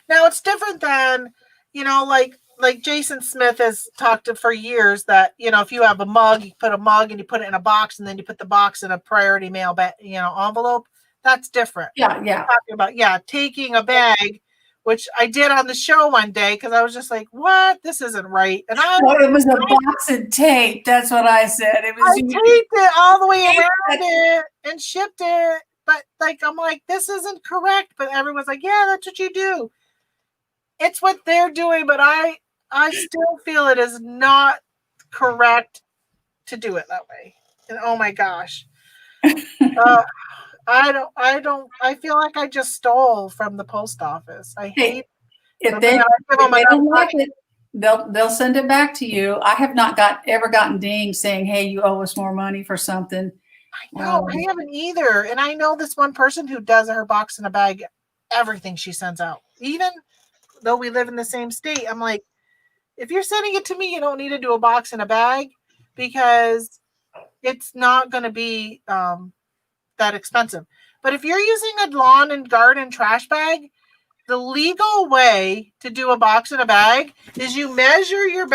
Speaker 1: Now it's different than, like Jason Smith has talked for years that, if you have a mug, you put a mug and you put it in a box and then you put the box in a priority mail envelope. That's different.
Speaker 2: Yeah.
Speaker 1: Talking about, taking a bag, which I did on the show one day because I was just like, what? This isn't right. And
Speaker 2: it was a box of tape. That's what I said. It was.
Speaker 1: I taped it all the way around it and shipped it. But I'm like, this isn't correct. But everyone's like, yeah, that's what you do. It's what they're doing. But I still feel it is not correct to do it that way. And oh my gosh. I feel like I just stole from the post office. I hate
Speaker 2: if they don't like it, they'll send it back to you. I have not ever gotten dinged saying, hey, you owe us more money for something.
Speaker 1: I know, I haven't either. And I know this one person who does her box in a bag, everything she sends out. Even though we live in the same state, I'm like, if you're sending it to me, you don't need to do a box in a bag because it's not going to be that expensive. But if you're using a lawn and garden trash bag, the legal way to do a box in a bag is you measure your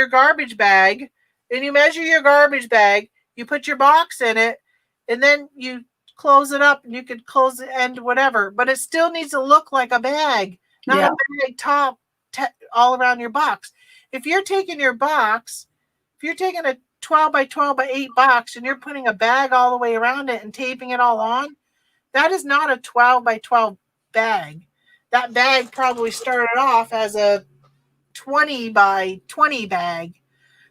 Speaker 1: garbage bag, and you measure your garbage bag, you put your box in it, and then you close it up, and you could close the end, whatever. But it still needs to look like a bag, not a bag top all around your box. If you're taking a 12 by 12 by 8 box and you're putting a bag all the way around it and taping it all on, that is not a 12 by 12 bag. That bag probably started off as a 20 by 20 bag.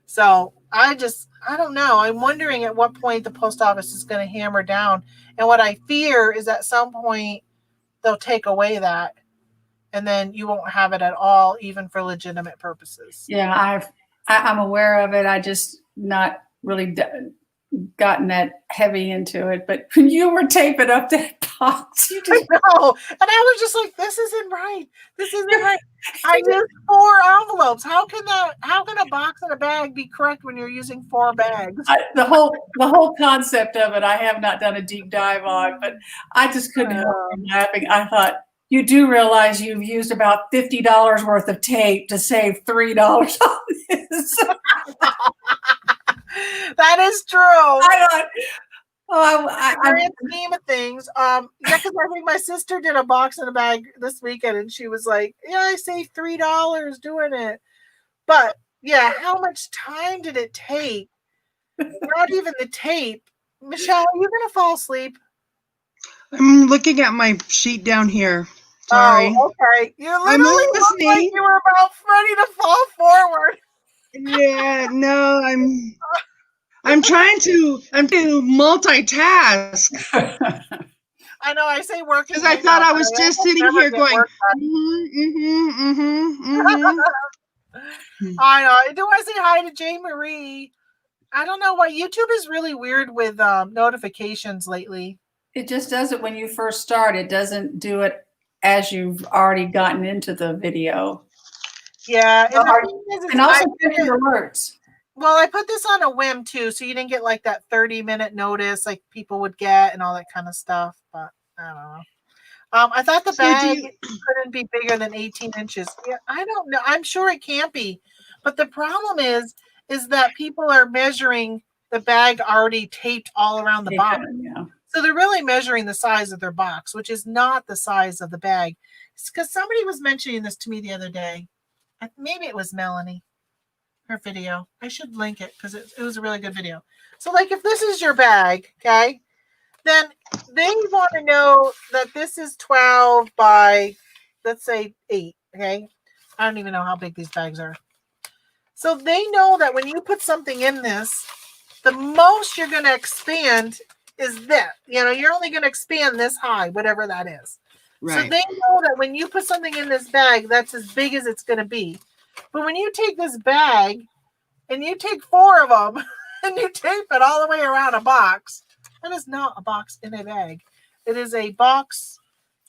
Speaker 1: So I don't know. I'm wondering at what point the post office is going to hammer down. And what I fear is at some point they'll take away that. And then you won't have it at all, even for legitimate purposes.
Speaker 2: Yeah, I'm aware of it. I just not really gotten that heavy into it. But when you were taping up that box,
Speaker 1: I know. And I was just like, this isn't right. This isn't right. I used 4 envelopes. How can a box and a bag be correct when you're using 4 bags?
Speaker 2: The whole concept of it, I have not done a deep dive on, but I just couldn't help laughing. I thought, you do realize you've used about $50 worth of tape to save $3 on this.
Speaker 1: That is true.
Speaker 2: I thought,
Speaker 1: grand scheme of things. Because I think my sister did a box and a bag this weekend, and she was like, "Yeah, I saved $3 doing it." But yeah, how much time did it take? Not even the tape. Michelle, are you gonna fall asleep?
Speaker 4: I'm looking at my sheet down here. Sorry.
Speaker 1: Oh, okay. You literally looked like you were about ready to fall forward.
Speaker 4: Yeah, no, I'm trying to multitask.
Speaker 1: I know. I say working
Speaker 4: because I thought I was just sitting here going.
Speaker 1: I know. Do I say hi to Jane Marie? I don't know why YouTube is really weird with notifications lately.
Speaker 2: It just does it when you first start. It doesn't do it as you've already gotten into the video.
Speaker 1: Yeah,
Speaker 2: and also your alerts.
Speaker 1: Well, I put this on a whim too, so you didn't get like that 30-minute notice like people would get and all that kind of stuff. But I don't know. I thought the bag couldn't be bigger than 18 inches. Yeah, I don't know. I'm sure it can't be, but the problem is is that people are measuring the bag already taped all around the box.
Speaker 2: Yeah.
Speaker 1: So they're really measuring the size of their box, which is not the size of the bag. It's because somebody was mentioning this to me the other day. Maybe it was Melanie, her video. I should link it because it was a really good video. So like if this is your bag, okay, then they want to know that this is 12 by, let's say 8, okay? I don't even know how big these bags are. So they know that when you put something in this, the most you're going to expand is this. You're only going to expand this high, whatever that is. Right. So they know that when you put something in this bag, that's as big as it's going to be. But when you take this bag and you take 4 of them and you tape it all the way around a box, that is not a box in a bag. It is a box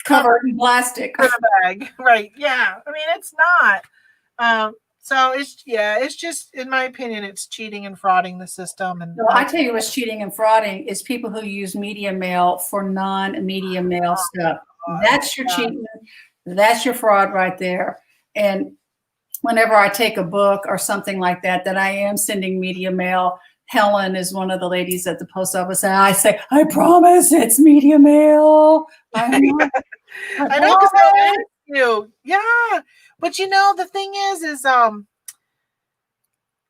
Speaker 2: covered in plastic.
Speaker 1: In a bag, right? Yeah. I mean, it's not. So it's just, in my opinion, it's cheating and frauding the system. And
Speaker 2: I tell you what's cheating and frauding is people who use media mail for non-media mail stuff. That's your cheating. That's your fraud right there. And whenever I take a book or something like that I am sending media mail, Helen is one of the ladies at the post office, and I say, I promise it's media mail. I know
Speaker 1: because I asked you. Yeah. But the thing is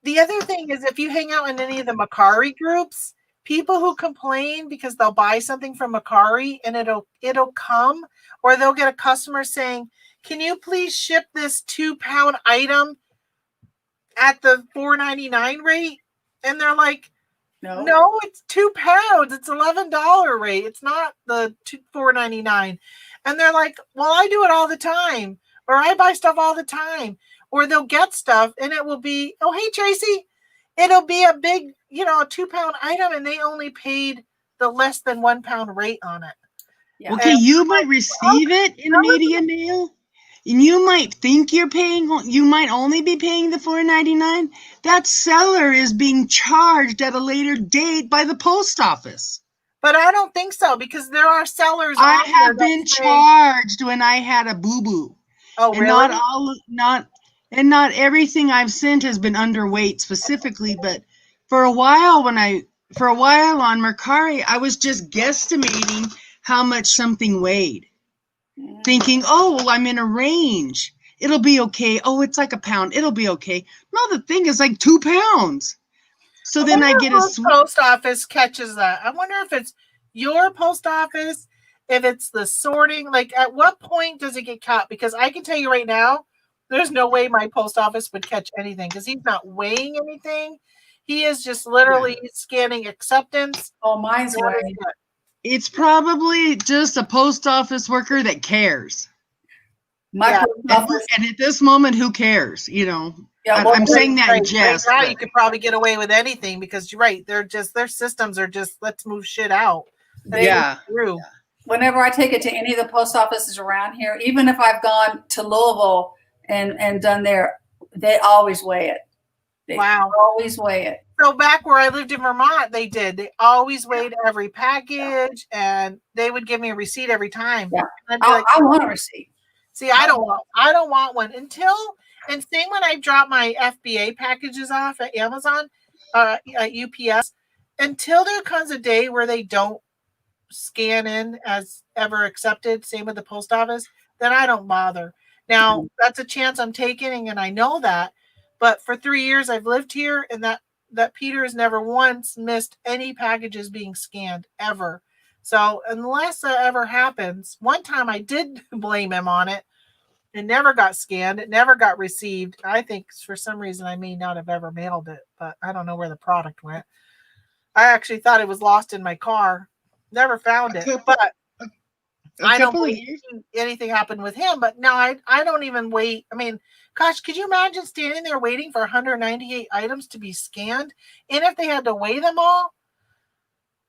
Speaker 1: the other thing is if you hang out in any of the Macari groups, people who complain because they'll buy something from Macari and it'll come, or they'll get a customer saying, can you please ship this 2-pound item at the $4.99 rate? And they're like, no, it's 2 pounds. It's $11 rate. It's not the $4.99. And they're like, well, I do it all the time, or I buy stuff all the time. Or they'll get stuff and it will be, oh, hey, Tracy, it'll be a big, a 2-pound item, and they only paid the less than 1 pound rate on it.
Speaker 4: Yeah. Okay, and you might receive it in media mail, and you might think you might only be paying the $4.99. That seller is being charged at a later date by the post office.
Speaker 1: But I don't think so, because there are sellers.
Speaker 4: I have been charged when I had a boo-boo.
Speaker 1: Oh,
Speaker 4: and
Speaker 1: really?
Speaker 4: Not everything I've sent has been underweight specifically, but for a while on Mercari, I was just guesstimating how much something weighed, thinking, oh, well, I'm in a range. It'll be okay. Oh, it's like a pound. It'll be okay. No, the thing is like 2 pounds. So then I get
Speaker 1: post office catches that. I wonder if it's your post office, if it's the sorting. Like, at what point does it get caught? Because I can tell you right now, there's no way my post office would catch anything, because he's not weighing anything. He is just literally scanning acceptance.
Speaker 2: Oh, mine's weighing.
Speaker 4: It's probably just a post office worker that cares. And at this moment, who cares? Yeah, I'm saying that in jest.
Speaker 1: Right now, you could probably get away with anything, because you're right. Their systems are just, let's move shit out.
Speaker 2: Through. Whenever I take it to any of the post offices around here, even if I've gone to Louisville and done there, they always weigh it. They always weigh it.
Speaker 1: So back where I lived in Vermont, they always weighed every package, and they would give me a receipt every time.
Speaker 2: Yeah. I want a receipt.
Speaker 1: See, I don't want one and same when I drop my FBA packages off at Amazon, at UPS, until there comes a day where they don't scan in as ever accepted, same with the post office, then I don't bother. Now, that's a chance I'm taking, and I know that, but for 3 years I've lived here, and that Peter has never once missed any packages being scanned, ever. So unless that ever happens, one time I did blame him on it. It never got scanned. It never got received. I think for some reason I may not have ever mailed it, but I don't know where the product went. I actually thought it was lost in my car. Never found it, but I don't believe anything happened with him. But no, I don't even wait. I mean, gosh, could you imagine standing there waiting for 198 items to be scanned? And if they had to weigh them all?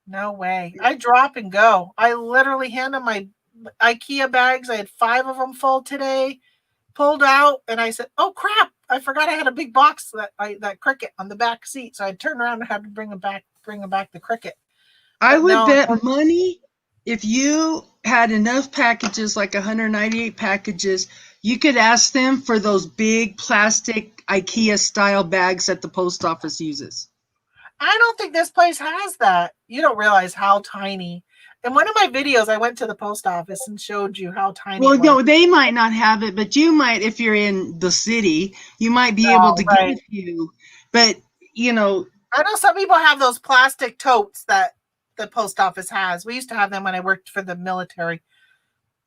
Speaker 1: No way. I drop and go. I literally hand them my IKEA bags. I had 5 of them full today. Pulled out, and I said, "Oh crap! I forgot I had a big box that Cricket on the back seat." So I turned around and had to bring them back the Cricket.
Speaker 4: I would bet money if you had enough packages, like 198 packages, you could ask them for those big plastic IKEA style bags that the post office uses.
Speaker 1: I don't think this place has that. You don't realize how tiny. In one of my videos, I went to the post office and showed you how tiny
Speaker 4: Well,
Speaker 1: it was.
Speaker 4: no, they might not have it, but you might, if you're in the city, you might be able to get a few. But, you know,
Speaker 1: I know some people have those plastic totes that the post office has. We used to have them when I worked for the military.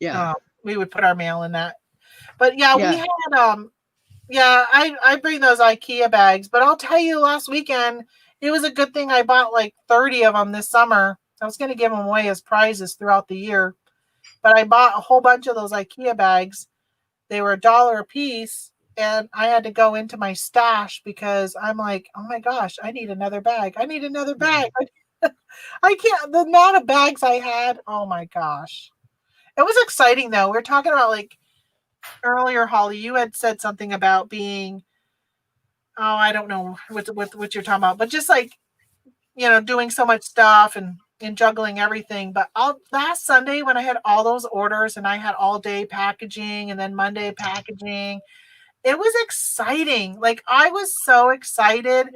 Speaker 4: yeah.
Speaker 1: We would put our mail in that. But yeah, we
Speaker 4: Yeah.
Speaker 1: had yeah, I bring those IKEA bags, but I'll tell you last weekend, it was a good thing I bought like 30 of them this summer. I was going to give them away as prizes throughout the year, but I bought a whole bunch of those IKEA bags. They were $1 a piece, and I had to go into my stash because I'm like, oh my gosh, I need another bag. I need another bag. I can't, the amount of bags I had, oh my gosh. It was exciting though. We were talking about like earlier, Holly, you had said something about being, oh, I don't know what you're talking about, but just like, doing so much stuff and juggling everything. But last Sunday when I had all those orders and I had all day packaging and then Monday packaging, it was exciting. Like I was so excited.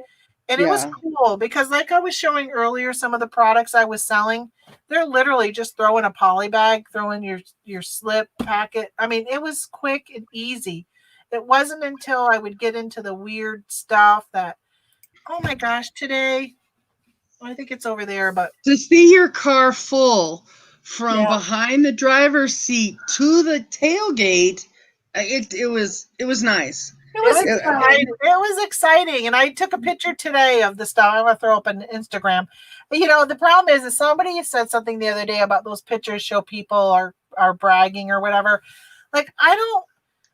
Speaker 1: And it was cool because like I was showing earlier, some of the products I was selling, they're literally just throw in a poly bag, throw in your slip packet. I mean, it was quick and easy. It wasn't until I would get into the weird stuff that, oh my gosh, today, I think it's over there, but
Speaker 4: to see your car full from behind the driver's seat to the tailgate, it was nice.
Speaker 1: It was exciting. And I took a picture today of the stuff. I'm going to throw up on Instagram. The problem is somebody said something the other day about those pictures show people are bragging or whatever. Like,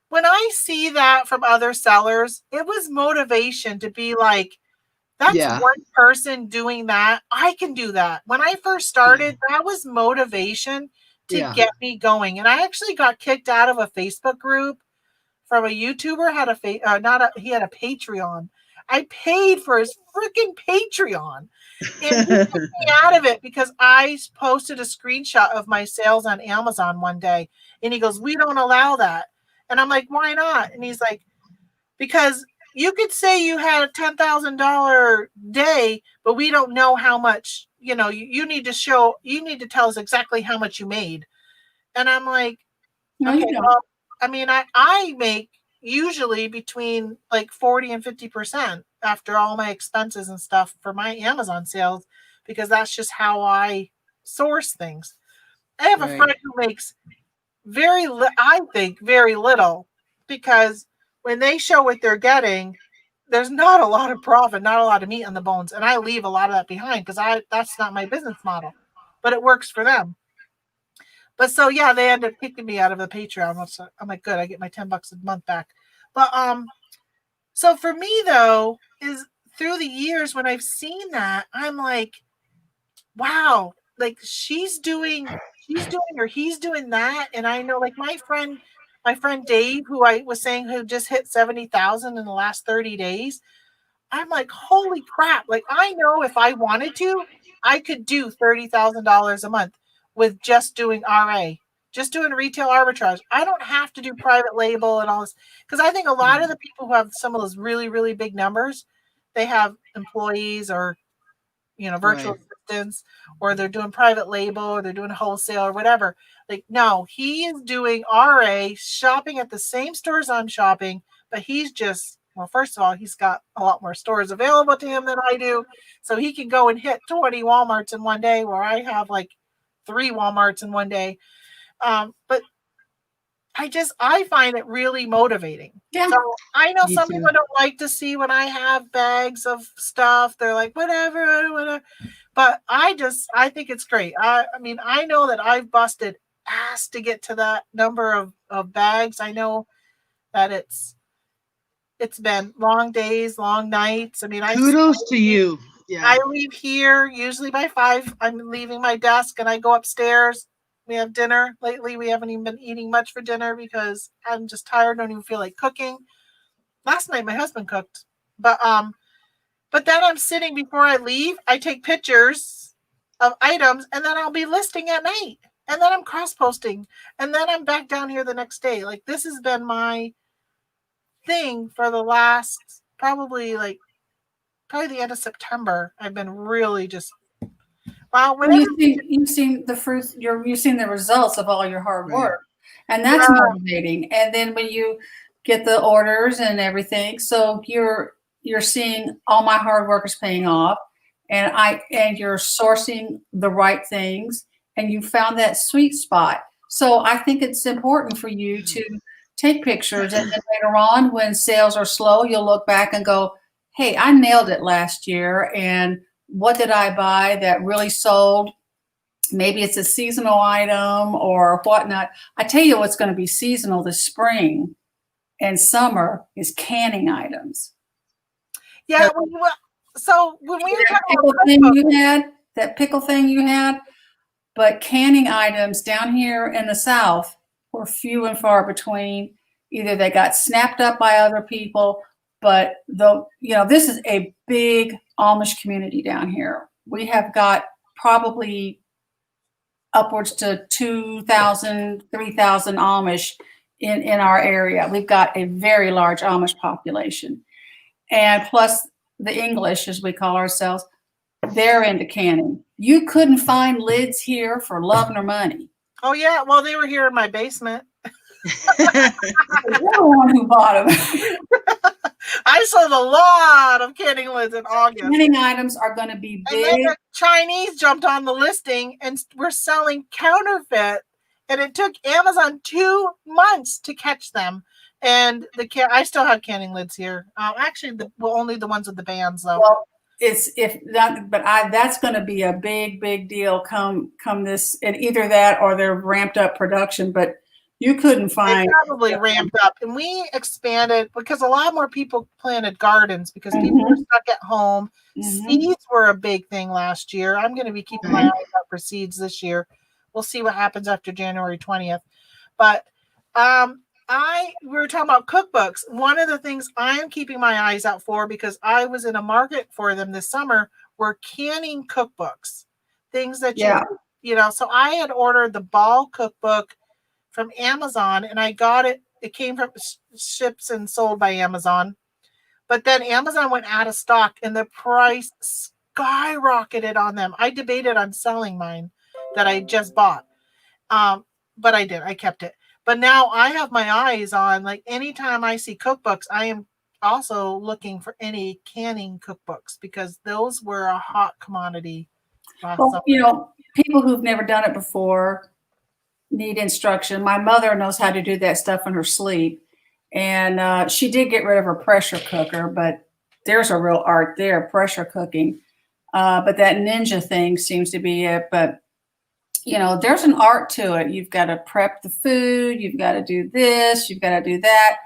Speaker 1: when I see that from other sellers, it was motivation to be like, that's one person doing that. I can do that. When I first started, that was motivation to get me going. And I actually got kicked out of a Facebook group from a YouTuber he had a Patreon. I paid for his freaking Patreon. And he took me out of it because I posted a screenshot of my sales on Amazon one day. And he goes, we don't allow that. And I'm like, why not? And he's like, because you could say you had a $10,000 day, but we don't know how much, you need to tell us exactly how much you made. And I'm like,
Speaker 2: no,
Speaker 1: okay, well, I mean, I make usually between like 40 and 50% after all my expenses and stuff for my Amazon sales, because that's just how I source things. I have a friend who makes I think very little, because when they show what they're getting, there's not a lot of profit, not a lot of meat on the bones. And I leave a lot of that behind because that's not my business model, but it works for them. But so yeah, they ended up kicking me out of the Patreon. I'm like, good, I get my $10 a month back. But so for me though, is through the years when I've seen that, I'm like, wow, like he's doing that. And I know like my friend Dave, who I was saying who just hit 70,000 in the last 30 days. I'm like, holy crap. Like I know if I wanted to, I could do $30,000 a month with just doing RA, just doing retail arbitrage. I don't have to do private label and all this. Because I think a lot of the people who have some of those really, really big numbers, they have employees or, virtual assistants, or they're doing private label, or they're doing wholesale or whatever. Like, no, he is doing RA, shopping at the same stores I'm shopping, but he's just, well, first of all, he's got a lot more stores available to him than I do. So he can go and hit 20 Walmarts in one day, where I have like 3 Walmarts in one day. But I find it really motivating. Yeah. So I know some people don't like to see when I have bags of stuff. They're like, whatever. But I think it's great. I mean, I know that I've busted ass to get to that number of bags. I know that it's been long days, long nights. I mean,
Speaker 4: kudos to you. Yeah.
Speaker 1: I leave here usually by 5. I'm leaving my desk and I go upstairs. We have dinner. Lately, we haven't even been eating much for dinner because I'm just tired. Don't even feel like cooking. Last night, my husband cooked. But then I'm sitting before I leave. I take pictures of items, and then I'll be listing at night. And then I'm cross-posting. And then I'm back down here the next day. Like, this has been my thing for the last probably the end of September. I've been really just wow.
Speaker 2: Well,
Speaker 1: Whenever
Speaker 2: you've seen the fruits. You've seen the results of all your hard
Speaker 4: Right.
Speaker 2: work, and that's
Speaker 1: Yeah.
Speaker 2: motivating. And then when you get the orders and everything, so you're seeing all my hard work is paying off, and you're sourcing the right things, and you found that sweet spot. So I think it's important for you to take pictures, and then later on, when sales are slow, you'll look back and go, "Hey, I nailed it last year," and what did I buy that really sold? Maybe it's a seasonal item or whatnot. I tell you what's going to be seasonal this spring and summer is canning items.
Speaker 1: yeah, so when we were
Speaker 2: That
Speaker 1: talking
Speaker 2: pickle
Speaker 1: about
Speaker 2: thing
Speaker 1: cookbooks,
Speaker 2: you had, that pickle thing you had, but canning items down here in the South were few and far between. Either they got snapped up by other people, but this is a big Amish community down here. We have got probably upwards to 2,000, 3,000 Amish in our area. We've got a very large Amish population. And plus the English, as we call ourselves, they're into canning. You couldn't find lids here for love nor money.
Speaker 1: oh yeah, well they were here in my basement.
Speaker 2: You're the one who bought them.
Speaker 1: I sold a lot of canning lids in August.
Speaker 2: Canning items are going to be
Speaker 1: And then
Speaker 2: big.
Speaker 1: the Chinese jumped on the listing and we're selling counterfeit. And it took Amazon 2 months to catch them. And I still have canning lids here. Actually, only the ones with the bands though.
Speaker 2: Well, that's going to be a big deal come this, and either that or they're ramped up production. But you couldn't find.
Speaker 1: They probably ramped up, and we expanded because a lot more people planted gardens because people were stuck at home. Seeds were a big thing last year. I'm going to be keeping my eyes out for seeds this year. We'll see what happens after January 20th. But we were talking about cookbooks. One of the things I am keeping my eyes out for, because I was in a market for them this summer, were canning cookbooks. Things that so I had ordered the Ball cookbook from Amazon, and I got it. It came from ships and sold by Amazon. But then Amazon went out of stock and the price skyrocketed on them. I debated on selling mine that I just bought. But I did. I kept it. But now I have my eyes on, anytime I see cookbooks, I am also looking for any canning cookbooks because those were a hot commodity.
Speaker 2: Well, people who've never done it before need instruction. My mother knows how to do that stuff in her sleep. And she did get rid of her pressure cooker, but there's a real art there, pressure cooking. But that Ninja thing seems to be it. But, there's an art to it. You've got to prep the food. You've got to do this. You've got to do that.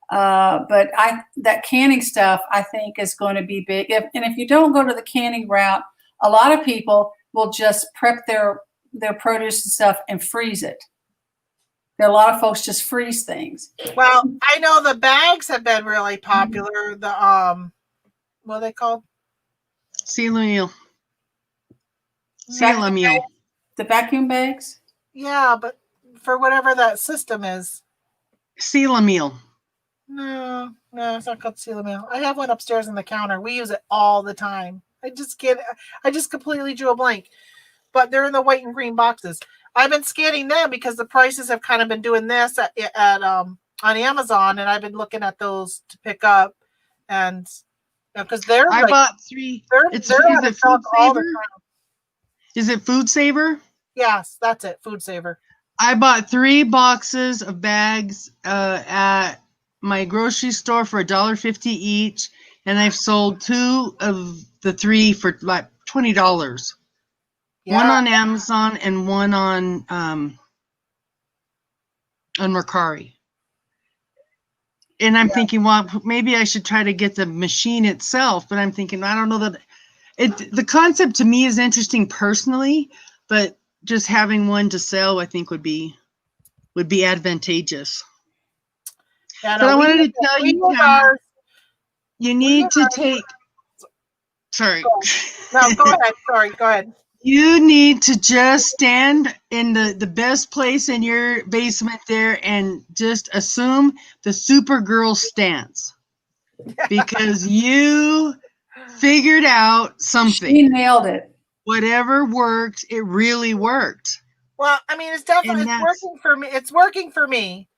Speaker 2: But that canning stuff, I think, is going to be big. If you don't go to the canning route, a lot of people will just prep their produce and stuff and freeze it. There are a lot of folks just freeze things.
Speaker 1: Well, I know the bags have been really popular. The what are they called?
Speaker 4: Seal meal. Seal meal.
Speaker 2: The vacuum bags?
Speaker 1: Yeah, but for whatever that system is.
Speaker 4: Seal meal.
Speaker 1: No, it's not called seal meal. I have one upstairs on the counter. We use it all the time. I just completely drew a blank. But they're in the white and green boxes. I've been scanning them because the prices have kind of been doing this at on Amazon, and I've been looking at those to pick up, and because they're.
Speaker 4: I bought 3. Is it Food Saver? Is it Food Saver?
Speaker 1: Yes, that's it. Food Saver.
Speaker 4: I bought 3 boxes of bags at my grocery store for $1.50 each, and I've sold 2 of the 3 for like $20. Yeah. One on Amazon and one on Mercari. And I'm thinking, well, maybe I should try to get the machine itself, but I'm thinking, I don't know that the concept to me is interesting personally, but just having one to sell, I think would be advantageous. Yeah, but I wanted to tell you, you need to take. Sorry.
Speaker 1: No, go ahead. Sorry, go ahead.
Speaker 4: You need to just stand in the best place in your basement there and just assume the Supergirl stance because you figured out something.
Speaker 2: She nailed it.
Speaker 4: Whatever worked, it really worked.
Speaker 1: Well, I mean, it's definitely
Speaker 4: And
Speaker 1: it's working for me. It's working for me,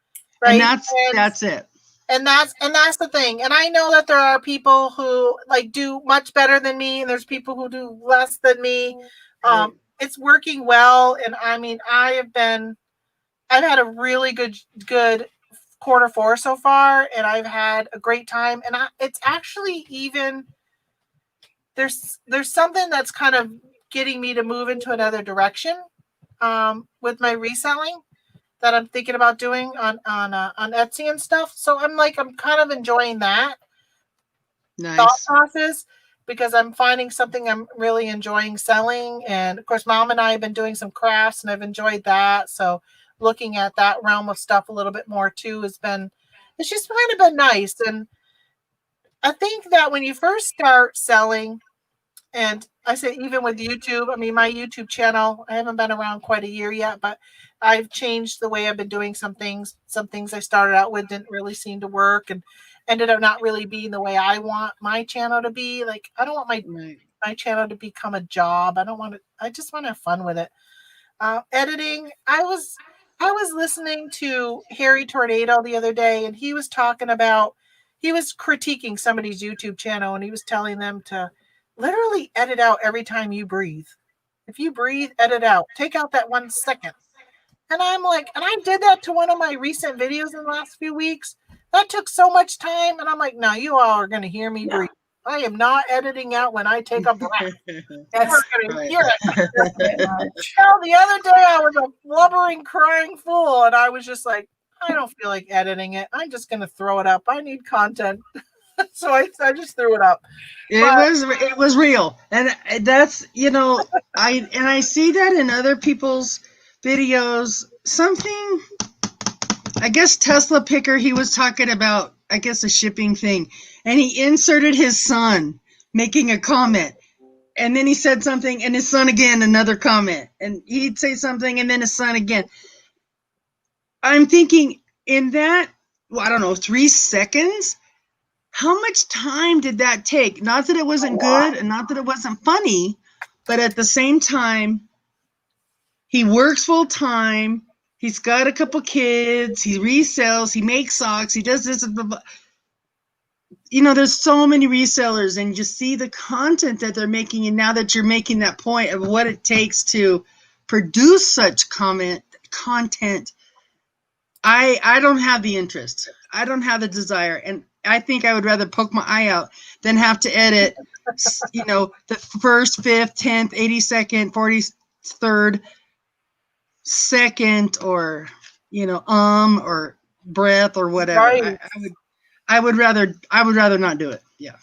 Speaker 4: and
Speaker 1: right?
Speaker 4: that's it.
Speaker 1: And that's the thing. And I know that there are people who like do much better than me, and there's people who do less than me.
Speaker 4: Right.
Speaker 1: It's working well, and I mean, I've had a really good quarter four so far, and I've had a great time. And it's actually even there's something that's kind of getting me to move into another direction with my reselling that I'm thinking about doing on Etsy and stuff. So I'm kind of enjoying that thought
Speaker 4: Nice.
Speaker 1: process because I'm finding something I'm really enjoying selling. And of course, Mom and I have been doing some crafts, and I've enjoyed that. So looking at that realm of stuff a little bit more too it's just kind of been nice. And I think that when you first start selling, and I say even with YouTube, I mean, my YouTube channel, I haven't been around quite a year yet, but I've changed the way I've been doing some things. Some things I started out with didn't really seem to work and ended up not really being the way I want my channel to be. Like, I don't want my channel to become a job. I just want to have fun with it. Editing, I was listening to Harry Tornado the other day, and he was critiquing somebody's YouTube channel, and he was telling them to literally edit out every time you breathe. If you breathe, edit out. Take out that 1 second. And I'm like, and I did that to one of my recent videos in the last few weeks. That took so much time. And I'm like, no, you all are going to hear me breathe. I am not editing out when I take a breath.
Speaker 2: That's
Speaker 1: You're going to hear it.
Speaker 2: right.
Speaker 1: Well, the other day I was a blubbering, crying fool. And I was just like, I don't feel like editing it. I'm just going to throw it up. I need content. So I just threw it up.
Speaker 4: It was real, and that's I see that in other people's videos. Something, I guess Tesla Picker, he was talking about, I guess, a shipping thing, and he inserted his son making a comment, and then he said something, and his son again another comment, and he'd say something, and then his son again. I'm thinking in that, well, I don't know, 3 seconds. How much time did that take? Not that it wasn't good and not that it wasn't funny, but at the same time, he works full time. He's got a couple kids. He resells. He makes socks. He does this. Blah, blah. There's so many resellers, and you see the content that they're making. And now that you're making that point of what it takes to produce such content, I don't have the interest. I don't have the desire. And I think I would rather poke my eye out than have to edit, the first, 5th, 10th, 82nd, 43rd second, or, or breath or whatever.
Speaker 1: Right.
Speaker 4: I would rather not do it. Yeah.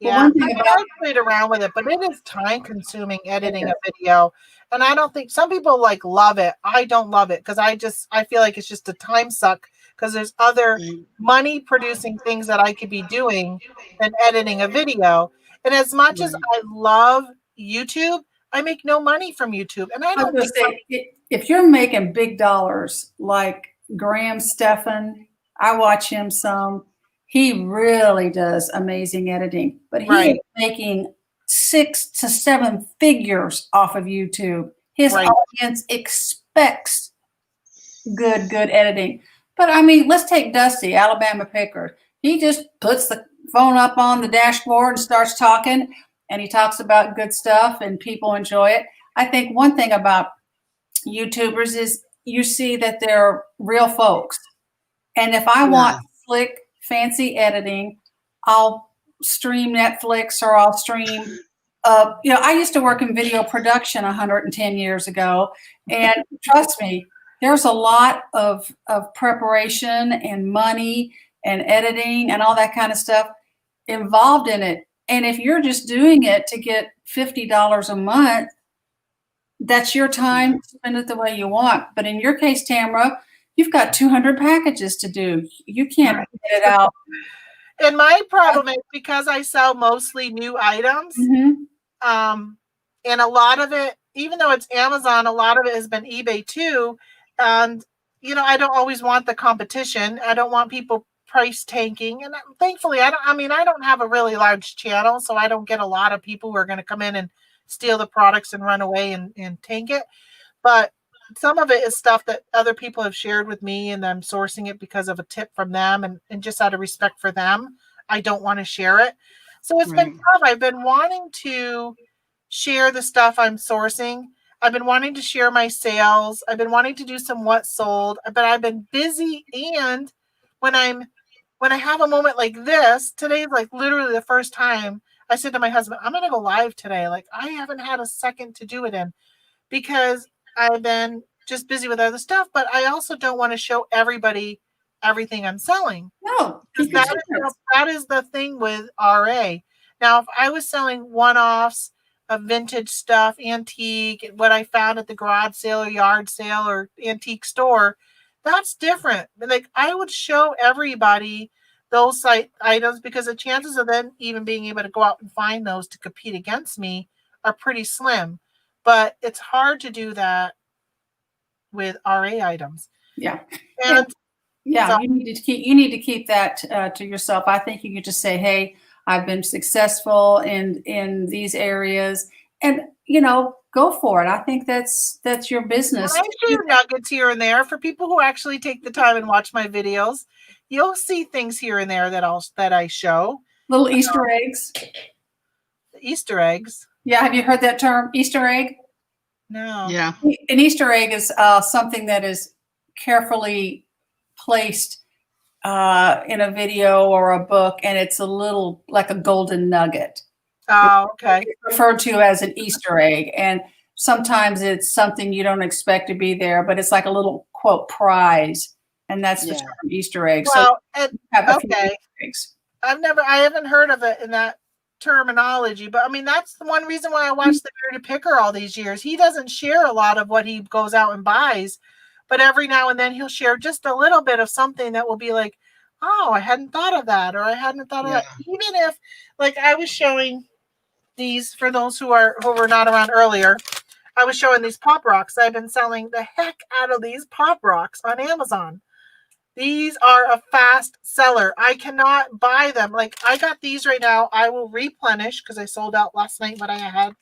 Speaker 1: Yeah,
Speaker 2: Well, one thing
Speaker 1: I played around with it, but it is time consuming editing a video. And I don't think some people love it. I don't love it because I feel like it's just a time suck because there's other money producing things that I could be doing than editing a video. And as much as I love YouTube, I make no money from YouTube. And I don't
Speaker 2: think if you're making big dollars like Graham Stephan, I watch him some. He really does amazing editing, but he is making 6 to 7 figures off of YouTube. His audience expects good editing. But I mean, let's take Dusty, Alabama Picker. He just puts the phone up on the dashboard and starts talking, and he talks about good stuff and people enjoy it. I think one thing about YouTubers is you see that they're real folks. And if I want slick, fancy editing, I'll stream Netflix or I'll stream, I used to work in video production 110 years ago. And trust me, there's a lot of preparation and money and editing and all that kind of stuff involved in it. And if you're just doing it to get $50 a month, that's your time. Spend it the way you want. But in your case, Tamara, you've got 200 packages to do. You can't get it out.
Speaker 1: And my problem is because I sell mostly new items, And a lot of it, even though it's Amazon, a lot of it has been eBay too. And, you know, I don't always want the competition. I don't want people price tanking. And thankfully, I don't have a really large channel, so I don't get a lot of people who are going to come in and steal the products and run away and tank it. But some of it is stuff that other people have shared with me, and I'm sourcing it because of a tip from them, and just out of respect for them, I don't want to share it. So it's been tough. I've been wanting to share the stuff I'm sourcing. I've been wanting to share my sales. I've been wanting to do some what sold, but I've been busy. And when I have a moment like this, today is like literally the first time I said to my husband, I'm going to go live today. Like, I haven't had a second to do it in because I've been just busy with other stuff, but I also don't want to show everybody everything I'm selling.
Speaker 2: No,
Speaker 1: Because that is the thing with RA. Now, if I was selling one-offs of vintage stuff, antique, what I found at the garage sale or yard sale or antique store, that's different. Like, I would show everybody those site items because the chances of them even being able to go out and find those to compete against me are pretty slim. But it's hard to do that with RA items.
Speaker 2: Yeah.
Speaker 1: And
Speaker 2: yeah,
Speaker 1: so,
Speaker 2: you need to keep that to yourself. I think you could just say, "Hey, I've been successful in these areas," and go for it. I think that's your business.
Speaker 1: I share nuggets here and there for people who actually take the time and watch my videos. You'll see things here and there that I show.
Speaker 2: Little Easter eggs.
Speaker 1: Easter eggs.
Speaker 2: Yeah, have you heard that term, Easter egg?
Speaker 1: No.
Speaker 4: Yeah.
Speaker 2: An Easter egg is something that is carefully placed in a video or a book, and it's a little like a golden nugget.
Speaker 1: Oh, okay.
Speaker 2: It's referred to as an Easter egg, and sometimes it's something you don't expect to be there, but it's like a little quote prize, and that's the term Easter egg.
Speaker 1: Well,
Speaker 2: so have a few
Speaker 1: okay.
Speaker 2: Easter eggs.
Speaker 1: I haven't heard of it in that terminology, but I mean, that's the one reason why I watched the Bearded Picker all these years. He doesn't share a lot of what he goes out and buys, but every now and then he'll share just a little bit of something that will be like, oh, I hadn't thought of that, or I hadn't thought of that. Even if, like, I was showing these for those who were not around earlier, I was showing these pop rocks. I've been selling the heck out of these pop rocks on Amazon. These are a fast seller. I cannot buy them. Like, I got these right now. I will replenish because I sold out last night what I had.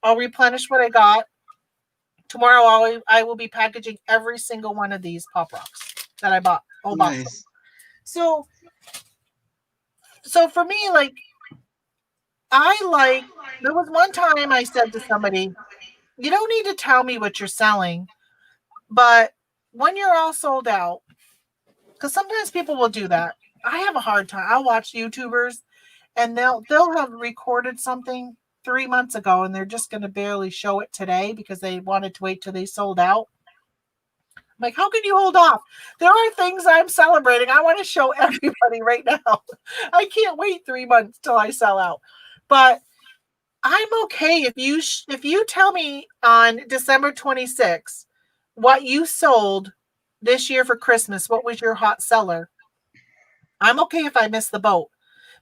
Speaker 1: I'll replenish what I got. Tomorrow I will be packaging every single one of these pop rocks that I bought.
Speaker 4: Nice.
Speaker 1: So for me, like, there was one time I said to somebody, you don't need to tell me what you're selling, but when you're all sold out, because sometimes people will do that. I have a hard time. I'll watch YouTubers and they'll have recorded something 3 months ago and they're just going to barely show it today because they wanted to wait till they sold out. I'm like, how can you hold off? There are things I'm celebrating. I want to show everybody right now. I can't wait 3 months till I sell out. But I'm okay if you tell me on December 26th what you sold this year for Christmas, what was your hot seller? I'm okay if I miss the boat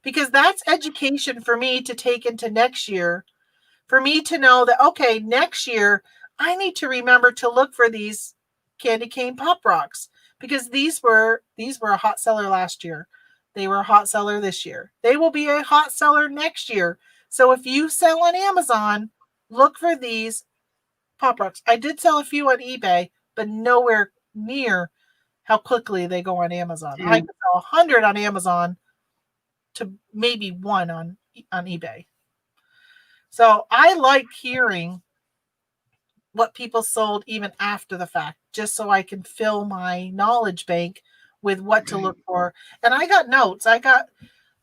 Speaker 1: because that's education for me to take into next year, for me to know that, okay, next year I need to remember to look for these candy cane pop rocks because these were a hot seller last year. They were a hot seller this year. They will be a hot seller next year. So if you sell on Amazon, look for these pop rocks. I did sell a few on eBay, but nowhere near how quickly they go on Amazon. I can sell 100 on Amazon to maybe 1 on eBay. So I like hearing what people sold even after the fact, just so I can fill my knowledge bank with what to look for. And I got notes. I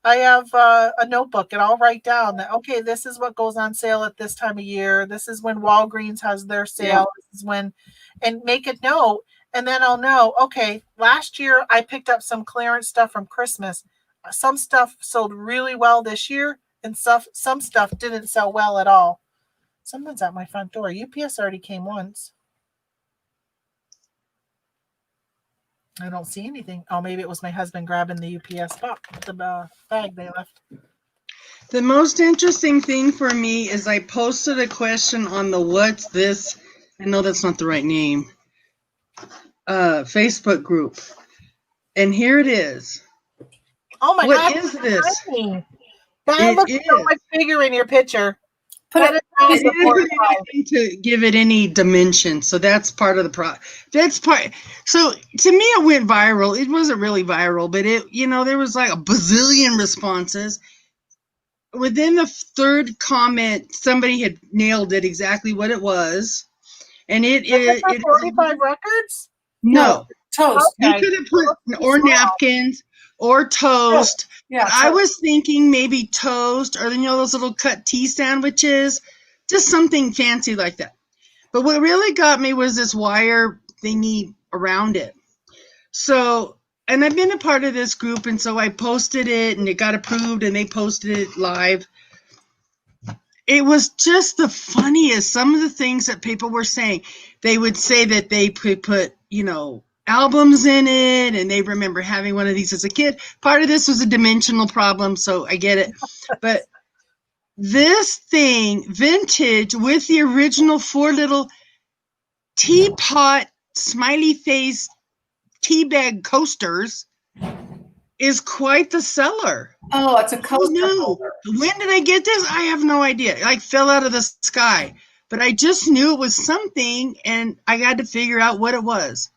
Speaker 1: have a notebook and I'll write down that, okay, this is what goes on sale at this time of year. This is when Walgreens has their sale. This is when, and make a note. And then I'll know, okay, last year I picked up some clearance stuff from Christmas. Some stuff sold really well this year and some stuff didn't sell well at all. Someone's at my front door. UPS already came once. I don't see anything. Oh, maybe it was my husband grabbing the UPS box, the bag they left.
Speaker 4: The most interesting thing for me is I posted a question on the What's This? I know that's not the right name. Facebook group. And here it is.
Speaker 1: Oh my
Speaker 4: What
Speaker 1: God.
Speaker 4: is this?
Speaker 1: Tiny. That
Speaker 4: It
Speaker 1: looks so
Speaker 4: is.
Speaker 1: much bigger in your picture.
Speaker 2: Put
Speaker 1: That
Speaker 2: it,
Speaker 1: is
Speaker 4: It
Speaker 1: awesome.
Speaker 4: isn't anything to give it any dimension, so that's part of the That's part. So to me, it went viral. It wasn't really viral, but there was like a bazillion responses. Within the third comment, somebody had nailed it exactly what it was, and
Speaker 1: Is this for
Speaker 4: it is
Speaker 1: 45 records?
Speaker 4: no.
Speaker 2: toast.
Speaker 4: You
Speaker 1: Okay.
Speaker 4: could have put or
Speaker 1: Small.
Speaker 4: napkins or toast.
Speaker 2: Yeah,
Speaker 4: I
Speaker 2: toast.
Speaker 4: was thinking maybe toast or those little cut tea sandwiches, just something fancy like that. But what really got me was this wire thingy around it. So, and I've been a part of this group, and so I posted it, and it got approved, and they posted it live. It was just the funniest. Some of the things that people were saying, they would say that they put albums in it, and they remember having one of these as a kid. Part of this was a dimensional problem, so I get it. But this thing, vintage, with the original 4 little teapot, smiley face, tea bag coasters, is quite the seller.
Speaker 2: Oh, it's a
Speaker 4: Who
Speaker 2: coaster
Speaker 4: knew?
Speaker 2: holder.
Speaker 4: When did I get this? I have no idea. It like fell out of the sky. But I just knew it was something, and I got to figure out what it was.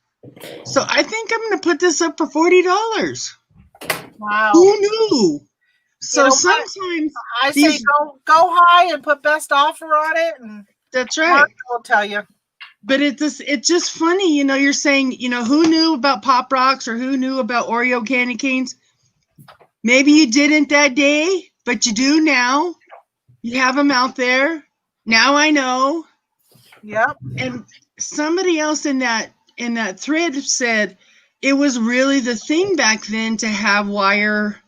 Speaker 4: So I think I'm going to put this up for $40.
Speaker 1: Wow.
Speaker 4: Who knew? So
Speaker 1: You know what?
Speaker 4: sometimes
Speaker 1: I say go high and put best offer on it, and
Speaker 4: that's right.
Speaker 1: Mark will tell you.
Speaker 4: But it's just funny, you're saying, who knew about Pop Rocks or who knew about Oreo candy canes? Maybe you didn't that day, but you do now. You have them out there. Now I know.
Speaker 1: Yep.
Speaker 4: And somebody else in that thread said it was really the thing back then to have wire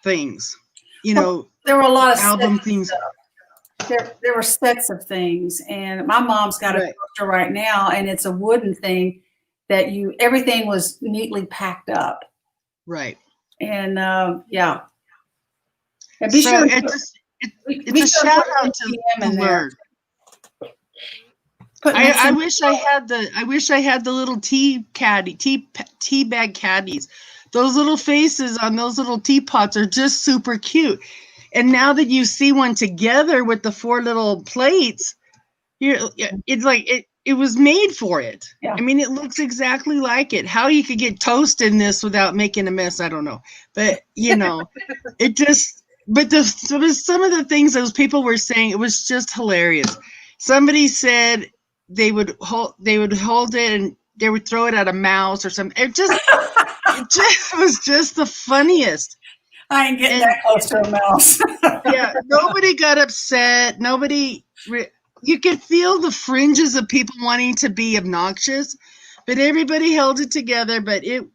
Speaker 4: things.
Speaker 2: There were a lot of
Speaker 4: album things.
Speaker 2: There were sets of things, and my mom's got a coaster right now, and it's a wooden thing that everything was neatly packed up.
Speaker 4: Right.
Speaker 2: And yeah. And be
Speaker 4: so
Speaker 2: sure
Speaker 4: it's a shout out to the word. I wish I had the little tea bag caddies. Those little faces on those little teapots are just super cute. And now that you see one together with the 4 little plates, it's like it was made for it.
Speaker 2: Yeah.
Speaker 4: I mean, it looks exactly like it. How you could get toast in this without making a mess, I don't know. But it just. But some of the things those people were saying, it was just hilarious. Somebody said they would hold it and they would throw it at a mouse or something. It just was just the funniest.
Speaker 2: I ain't getting that close to a mouse.
Speaker 4: Yeah, nobody got upset. You could feel the fringes of people wanting to be obnoxious, but everybody held it together. But it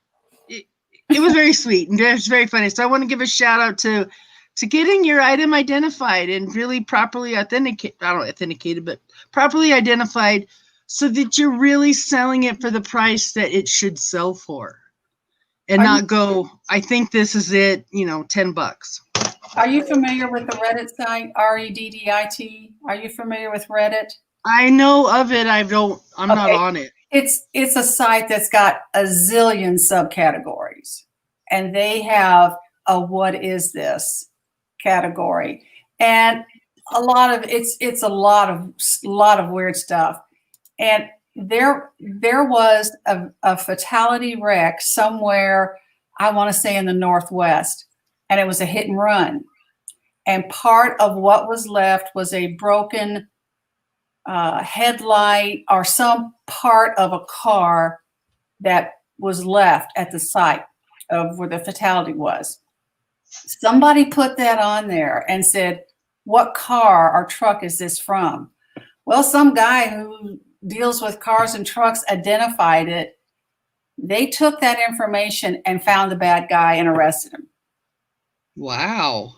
Speaker 4: was very sweet and it was very funny. So I want to give a shout out to getting your item identified and really properly authenticated, but properly identified so that you're really selling it for the price that it should sell for. And not go, I think this is it, $10.
Speaker 2: Are you familiar with the Reddit site, Reddit? Are you familiar with Reddit?
Speaker 4: I know of it. I'm not on it.
Speaker 2: It's a site that's got a zillion subcategories, and they have a what is this category, and a lot of it's a lot of weird stuff. And there was a fatality wreck somewhere, I want to say in the Northwest, and it was a hit and run. And part of what was left was a broken headlight or some part of a car that was left at the site of where the fatality was. Somebody put that on there and said, what car or truck is this from? Well, some guy who deals with cars and trucks identified it. They took that information and found the bad guy and arrested him.
Speaker 4: Wow.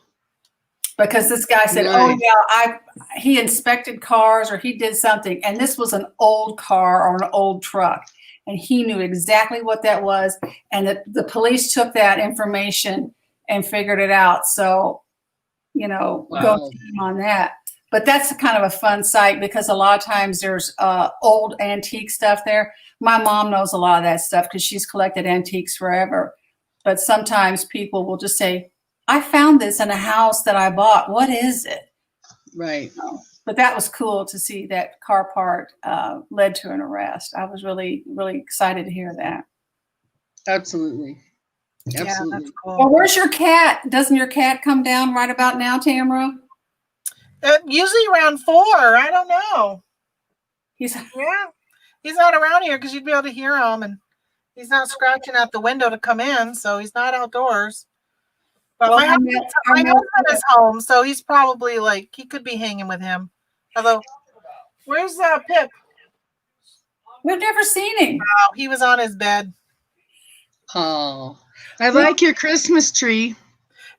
Speaker 2: Because this guy said,
Speaker 4: nice.
Speaker 2: oh yeah, he inspected cars or he did something. And this was an old car or an old truck. And he knew exactly what that was. And the police took that information and figured it out. So go
Speaker 4: Wow.
Speaker 2: team on that. But that's kind of a fun site because a lot of times there's old antique stuff there. My mom knows a lot of that stuff because she's collected antiques forever. But sometimes people will just say, I found this in a house that I bought. What is it?
Speaker 4: Right.
Speaker 2: But that was cool to see that car part led to an arrest. I was really, really excited to hear that.
Speaker 4: Absolutely.
Speaker 1: Yeah,
Speaker 4: Absolutely.
Speaker 1: that's cool.
Speaker 2: Well, where's your cat? Doesn't your cat come down right about now, Tamara?
Speaker 1: Usually around 4. I don't know.
Speaker 2: He's
Speaker 1: Yeah, he's not around here because you'd be able to hear him, and he's not scratching at the window to come in, so he's not outdoors. But
Speaker 2: Well,
Speaker 1: my husband is home, so he's probably he could be hanging with him. Although, where's Pip?
Speaker 2: we've never seen him.
Speaker 1: Oh, he was on his bed.
Speaker 4: Oh, I like your Christmas tree.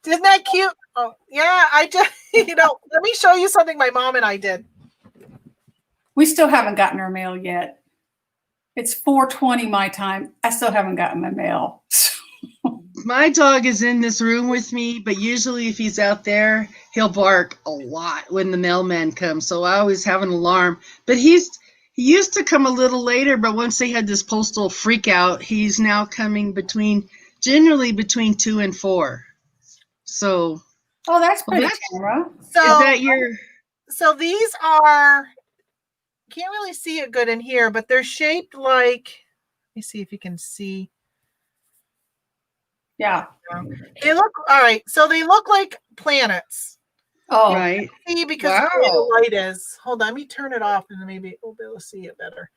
Speaker 1: Isn't that cute? Oh, yeah, I just, let me show you something my mom and I did.
Speaker 2: We still haven't gotten our mail yet. It's 4:20 my time. I still haven't gotten my mail.
Speaker 4: My dog is in this room with me, but usually if he's out there, he'll bark a lot when the mailman comes. So I always have an alarm. But he used to come a little later, but once they had this postal freak out, he's now coming generally between 2 and 4. So
Speaker 2: Oh, that's pretty, Tamara.
Speaker 4: is that your?
Speaker 1: So these are, can't really see it good in here, but they're shaped like, let me see if you can see.
Speaker 2: Yeah.
Speaker 1: They look, all right, so they look like planets.
Speaker 2: Oh,
Speaker 4: Right.
Speaker 1: See, because of the way the light is. Hold on, let me turn it off and maybe we'll be able to see it better.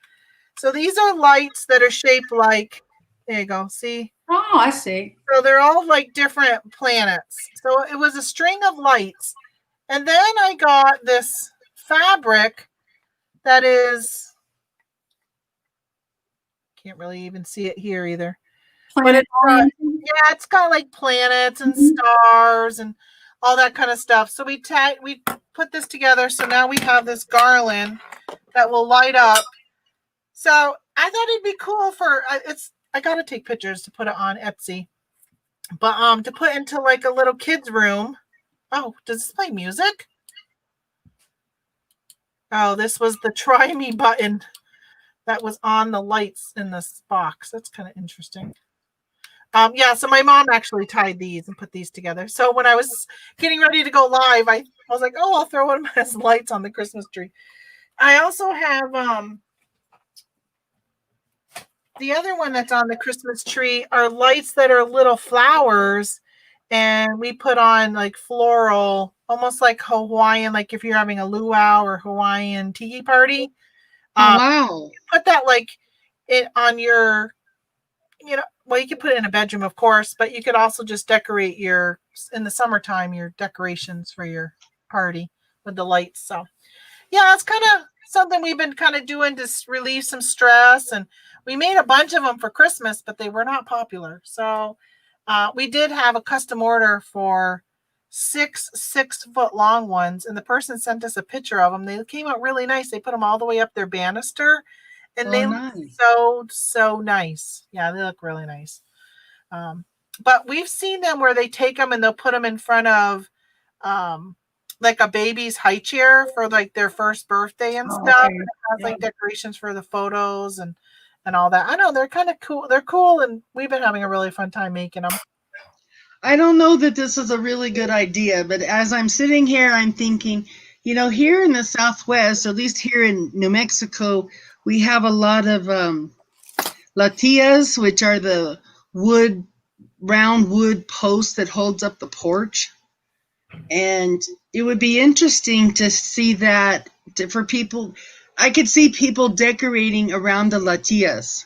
Speaker 1: So these are lights that are shaped like, there you go, see?
Speaker 2: Oh, I see.
Speaker 1: So they're all like different planets. So it was a string of lights. And then I got this fabric that is, can't really even see it here either. But it's got like planets and stars and all that kind of stuff. So we put this together. So now we have this garland that will light up. So I thought it'd be cool I got to take pictures to put it on Etsy. But to put into like a little kid's room. Oh, does this play music? Oh, this was the try me button that was on the lights in this box. That's kind of interesting. Yeah, so my mom actually tied these and put these together. So when I was getting ready to go live, I was like, oh, I'll throw one of my lights on the Christmas tree. I also have the other one that's on the Christmas tree are lights that are little flowers, and we put on like floral, almost like Hawaiian, like if you're having a luau or Hawaiian tiki party.
Speaker 4: Oh, wow.
Speaker 1: Put that on your, well, you could put it in a bedroom, of course, but you could also just decorate in the summertime, your decorations for your party with the lights. So yeah, it's kind of something we've been kind of doing to relieve some stress. And we made a bunch of them for Christmas, but they were not popular. So we did have a custom order for 6 6-foot long ones. And the person sent us a picture of them. They came out really nice. They put them all the way up their banister. And they look so nice. Yeah, they look really nice. But we've seen them where they take them and they'll put them in front of like a baby's high chair for like their first birthday and stuff. Okay. And it has like decorations for the photos and all that. I know they're kind of cool. They're cool, and we've been having a really fun time making them.
Speaker 4: I don't know that this is a really good idea, but as I'm sitting here, I'm thinking, here in the Southwest, at least here in New Mexico, we have a lot of latillas, which are the round wood post that holds up the porch. And it would be interesting to see that for people. I could see people decorating around the latillas.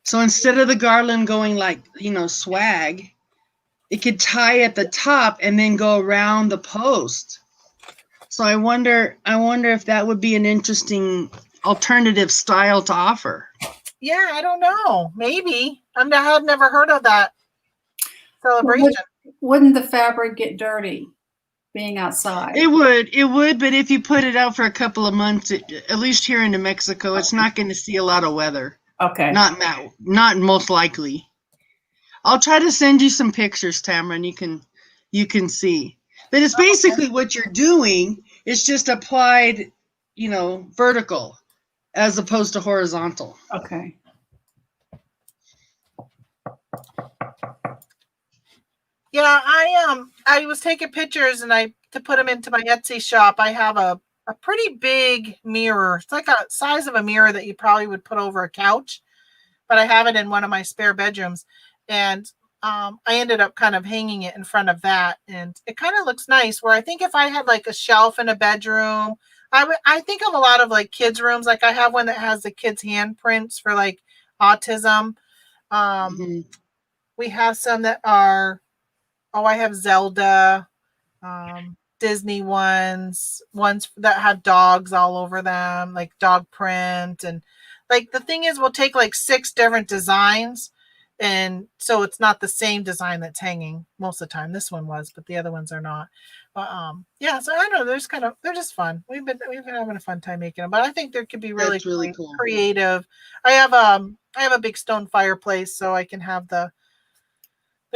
Speaker 4: So instead of the garland going like, swag, it could tie at the top and then go around the post. So I wonder if that would be an interesting alternative style to offer.
Speaker 1: Yeah, I don't know. Maybe. I have never heard of that celebration.
Speaker 2: Wouldn't the fabric get dirty being outside?
Speaker 4: It would, but if you put it out for a couple of months, at least here in New Mexico, it's not going to see a lot of weather.
Speaker 2: Okay.
Speaker 4: Not most likely. I'll try to send you some pictures, Tamara, and you can see. But it's basically what you're doing. It's just applied, vertical as opposed to horizontal.
Speaker 2: Okay.
Speaker 1: Yeah, I was taking pictures and to put them into my Etsy shop. I have a pretty big mirror. It's like a size of a mirror that you probably would put over a couch, but I have it in one of my spare bedrooms, and I ended up kind of hanging it in front of that, and it kind of looks nice. Where I think if I had like a shelf in a bedroom, I think of a lot of like kids' rooms. Like I have one that has the kids' handprints for like autism. We have some that are. Oh, I have Zelda, Disney ones that have dogs all over them, like dog print. And like the thing is, we'll take like 6 different designs. And so it's not the same design that's hanging most of the time. This one was, but the other ones are not. But yeah, so I don't know. They're just fun. We've been having a fun time making them. But I think there could be really,
Speaker 4: That's really cool.
Speaker 1: Creative. I have a big stone fireplace, so I can have the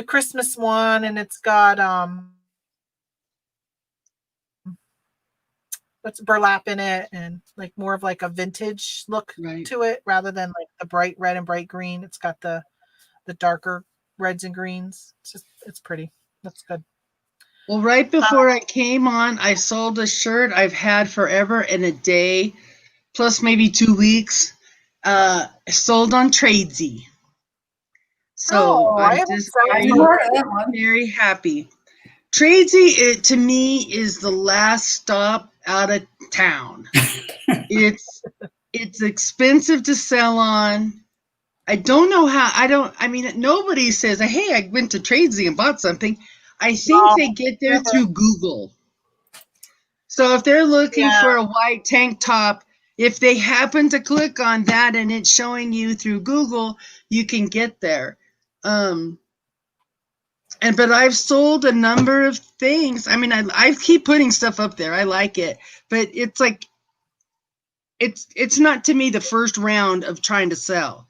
Speaker 1: Christmas one, and it's got what's burlap in it, and like more of like a vintage look to it rather than like the bright red and bright green. It's got the darker reds and greens. It's pretty. That's good.
Speaker 4: Well, right before I came on, I sold a shirt I've had forever and a day, plus maybe 2 weeks. Sold on Tradesy. So I'm just very happy. Tradesy, to me, is the last stop out of town. It's expensive to sell on. I don't know how. Nobody says, hey, I went to Tradesy and bought something. I think they get there through Google. So if they're looking for a white tank top, if they happen to click on that and it's showing you through Google, you can get there. But I've sold a number of things. I keep putting stuff up there. I like it, but it's like, it's not to me the first round of trying to sell.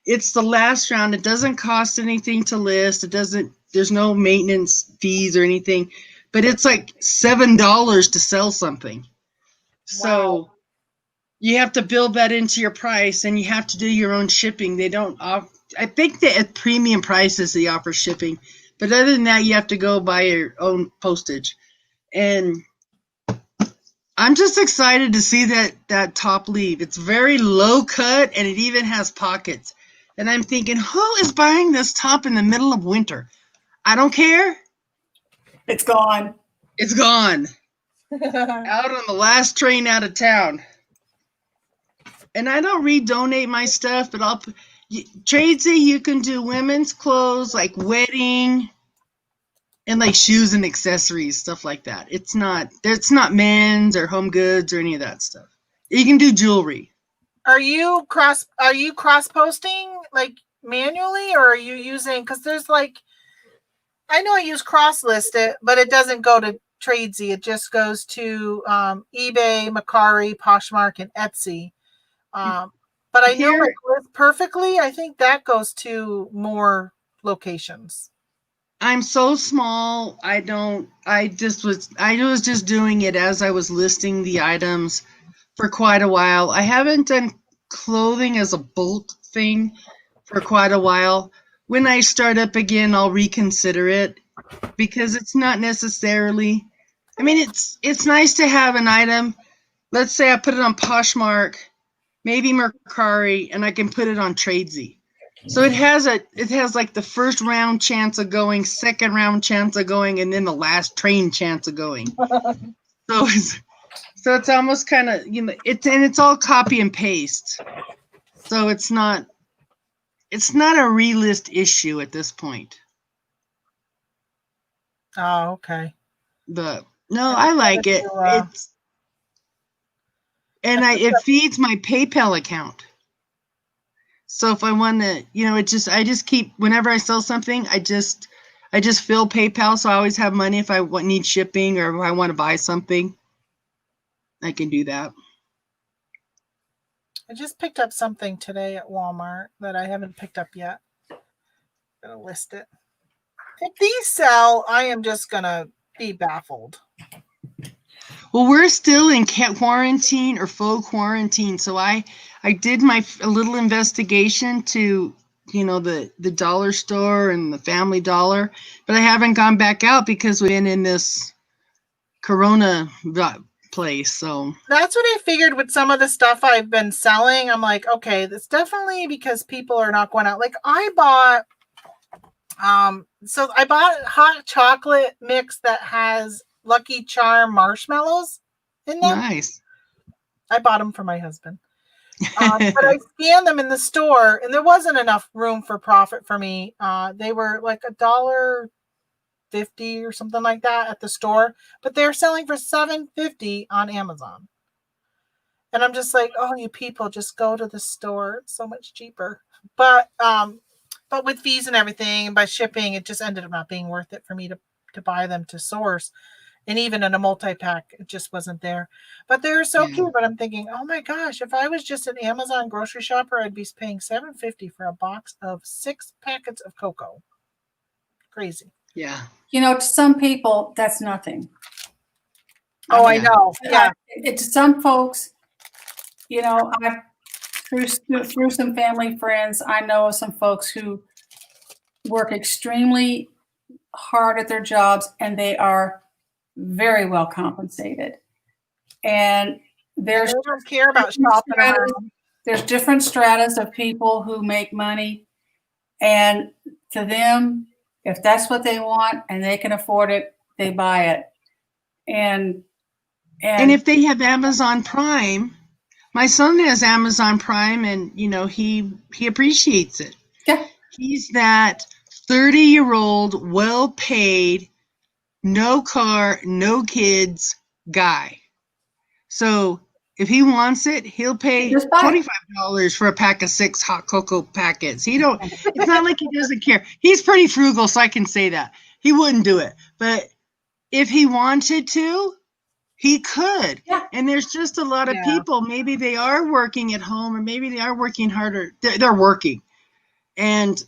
Speaker 4: It's the last round. It doesn't cost anything to list. There's no maintenance fees or anything, but it's like $7 to sell something. So you have to build that into your price, and you have to do your own shipping. They don't I think that at premium prices they offer shipping. But other than that, you have to go buy your own postage. And I'm just excited to see that top leaf. It's very low cut, and it even has pockets. And I'm thinking, who is buying this top in the middle of winter? I don't care.
Speaker 2: It's gone.
Speaker 4: It's gone. Out on the last train out of town. And I don't redonate my stuff, but Tradesy, you can do women's clothes like wedding and like shoes and accessories, stuff like that. It's not men's or home goods or any of that stuff. You can do jewelry.
Speaker 1: Are you cross posting like manually, or are you using, because there's like, I know I use cross listed, but it doesn't go to Tradesy. It just goes to eBay, Mercari, Poshmark, and Etsy. But I know like Live Perfectly, I think that goes to more locations.
Speaker 4: I'm so small. I was just doing it as I was listing the items for quite a while. I haven't done clothing as a bulk thing for quite a while. When I start up again, I'll reconsider it, because it's not necessarily, it's nice to have an item. Let's say I put it on Poshmark, maybe Mercari, and I can put it on Tradesy. So it has like the first round chance of going, second round chance of going, and then the last train chance of going. So it's almost kind of, it's all copy and paste. So it's not a relist issue at this point.
Speaker 1: Oh, okay.
Speaker 4: But no, I like it. It feeds my PayPal account. So if I want to, I just keep, whenever I sell something, I just fill PayPal, so I always have money if I need shipping or if I want to buy something. I can do that.
Speaker 1: I just picked up something today at Walmart that I haven't picked up yet. I'm gonna list it. If these sell, I am just gonna be baffled.
Speaker 4: Well, we're still in quarantine or faux quarantine. So I did a little investigation to, the dollar store and the Family Dollar, but I haven't gone back out because we've been in this Corona place. So
Speaker 1: That's what I figured with some of the stuff I've been selling. I'm like, okay, that's definitely because people are not going out. Like I bought so I bought a hot chocolate mix that has Lucky Charm marshmallows in them.
Speaker 4: nice.
Speaker 1: I bought them for my husband. But I scanned them in the store and there wasn't enough room for profit for me. They were like $1.50 or something like that at the store, but they're selling for $7.50 on Amazon. And I'm just like, oh, you people just go to the store. It's so much cheaper. But with fees and everything and by shipping, it just ended up not being worth it for me to buy them to source. And even in a multi-pack, it just wasn't there. But they're so cute. But I'm thinking, oh my gosh, if I was just an Amazon grocery shopper, I'd be paying $7.50 for a box of 6 packets of cocoa. Crazy.
Speaker 4: Yeah.
Speaker 2: To some people, that's nothing.
Speaker 1: Oh, I know. Yeah.
Speaker 2: To some folks, I've through some family friends, I know of some folks who work extremely hard at their jobs and they are very well compensated. And
Speaker 1: They don't care about shopping around.
Speaker 2: There's different stratas of people who make money. And to them, if that's what they want and they can afford it, they buy it. And
Speaker 4: if they have Amazon Prime, my son has Amazon Prime and, he appreciates it.
Speaker 2: Yeah.
Speaker 4: He's that 30-year-old, well-paid, no car, no kids guy. So if he wants it, he'll pay $25 for a pack of 6 hot cocoa packets. It's not like he doesn't care. He's pretty frugal, so I can say that. He wouldn't do it. But if he wanted to, he could.
Speaker 2: Yeah.
Speaker 4: And there's just a lot of people, maybe they are working at home or maybe they are working harder. They're working. And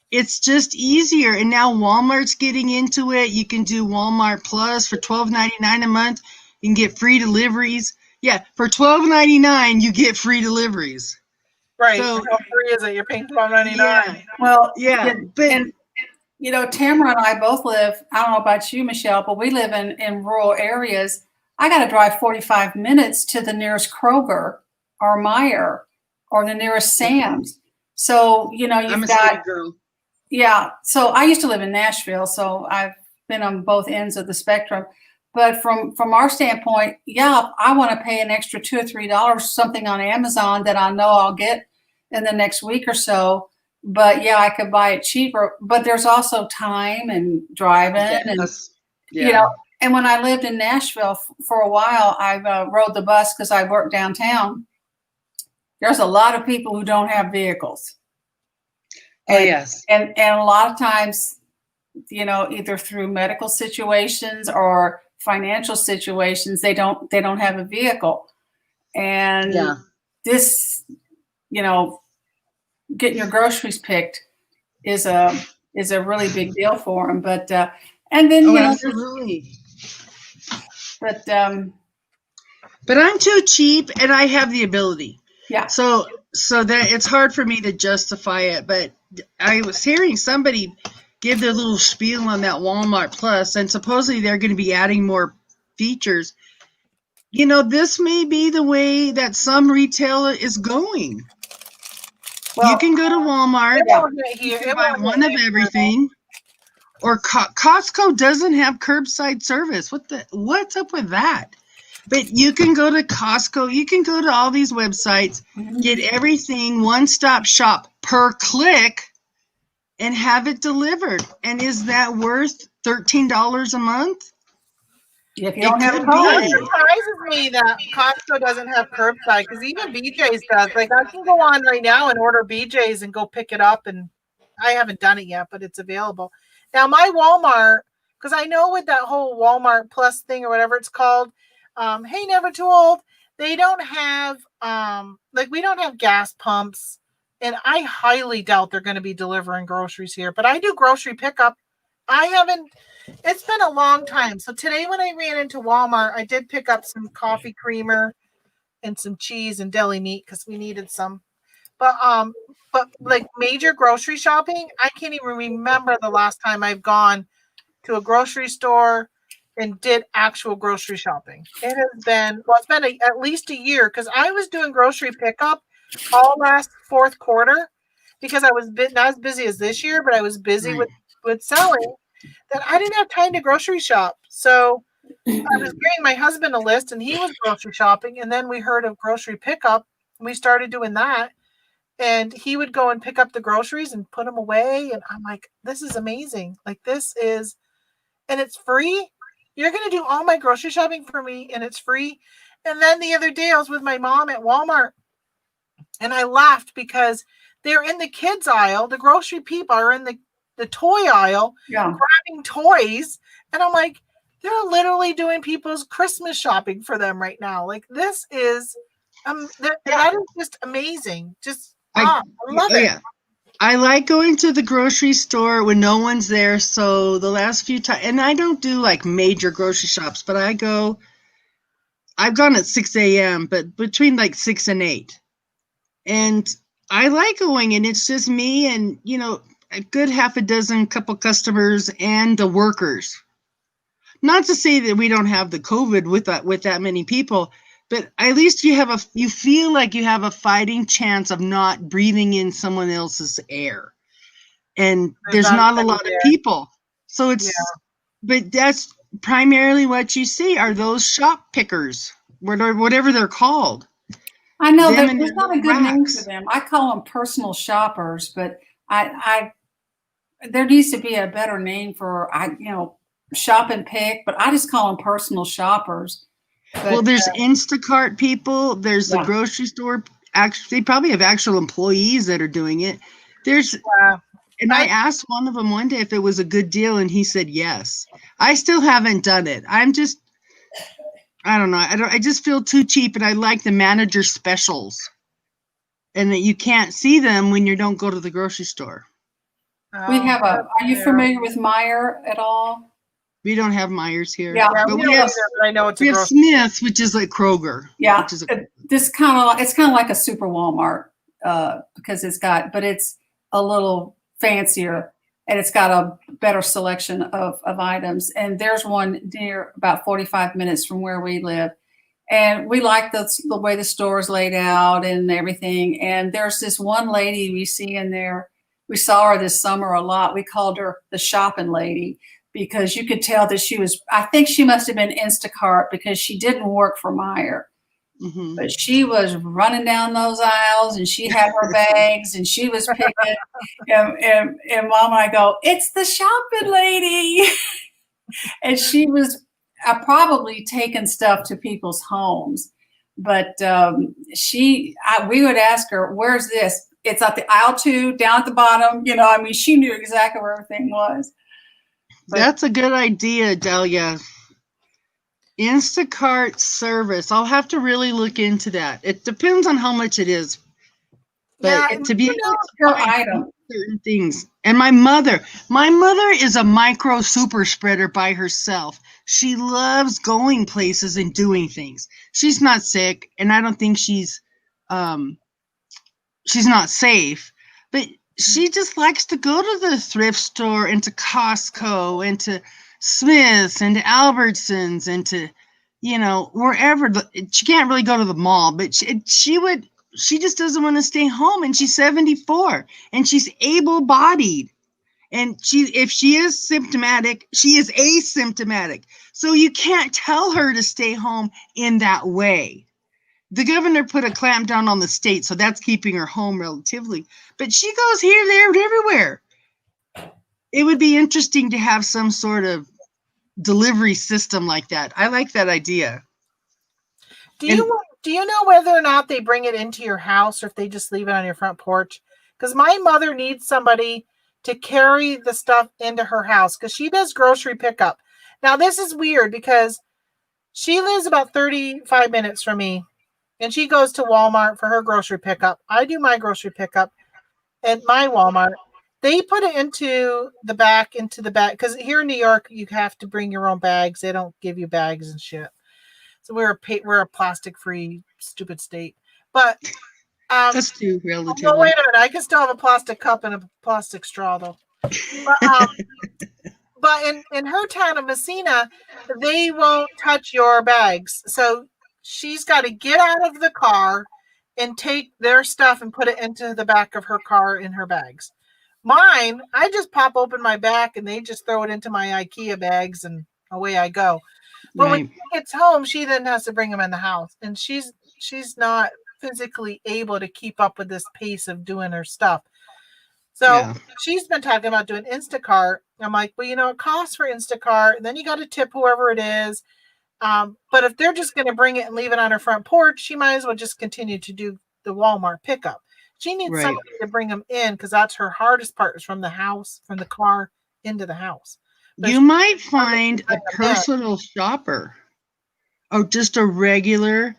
Speaker 4: it's just easier. And now Walmart's getting into it. You can do Walmart Plus for $12.99 a month. You can get free deliveries. Yeah, for $12.99 you get free deliveries.
Speaker 1: Right.
Speaker 4: So
Speaker 1: how free is it? You're paying $12.99.
Speaker 4: Yeah.
Speaker 2: Well,
Speaker 4: yeah.
Speaker 2: Tamara and I both live, I don't know about you, Michelle, but we live in rural areas. I got to drive 45 minutes to the nearest Kroger or Meijer or the nearest Sam's. So, you've
Speaker 4: I'm a
Speaker 2: got,
Speaker 4: city girl.
Speaker 2: Yeah. So I used to live in Nashville, so I've been on both ends of the spectrum. But from our standpoint, I want to pay an extra $2 or $3 something on Amazon that I know I'll get in the next week or so. But I could buy it cheaper. But there's also time and driving, and when I lived in Nashville for a while, I rode the bus because I worked downtown. There's a lot of people who don't have vehicles.
Speaker 4: Yes.
Speaker 2: And a lot of times, either through medical situations or financial situations, they don't have a vehicle. And this, getting your groceries picked is a really big deal for them. But and then
Speaker 4: absolutely.
Speaker 2: But
Speaker 4: I'm too cheap and I have the ability.
Speaker 2: Yeah.
Speaker 4: So that it's hard for me to justify it. But I was hearing somebody give their little spiel on that Walmart Plus, and supposedly they're going to be adding more features. This may be the way that some retail is going. Well, you can go to Walmart, you can buy one of everything, or Costco doesn't have curbside service. What's up with that? But you can go to Costco, you can go to all these websites, get everything, one-stop shop per click, and have it delivered. And is that worth $13 a month?
Speaker 2: If you don't have a car.
Speaker 1: It surprises me that Costco doesn't have curbside, because even BJ's does. Like, I can go on right now and order BJ's and go pick it up, and I haven't done it yet, but it's available. Now, my Walmart, because I know with that whole Walmart Plus thing or whatever it's called, hey, Never Too Old, they don't have, we don't have gas pumps, and I highly doubt they're going to be delivering groceries here, but I do grocery pickup. I haven't, It's been a long time. So today when I ran into Walmart, I did pick up some coffee creamer and some cheese and deli meat because we needed some. But like major grocery shopping, I can't even remember the last time I've gone to a grocery store and did actual grocery shopping. It has been, well, it's been at least a year because I was doing grocery pickup all last fourth quarter because I was not as busy as this year, but I was busy
Speaker 4: Right.
Speaker 1: with selling that I didn't have time to grocery shop. So I was giving my husband a list and he was grocery shopping. And then we heard of grocery pickup and we started doing that. And he would go and pick up the groceries and put them away. And I'm like, this is amazing. Like, this is, and it's free. You're going to do all my grocery shopping for me and it's free. And then the other day I was with my mom at Walmart and I laughed because they're in the kids aisle. The grocery people are in the toy aisle grabbing toys. And I'm like, they're literally doing people's Christmas shopping for them right now. Like, this is, that is just amazing. Just, I love it.
Speaker 4: Yeah. I like going to the grocery store when no one's there. So the last few times, and I don't do like major grocery shops, but I've gone at 6 a.m., but between like 6 and 8. And I like going, and it's just me and, a good half a dozen couple customers and the workers. Not to say that we don't have the COVID with that many people, but at least you feel like you have a fighting chance of not breathing in someone else's air. And there's not a lot of people. So but that's primarily what you see are those shop pickers, whatever they're called.
Speaker 2: I know there's not a good name for them. I call them personal shoppers, but there needs to be a better name for, shop and pick, but I just call them personal shoppers. But,
Speaker 4: well, there's Instacart people. There's the grocery store. Actually, they probably have actual employees that are doing it. And I asked one of them one day if it was a good deal, and he said yes. I still haven't done it. I don't know. I just feel too cheap, and I like the manager specials, and that you can't see them when you don't go to the grocery store.
Speaker 2: We have are you familiar with Meijer at all?
Speaker 4: We don't have Meijers here.
Speaker 2: Yeah,
Speaker 4: but we have Smith's, which is like Kroger.
Speaker 2: Yeah, it's kind of like a super Walmart because it's a little fancier and it's got a better selection of items. And there's one near about 45 minutes from where we live. And we like the way the store is laid out and everything. And there's this one lady we see in there. We saw her this summer a lot. We called her the shopping lady because you could tell that I think she must have been Instacart because she didn't work for Meijer. Mm-hmm. But she was running down those aisles and she had her bags and she was picking. and Mom and I go, it's the shopping lady. And she was probably taking stuff to people's homes. But we would ask her, where's this? It's at the aisle 2, down at the bottom. She knew exactly where everything was. But
Speaker 4: that's a good idea, Delia. Instacart service. I'll have to really look into that. It depends on how much it is. But to be able to
Speaker 2: per item
Speaker 4: certain things. And my mother is a micro super spreader by herself. She loves going places and doing things. She's not sick, and I don't think she's not safe, but she just likes to go to the thrift store and to Costco and to Smith's and to Albertsons and to, wherever. She can't really go to the mall, but she just doesn't want to stay home. And she's 74 and she's able-bodied. And if she is symptomatic, she is asymptomatic. So you can't tell her to stay home in that way. The governor put a clamp down on the state, so that's keeping her home relatively. But she goes here, there, and everywhere. It would be interesting to have some sort of delivery system like that. I like that idea.
Speaker 1: Do you know whether or not they bring it into your house or if they just leave it on your front porch? Because my mother needs somebody to carry the stuff into her house because she does grocery pickup. Now, this is weird because she lives about 35 minutes from me. And she goes to Walmart for her grocery pickup. I do my grocery pickup at my Walmart. They put it into the bag, because here in New York, you have to bring your own bags. They don't give you bags and shit. So we're a plastic-free, stupid state. But
Speaker 4: That's too
Speaker 1: no,
Speaker 4: relatively.
Speaker 1: wait a minute. I can still have a plastic cup and a plastic straw, though. But in her town of Messina, they won't touch your bags. So she's got to get out of the car and take their stuff and put it into the back of her car in her bags. Mine, I just pop open my back and they just throw it into my IKEA bags and away I go. But when
Speaker 4: Right.
Speaker 1: she gets home, she then has to bring them in the house, and she's not physically able to keep up with this pace of doing her stuff. So
Speaker 4: Yeah.
Speaker 1: she's been talking about doing Instacart. I'm like, well, it costs for Instacart, and then you got to tip whoever it is. But if they're just going to bring it and leave it on her front porch, she might as well just continue to do the Walmart pickup. She needs
Speaker 4: Right.
Speaker 1: somebody to bring them in, because that's her hardest part, is from the car into the house. But
Speaker 4: You
Speaker 1: if
Speaker 4: might
Speaker 1: she
Speaker 4: find a
Speaker 1: bring them in,
Speaker 4: personal shopper or just a regular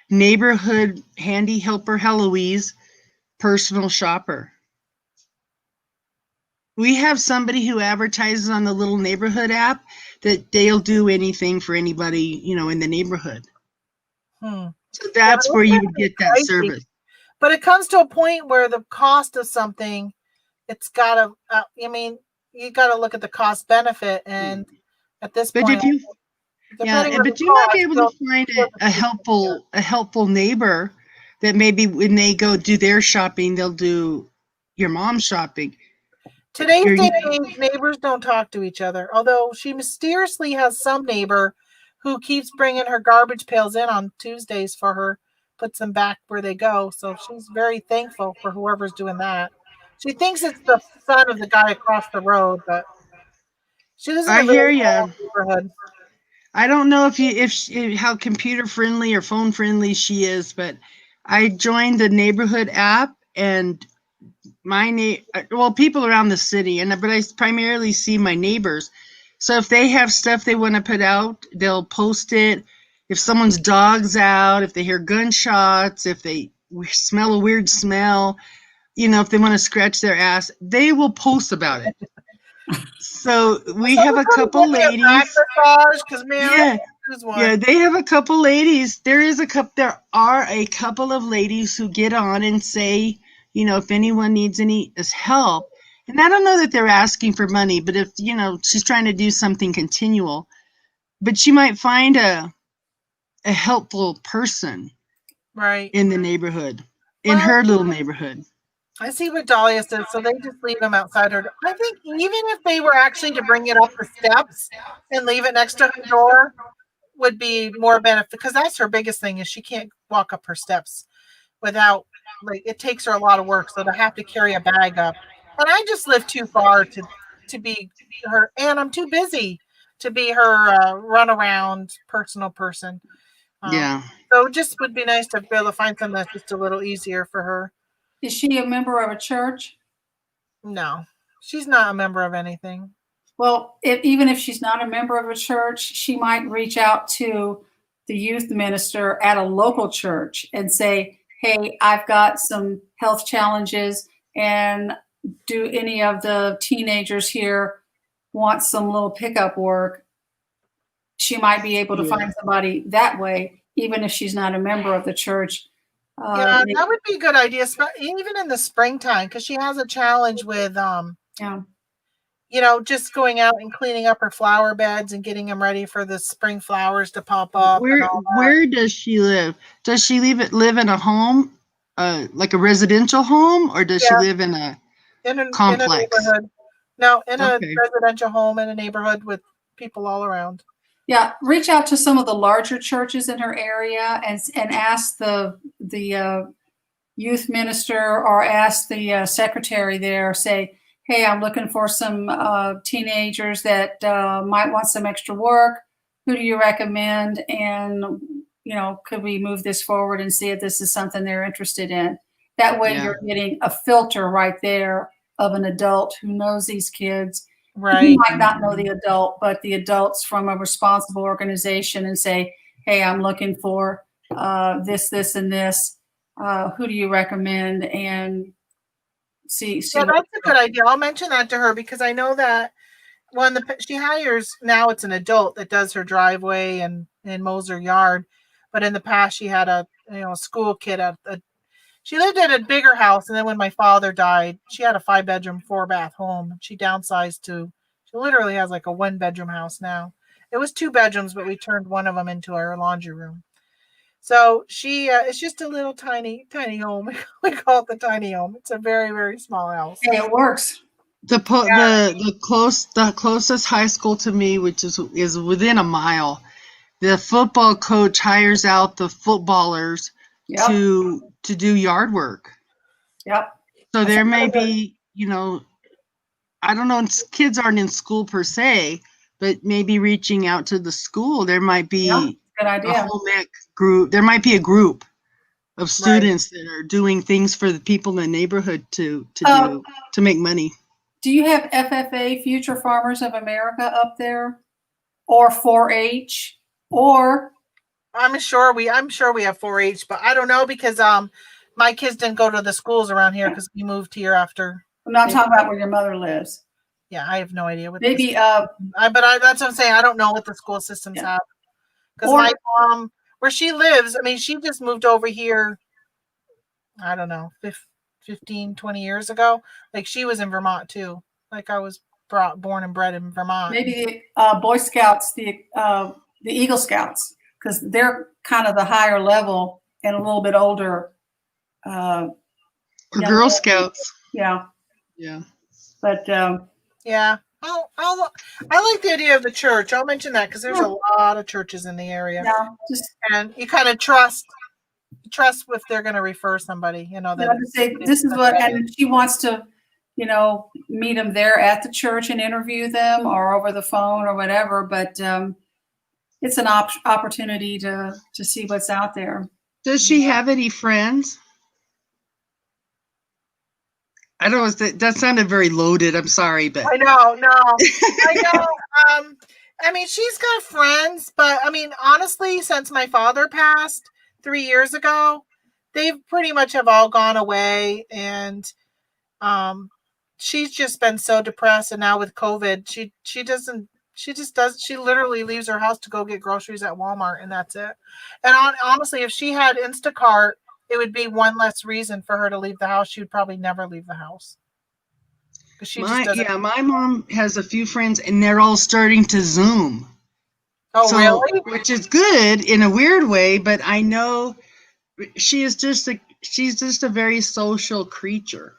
Speaker 4: neighborhood handy helper Heloise personal shopper. We have somebody who advertises on the little neighborhood app that they'll do anything for anybody, in the neighborhood.
Speaker 1: Hmm.
Speaker 4: So that's
Speaker 1: but
Speaker 4: where
Speaker 1: it's
Speaker 4: you
Speaker 1: gonna
Speaker 4: would
Speaker 1: be
Speaker 4: get that
Speaker 1: pricey.
Speaker 4: service.
Speaker 1: But it comes to a point where the cost of something, it's got to, you got to look at the cost benefit. And at this
Speaker 4: But
Speaker 1: point,
Speaker 4: if you,
Speaker 1: depending on the
Speaker 4: but you might be
Speaker 1: cost,
Speaker 4: able to find a helpful neighbor that maybe when they go do their shopping, they'll do your mom's shopping.
Speaker 1: today's
Speaker 4: Your-
Speaker 1: day and age, neighbors don't talk to each other. Although she mysteriously has some neighbor who keeps bringing her garbage pails in on Tuesdays for her, puts them back where they go. So she's very thankful for whoever's doing that. She thinks it's the son of the guy across the road, but she lives in
Speaker 4: I
Speaker 1: a
Speaker 4: hear
Speaker 1: very
Speaker 4: you.
Speaker 1: small neighborhood.
Speaker 4: I don't know how computer friendly or phone friendly she is, but I joined the neighborhood app and people around the city, but I primarily see my neighbors. So if they have stuff they want to put out, they'll post it. If someone's dog's out, if they hear gunshots, if they smell a weird smell, if they want to scratch their ass, they will post about it. So we have a couple ladies.
Speaker 1: Because man, I
Speaker 4: Yeah.
Speaker 1: choose one.
Speaker 4: Yeah, they have a couple ladies. There are a couple of ladies who get on and say, if anyone needs any help. And I don't know that they're asking for money, but if, she's trying to do something continual, but she might find a helpful person
Speaker 1: Right.
Speaker 4: in the neighborhood, in her little neighborhood.
Speaker 1: I see what Dahlia said. So they just leave them outside her. I think even if they were actually to bring it up the steps and leave it next to her door, would be more benefit, because that's her biggest thing, is she can't walk up her steps without, it takes her a lot of work. So to have to carry a bag up, and I just live too far to be her, and I'm too busy to be her runaround personal person.
Speaker 4: Yeah.
Speaker 1: So it just would be nice to be able to find something that's just a little easier for her.
Speaker 2: Is she a member of a church?
Speaker 1: No, she's not a member of anything.
Speaker 2: Well, even if she's not a member of a church, she might reach out to the youth minister at a local church and say, hey, I've got some health challenges, and do any of the teenagers here want some little pickup work? She might be able to find somebody that way, even if she's not a member of the church.
Speaker 1: Yeah, that would be a good idea, even in the springtime, because she has a challenge with just going out and cleaning up her flower beds and getting them ready for the spring flowers to pop up.
Speaker 4: Where does she live? Does she live in a home, like a residential home, or does she live in a complex?
Speaker 1: In a neighborhood? No, in a residential home in a neighborhood with people all around.
Speaker 2: Yeah, reach out to some of the larger churches in her area and ask the youth minister, or ask the secretary there, say, hey, I'm looking for some teenagers that might want some extra work. Who do you recommend? And, could we move this forward and see if this is something they're interested in? That way you're getting a filter right there of an adult who knows these kids.
Speaker 1: Right.
Speaker 2: You might not know the adult, but the adults from a responsible organization, and say, hey, I'm looking for this, and this. Who do you recommend? And see
Speaker 1: Yeah,
Speaker 2: what,
Speaker 1: that's a good idea. I'll mention that to her because I know that when she hires now, it's an adult that does her driveway and mows her yard. But in the past, she had a school kid at a. She lived in a bigger house, and then when my father died, she had a 5-bedroom, 4-bath home. She downsized to. She literally has like a 1-bedroom house now. It was 2 bedrooms, but we turned one of them into our laundry room. So she it's just a little tiny home. We call it the tiny home. It's a very, very small house.
Speaker 2: hey, it works.
Speaker 4: The closest high school to me, which is within a mile, the football coach hires out the footballers
Speaker 2: Yep.
Speaker 4: to do yard work.
Speaker 2: Yep.
Speaker 4: So there may be, I don't know, kids aren't in school per se, but maybe reaching out to the school, there might be
Speaker 2: Good
Speaker 4: a
Speaker 2: idea.
Speaker 4: home ec group. There might be a group of students that are doing things for the people in the neighborhood to make money.
Speaker 2: Do you have FFA, Future Farmers of America, up there, or 4-H, or?
Speaker 1: I'm sure we have 4-H, but I don't know because my kids didn't go to the schools around here because we moved here after.
Speaker 2: I'm not talking about where your mother lives.
Speaker 1: Yeah, I have no idea what.
Speaker 2: Maybe
Speaker 1: that's what I'm saying. I don't know what the school systems have because my mom, where she lives, I mean, she just moved over here. I don't know, 15, 20 years ago. Like she was in Vermont too. Like I was born and bred in Vermont.
Speaker 2: Maybe Boy Scouts, the Eagle Scouts, because they're kind of the higher level and a little bit older.
Speaker 4: Or Girl Scouts.
Speaker 2: Yeah.
Speaker 4: Yeah.
Speaker 2: But
Speaker 1: yeah. I like the idea of the church. I'll mention that because there's a lot of churches in the area.
Speaker 2: Yeah,
Speaker 1: and you kind of trust if they're going to refer somebody, that
Speaker 2: say this is what, and she wants to, meet them there at the church and interview them or over the phone or whatever. But it's an opportunity to see what's out there.
Speaker 4: Does she have any friends? I don't know. That sounded very loaded. I'm sorry, but
Speaker 1: I know. No, I know. I mean, she's got friends, but I mean, honestly, since my father passed 3 years ago, they've pretty much have all gone away, and she's just been so depressed. And now with COVID, she literally leaves her house to go get groceries at Walmart, and that's it. And honestly, if she had Instacart, it would be one less reason for her to leave the house. She would probably never leave the house.
Speaker 4: My mom has a few friends, and they're all starting to Zoom.
Speaker 1: Oh, really?
Speaker 4: Which is good in a weird way, but I know she's just a very social creature.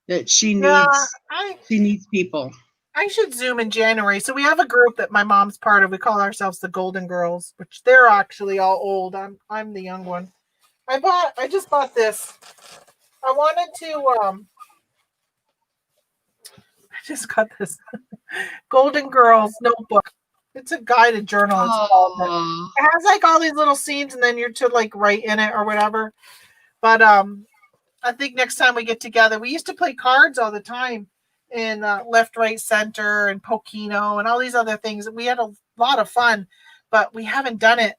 Speaker 4: That she needs people.
Speaker 1: I should Zoom in January. So we have a group that my mom's part of. We call ourselves the Golden Girls, which they're actually all old. I'm the young one. I just bought this. I wanted to I just got this Golden Girls notebook. It's a guided journal. It's called. It has like all these little scenes, and then you're to like write in it or whatever. But I think next time we get together, we used to play cards all the time in left, right, center, and Pokino, and all these other things. We had a lot of fun, but we haven't done it.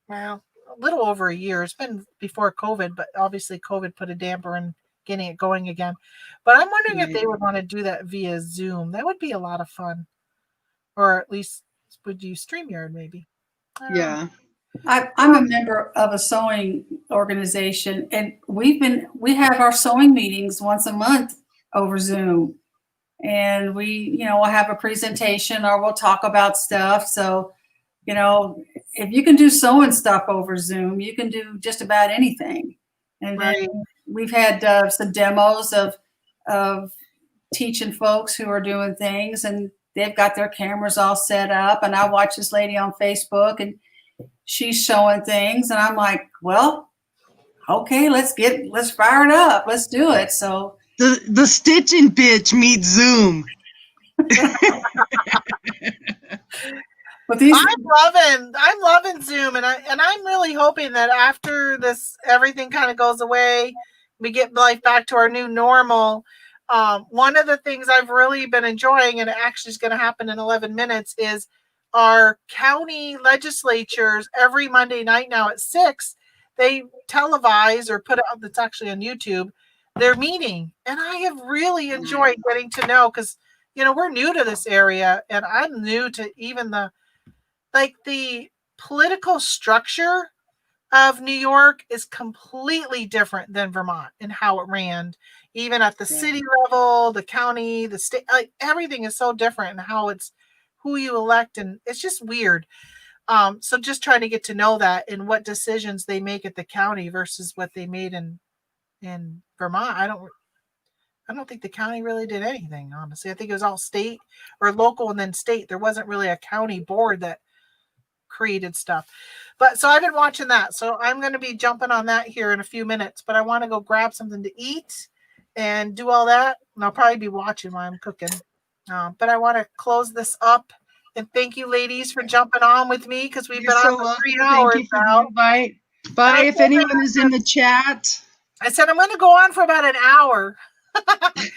Speaker 1: Well, a little over a year. It's been before COVID, but obviously COVID put a damper in getting it going again. But I'm wondering if they would want to do that via Zoom. That would be a lot of fun, or at least would you StreamYard maybe?
Speaker 4: Yeah.
Speaker 2: I'm a member of a sewing organization, and we have our sewing meetings once a month over Zoom, and we'll have a presentation or we'll talk about stuff. So, if you can do sewing stuff over Zoom, you can do just about anything. And then we've had some demos of teaching folks who are doing things, and they've got their cameras all set up. And I watch this lady on Facebook, and she's showing things, and I'm like, well, okay, let's fire it up. Let's do it. So
Speaker 4: the stitching bitch meets Zoom.
Speaker 2: But
Speaker 1: I'm loving Zoom, and I'm really hoping that after this everything kind of goes away, we get life back to our new normal. One of the things I've really been enjoying, and it actually is going to happen in 11 minutes, is our county legislatures every Monday night now at 6, they televise or put out, that's actually on YouTube, their meeting. And I have really enjoyed getting to know, because, we're new to this area, and I'm new to even the political structure of New York is completely different than Vermont and how it ran, even at the city level, the county, the state, everything is so different, and how it's who you elect. And it's just weird. So just trying to get to know that, and what decisions they make at the county versus what they made in Vermont. I don't think the county really did anything, honestly. I think it was all state or local and then state. There wasn't really a county board that created stuff. But so I've been watching that. So I'm going to be jumping on that here in a few minutes, but I want to go grab something to eat and do all that. And I'll probably be watching while I'm cooking. But I want to close this up, and thank you, ladies, for jumping on with me, because we've been on for 3 hours
Speaker 4: Thank you for
Speaker 1: now.
Speaker 4: the invite. Bye. If anyone is in the chat.
Speaker 1: I said I'm going to go on for about an hour. I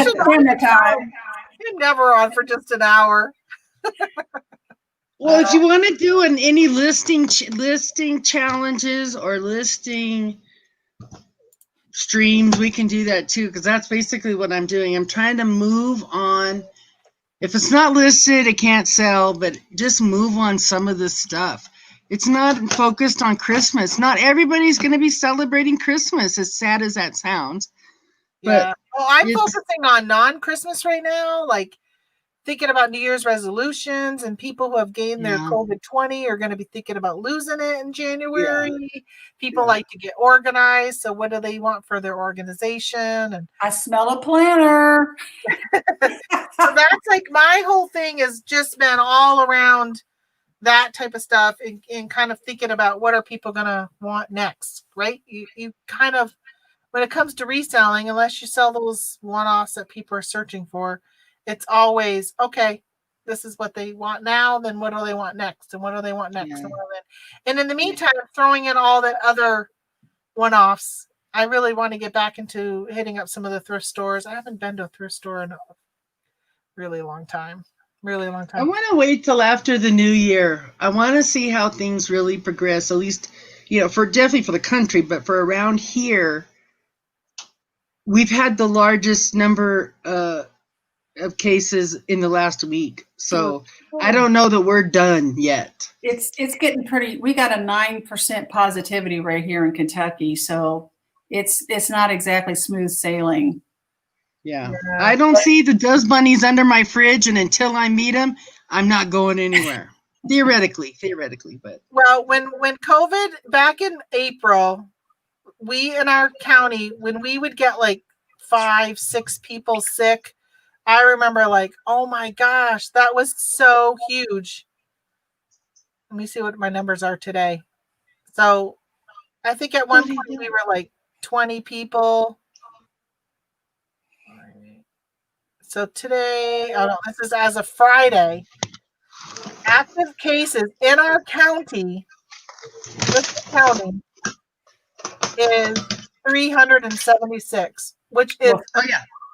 Speaker 1: should
Speaker 2: time.
Speaker 1: I'm never on for just an hour.
Speaker 4: Well, if you want to do any listing challenges or listing streams, we can do that too, because that's basically what I'm doing. I'm trying to move on. If it's not listed, it can't sell, but just move on some of this stuff. It's not focused on Christmas. Not everybody's going to be celebrating Christmas, as sad as that sounds.
Speaker 1: Yeah. Well, I'm focusing on non-Christmas right now, like thinking about New Year's resolutions, and people who have gained their COVID-20 are going to be thinking about losing it in January. Yeah. People like to get organized. So what do they want for their organization? And
Speaker 2: I smell a planner.
Speaker 1: So that's like my whole thing has just been all around that type of stuff, and kind of thinking about what are people going to want next, right? You kind of, when it comes to reselling, unless you sell those one-offs that people are searching for, it's always, okay, this is what they want now, then what do they want next? And what do they want next? Yeah. And in the meantime, throwing in all that other one-offs. I really want to get back into hitting up some of the thrift stores. I haven't been to a thrift store in a really long time. Really long time.
Speaker 4: I want to wait till after the new year. I want to see how things really progress, at least, definitely for the country, but for around here, we've had the largest number of cases in the last week. So I don't know that we're done yet.
Speaker 2: It's getting pretty, we got a 9% positivity right here in Kentucky. So it's not exactly smooth sailing.
Speaker 4: Yeah. I don't see the dust bunnies under my fridge, and until I meet them, I'm not going anywhere. Theoretically, but.
Speaker 1: Well, when COVID, back in April, we in our county, when we would get like 5-6 people sick, I remember like, oh my gosh, that was so huge. Let me see what my numbers are today. So I think at one point we were like 20 people. So today, this is as of Friday, active cases in our county, is 376, which is a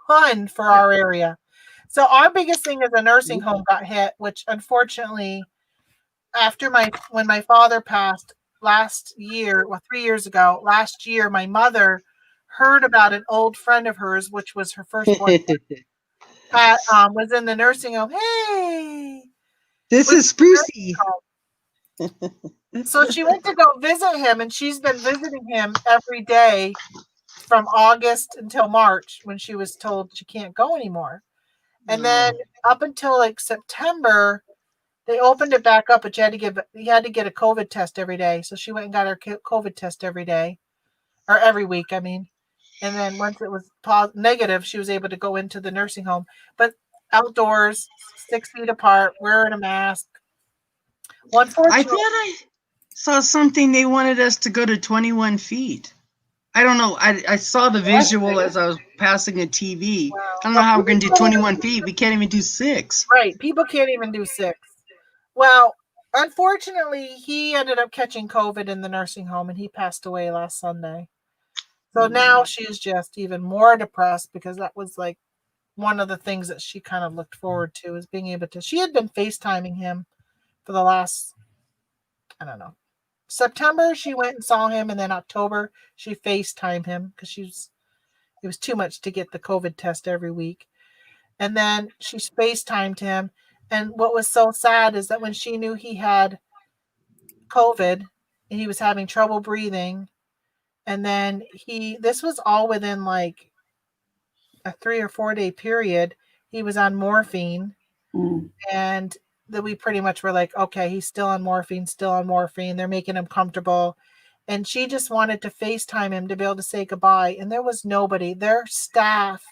Speaker 1: ton for our area. So our biggest thing is a nursing home got hit, which unfortunately, after when my father passed last year, 3 years ago, last year, my mother heard about an old friend of hers, which was her first boyfriend. Was in the nursing home. Hey,
Speaker 4: this is Sprucey.
Speaker 1: So she went to go visit him, and she's been visiting him every day from August until March, when she was told she can't go anymore. And then up until like September, they opened it back up, but you had to get a COVID test every day. So she went and got her COVID test every day, or every week, I mean. And then once it was negative, she was able to go into the nursing home. But outdoors, 6 feet apart, wearing a mask.
Speaker 4: I thought I saw something they wanted us to go to 21 feet. I don't know. I saw the visual as I was passing a TV. Wow. I don't know how we're going to do 21 feet. We can't even do 6.
Speaker 1: Right. People can't even do 6. Well, unfortunately, he ended up catching COVID in the nursing home, and he passed away last Sunday. So now she's just even more depressed, because that was like one of the things that she kind of looked forward to, is being able to. She had been FaceTiming him for the last, I don't know, September she went and saw him, and then October she FaceTimed him, because It was too much to get the COVID test every week. And then she FaceTimed him. And what was so sad is that when she knew he had COVID and he was having trouble breathing, and then this was all within like a 3 or 4 day period. He was on morphine. And that we pretty much were like, okay, he's still on morphine. They're making him comfortable. And she just wanted to FaceTime him to be able to say goodbye. And there was nobody, their staff.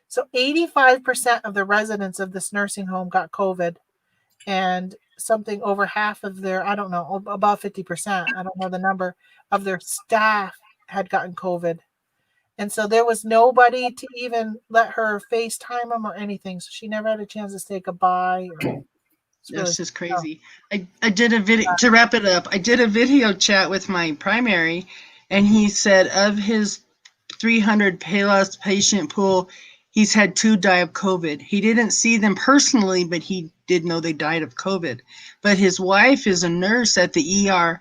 Speaker 1: So 85% of the residents of this nursing home got COVID, and something over half of their, I don't know, above 50%, I don't know the number, of their staff had gotten COVID. And so there was nobody to even let her FaceTime him or anything. So she never had a chance to say goodbye.
Speaker 4: That's just crazy. I did a video, to wrap it up, I did a video chat with my primary, and he said of his 300 Payless patient pool, he's had 2 die of COVID. He didn't see them personally, but he did know they died of COVID. But his wife is a nurse at the ER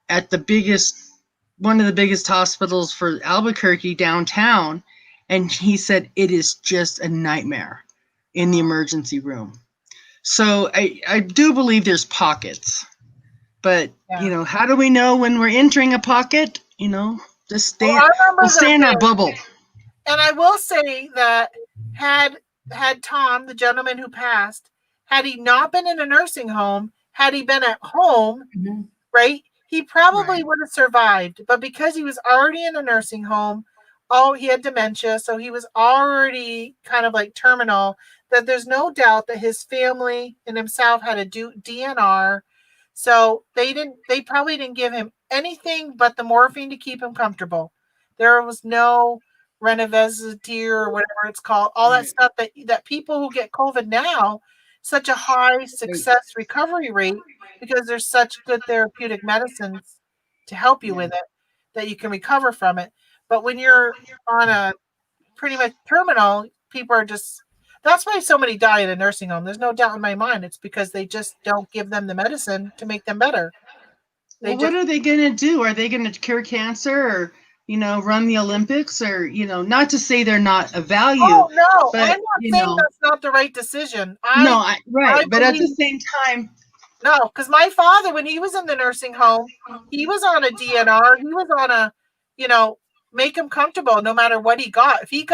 Speaker 4: at one of the biggest hospitals for Albuquerque downtown. And he said it is just a nightmare in the emergency room. So I do believe there's pockets, but how do we know when we're entering a pocket? Just stay in our bubble.
Speaker 1: And I will say that had Tom, the gentleman who passed, had he not been in a nursing home, had he been at home, right, he probably would have survived. But because he was already in a nursing home, he had dementia, so he was already kind of like terminal, that there's no doubt that his family and himself had a DNR. So they probably didn't give him anything but the morphine to keep him comfortable. There was no Remdesivir or whatever it's called, all that stuff that people who get COVID now, such a high success recovery rate because there's such good therapeutic medicines to help you with it that you can recover from it. But when you're on a pretty much terminal, people are just, that's why so many die in a nursing home. There's no doubt in my mind. It's because they just don't give them the medicine to make them better.
Speaker 4: What are they going to do? Are they going to cure cancer or, run the Olympics or, not to say they're not a value.
Speaker 1: Oh, no,
Speaker 4: but,
Speaker 1: I'm not saying that's not the right decision.
Speaker 4: But at the same time.
Speaker 1: No, because my father, when he was in the nursing home, he was on a DNR. He was on a, make him comfortable no matter what he got. If he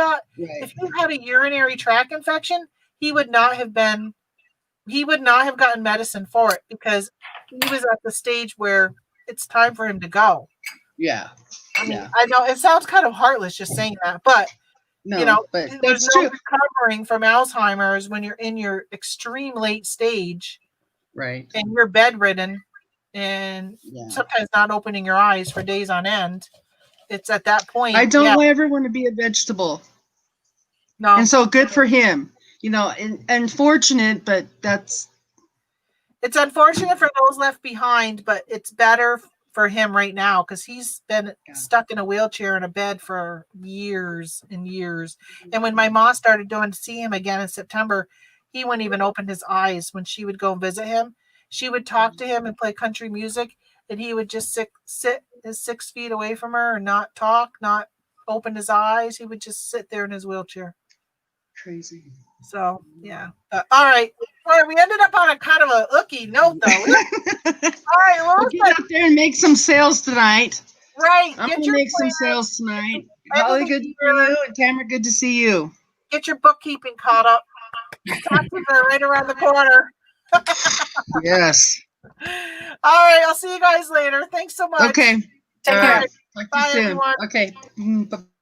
Speaker 1: had a urinary tract infection, he would not have gotten medicine for it because he was at the stage where it's time for him to go.
Speaker 4: Yeah.
Speaker 1: I mean, I know it sounds kind of heartless just saying that, but there's no recovering from Alzheimer's when you're in your extreme late stage.
Speaker 4: Right.
Speaker 1: And you're bedridden and sometimes not opening your eyes for days on end. It's at that point.
Speaker 4: I don't ever want to be a vegetable.
Speaker 1: No.
Speaker 4: And so good for him. Unfortunate, but it's
Speaker 1: unfortunate for those left behind, but it's better for him right now because he's been stuck in a wheelchair in a bed for years and years. And when my mom started going to see him again in September, he wouldn't even open his eyes when she would go visit him. She would talk to him and play country music, and he would just sit 6 feet away from her and not talk, not open his eyes. He would just sit there in his wheelchair.
Speaker 4: Crazy.
Speaker 1: So, yeah. All right. We ended up on a kind of a ooky note, though. All right. Well,
Speaker 4: we'll get out there and make some sales tonight.
Speaker 1: Right.
Speaker 4: I'm going to make some sales tonight. Holly, good to see you. And Tamara, good to see you.
Speaker 1: Get your bookkeeping caught up. Taxes are right around the corner.
Speaker 4: Yes.
Speaker 1: All right. I'll see you guys later. Thanks so much.
Speaker 4: Okay.
Speaker 1: Take care.
Speaker 4: Talk
Speaker 1: Bye,
Speaker 4: to you soon.
Speaker 1: everyone.
Speaker 4: Okay. Bye.